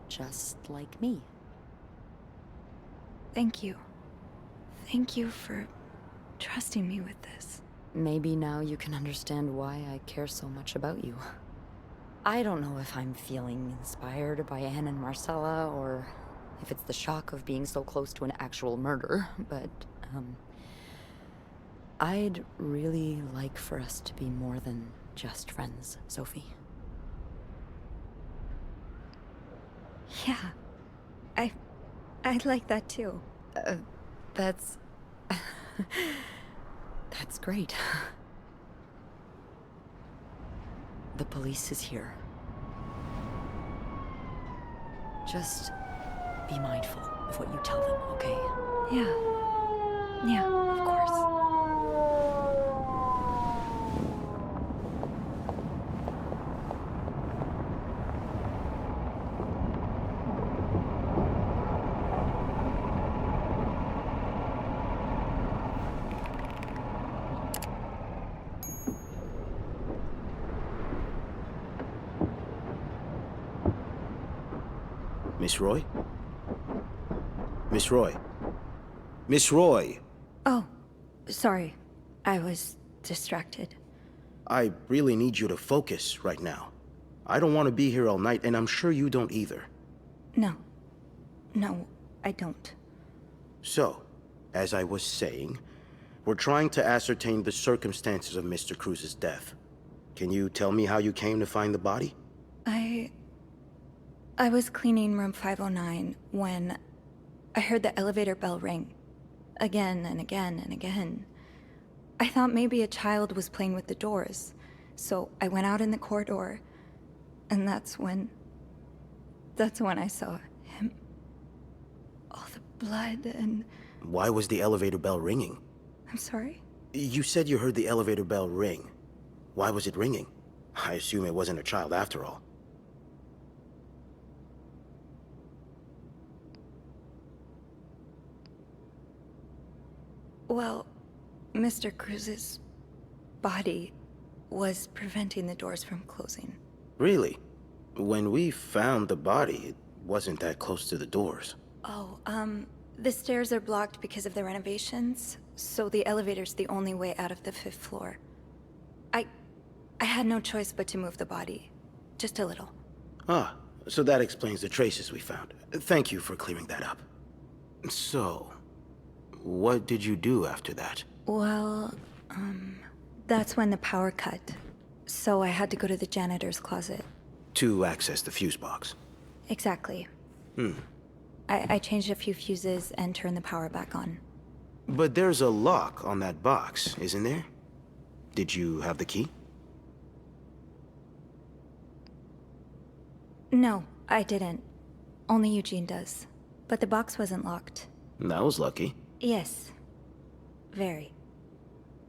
just like me. Thank you. Thank you for trusting me with this. Maybe now you can understand why I care so much about you. I don't know if I'm feeling inspired by Anne and Marcella, or if it's the shock of being so close to an actual murder, but, I'd really like for us to be more than just friends, Sophie. Yeah. I'd like that too. That's... That's great. The police is here. Just be mindful of what you tell them, okay? Yeah, of course. Miss Roy? Miss Roy? Miss Roy! Oh, sorry. I was distracted. I really need you to focus right now. I don't want to be here all night, and I'm sure you don't either. No, I don't. So, as I was saying, we're trying to ascertain the circumstances of Mr. Cruz's death. Can you tell me how you came to find the body? I was cleaning room 509 when I heard the elevator bell ring. Again and again and again. I thought maybe a child was playing with the doors, so I went out in the corridor, and that's when I saw him. All the blood and... Why was the elevator bell ringing? I'm sorry? You said you heard the elevator bell ring. Why was it ringing? I assume it wasn't a child after all. Well, Mr. Cruz's body was preventing the doors from closing. Really? When we found the body, it wasn't that close to the doors. Oh, the stairs are blocked because of the renovations, so the elevator's the only way out of the 5th floor. I had no choice but to move the body. Just a little. Ah, so that explains the traces we found. Thank you for clearing that up. So, what did you do after that? Well, that's when the power cut. So I had to go to the janitor's closet. To access the fuse box. Exactly. I changed a few fuses and turned the power back on. But there's a lock on that box, isn't there? Did you have the key? No, I didn't. Only Eugene does. But the box wasn't locked. That was lucky. Yes. Very.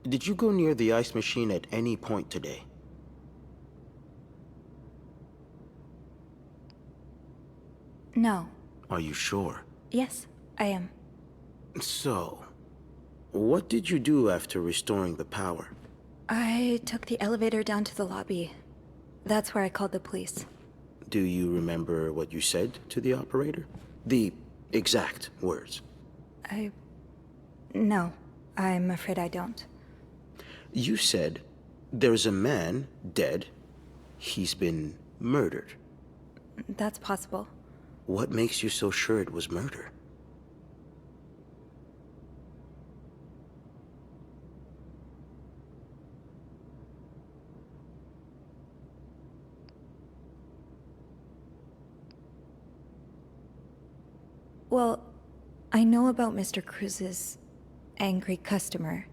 Did you go near the ice machine at any point today? No. Are you sure? Yes, I am. So, what did you do after restoring the power? I took the elevator down to the lobby. That's where I called the police. Do you remember what you said to the operator? The exact words. No, I'm afraid I don't. You said, there's a man dead. He's been murdered. That's possible. What makes you so sure it was murder? Well, I know about Mr. Cruz's angry customer.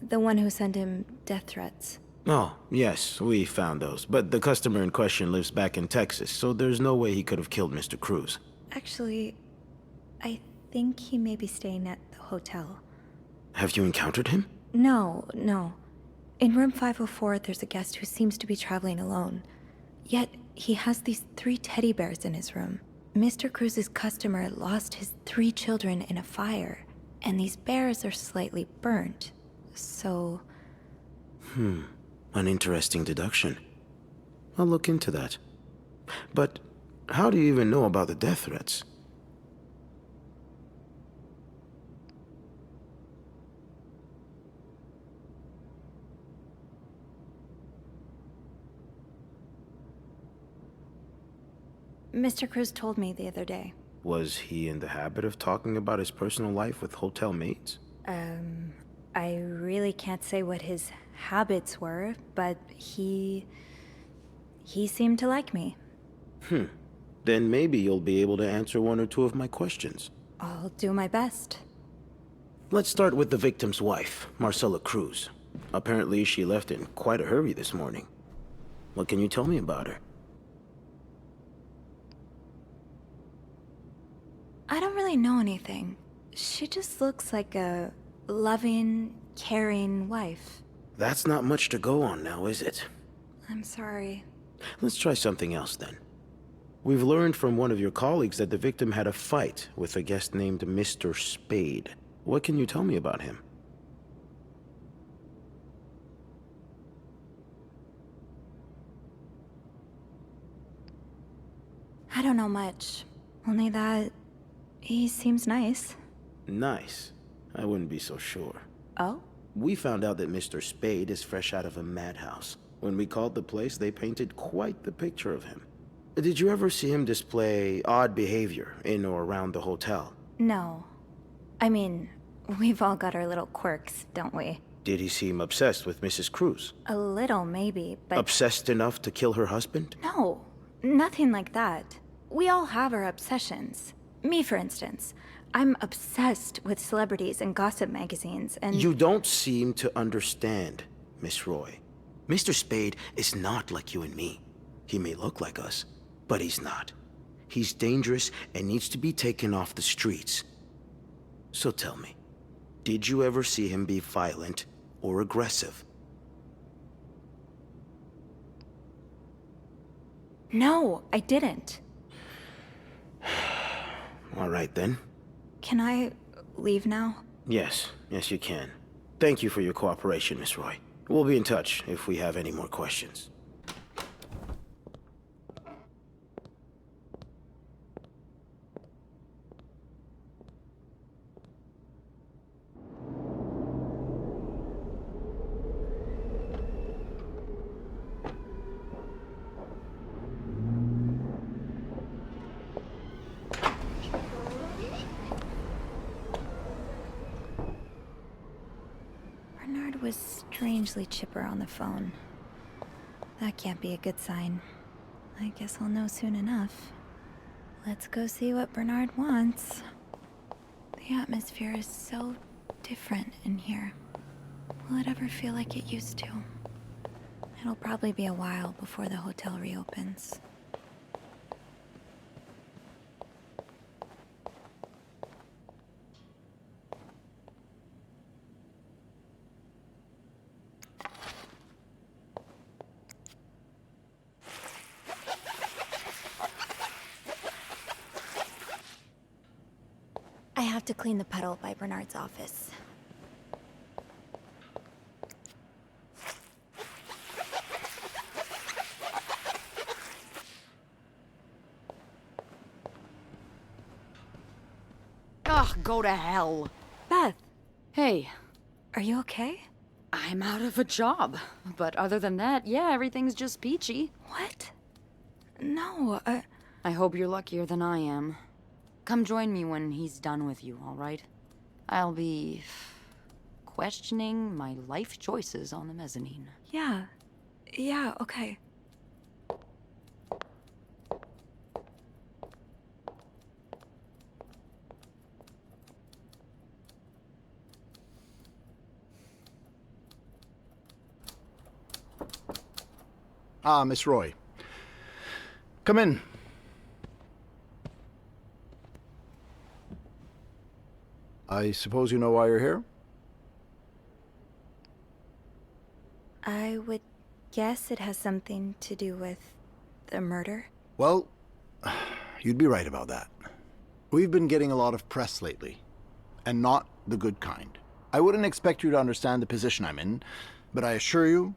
The one who sent him death threats. Oh, yes, we found those. But the customer in question lives back in Texas, so there's no way he could have killed Mr. Cruz. Actually, I think he may be staying at the hotel. Have you encountered him? No. In room 504, there's a guest who seems to be traveling alone. Yet, he has these 3 teddy bears in his room. Mr. Cruz's customer lost his 3 children in a fire, and these bears are slightly burnt. So... An interesting deduction. I'll look into that. But how do you even know about the death threats? Mr. Cruz told me the other day. Was he in the habit of talking about his personal life with hotel maids? I really can't say what his habits were, but he seemed to like me. Then maybe you'll be able to answer 1 or 2 of my questions. I'll do my best. Let's start with the victim's wife, Marcela Cruz. Apparently she left in quite a hurry this morning. What can you tell me about her? I don't really know anything. She just looks like a loving, caring wife. That's not much to go on now, is it? I'm sorry. Let's try something else then. We've learned from one of your colleagues that the victim had a fight with a guest named Mr. Spade. What can you tell me about him? I don't know much. Only that he seems nice. Nice? I wouldn't be so sure. Oh? We found out that Mr. Spade is fresh out of a madhouse. When we called the place, they painted quite the picture of him. Did you ever see him display odd behavior in or around the hotel? No. I mean, we've all got our little quirks, don't we? Did he seem obsessed with Mrs. Cruz? A little, maybe, but... Obsessed enough to kill her husband? No, nothing like that. We all have our obsessions. Me, for instance. I'm obsessed with celebrities and gossip magazines, and... You don't seem to understand, Miss Roy. Mr. Spade is not like you and me. He may look like us, but he's not. He's dangerous and needs to be taken off the streets. So tell me, did you ever see him be violent or aggressive? No, I didn't. All right, then. Can I leave now? Yes, you can. Thank you for your cooperation, Miss Roy. We'll be in touch if we have any more questions. Bernard was strangely chipper on the phone. That can't be a good sign. I guess I'll know soon enough. Let's go see what Bernard wants. The atmosphere is so different in here. Will it ever feel like it used to? It'll probably be a while before the hotel reopens. I have to clean the puddle by Bernard's office. Ugh, go to hell. Beth, Hey, are you okay? I'm out of a job. But other than that, yeah, everything's just peachy. What? No, I hope you're luckier than I am. Come join me when he's done with you, all right? I'll be questioning my life choices on the mezzanine. Yeah. Yeah, okay. Ah, Miss Roy. Come in. I suppose you know why you're here? I would guess it has something to do with the murder. Well, you'd be right about that. We've been getting a lot of press lately, and not the good kind. I wouldn't expect you to understand the position I'm in, but I assure you,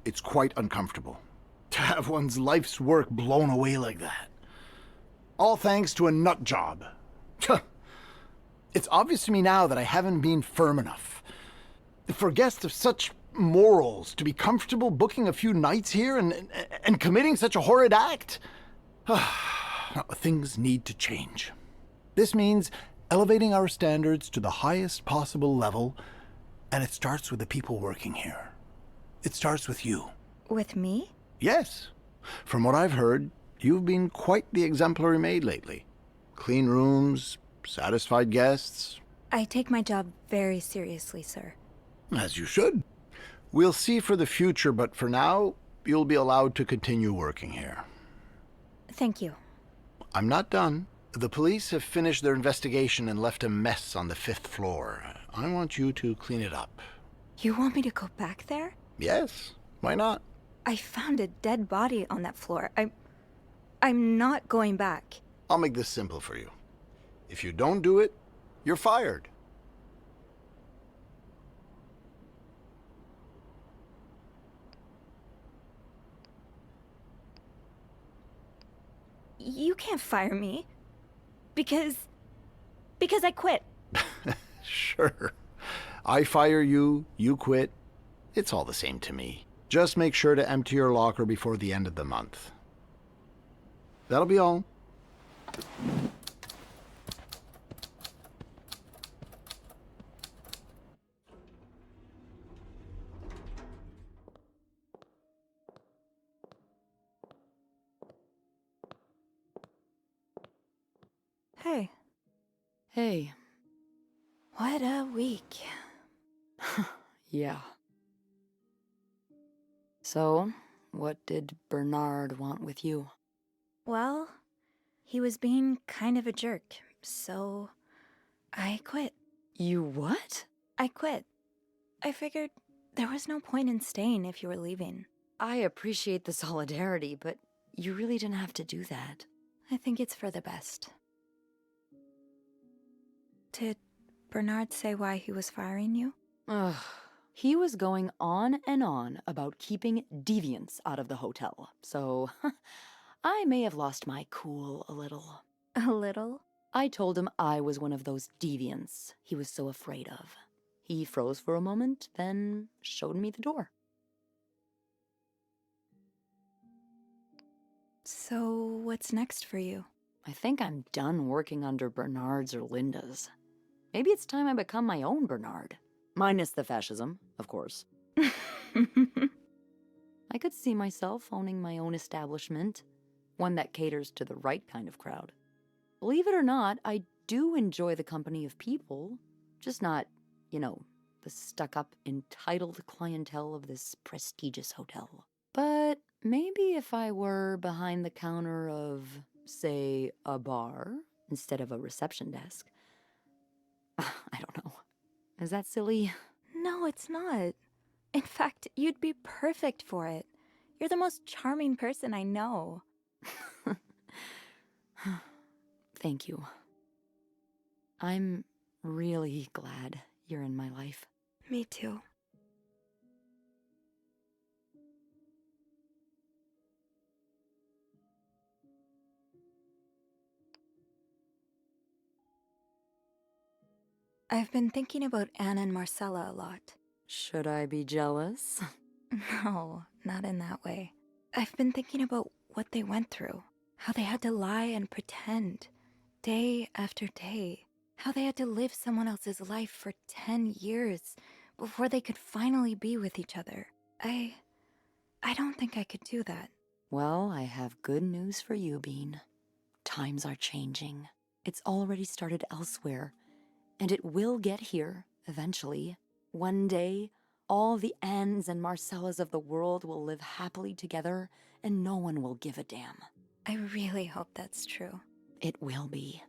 it's quite uncomfortable. To have one's life's work blown away like that. All thanks to a nut job. It's obvious to me now that I haven't been firm enough. For guests of such morals to be comfortable booking a few nights here and committing such a horrid act. Things need to change. This means elevating our standards to the highest possible level, and it starts with the people working here. It starts with you. With me? Yes. From what I've heard, you've been quite the exemplary maid lately. Clean rooms, satisfied guests. I take my job very seriously, sir. As you should. We'll see for the future, but for now, you'll be allowed to continue working here. Thank you. I'm not done. The police have finished their investigation and left a mess on the 5th floor. I want you to clean it up. You want me to go back there? Yes. Why not? I found a dead body on that floor. I'm not going back. I'll make this simple for you. If you don't do it, you're fired. You can't fire me. Because I quit. Sure. I fire you, you quit. It's all the same to me. Just make sure to empty your locker before the end of the month. That'll be all. Hey. Hey. What a week. Yeah. So, what did Bernard want with you? Well, he was being kind of a jerk, so I quit. You what? I quit. I figured there was no point in staying if you were leaving. I appreciate the solidarity, but you really didn't have to do that. I think it's for the best. Did Bernard say why he was firing you? Ugh. He was going on and on about keeping deviants out of the hotel, so I may have lost my cool a little. A little? I told him I was one of those deviants he was so afraid of. He froze for a moment, then showed me the door. So, what's next for you? I think I'm done working under Bernard's or Linda's. Maybe it's time I become my own Bernard. Minus the fascism, of course. I could see myself owning my own establishment, one that caters to the right kind of crowd. Believe it or not, I do enjoy the company of people, just not, the stuck-up, entitled clientele of this prestigious hotel. But maybe if I were behind the counter of, say, a bar, instead of a reception desk. I don't know. Is that silly? No, it's not. In fact, you'd be perfect for it. You're the most charming person I know. Thank you. I'm really glad you're in my life. Me too. I've been thinking about Anne and Marcella a lot. Should I be jealous? No, not in that way. I've been thinking about what they went through. How they had to lie and pretend, day after day. How they had to live someone else's life for 10 years before they could finally be with each other. I don't think I could do that. Well, I have good news for you, Bean. Times are changing. It's already started elsewhere, and it will get here eventually. One day, all the Annes and Marcellas of the world will live happily together, and no one will give a damn. I really hope that's true. It will be.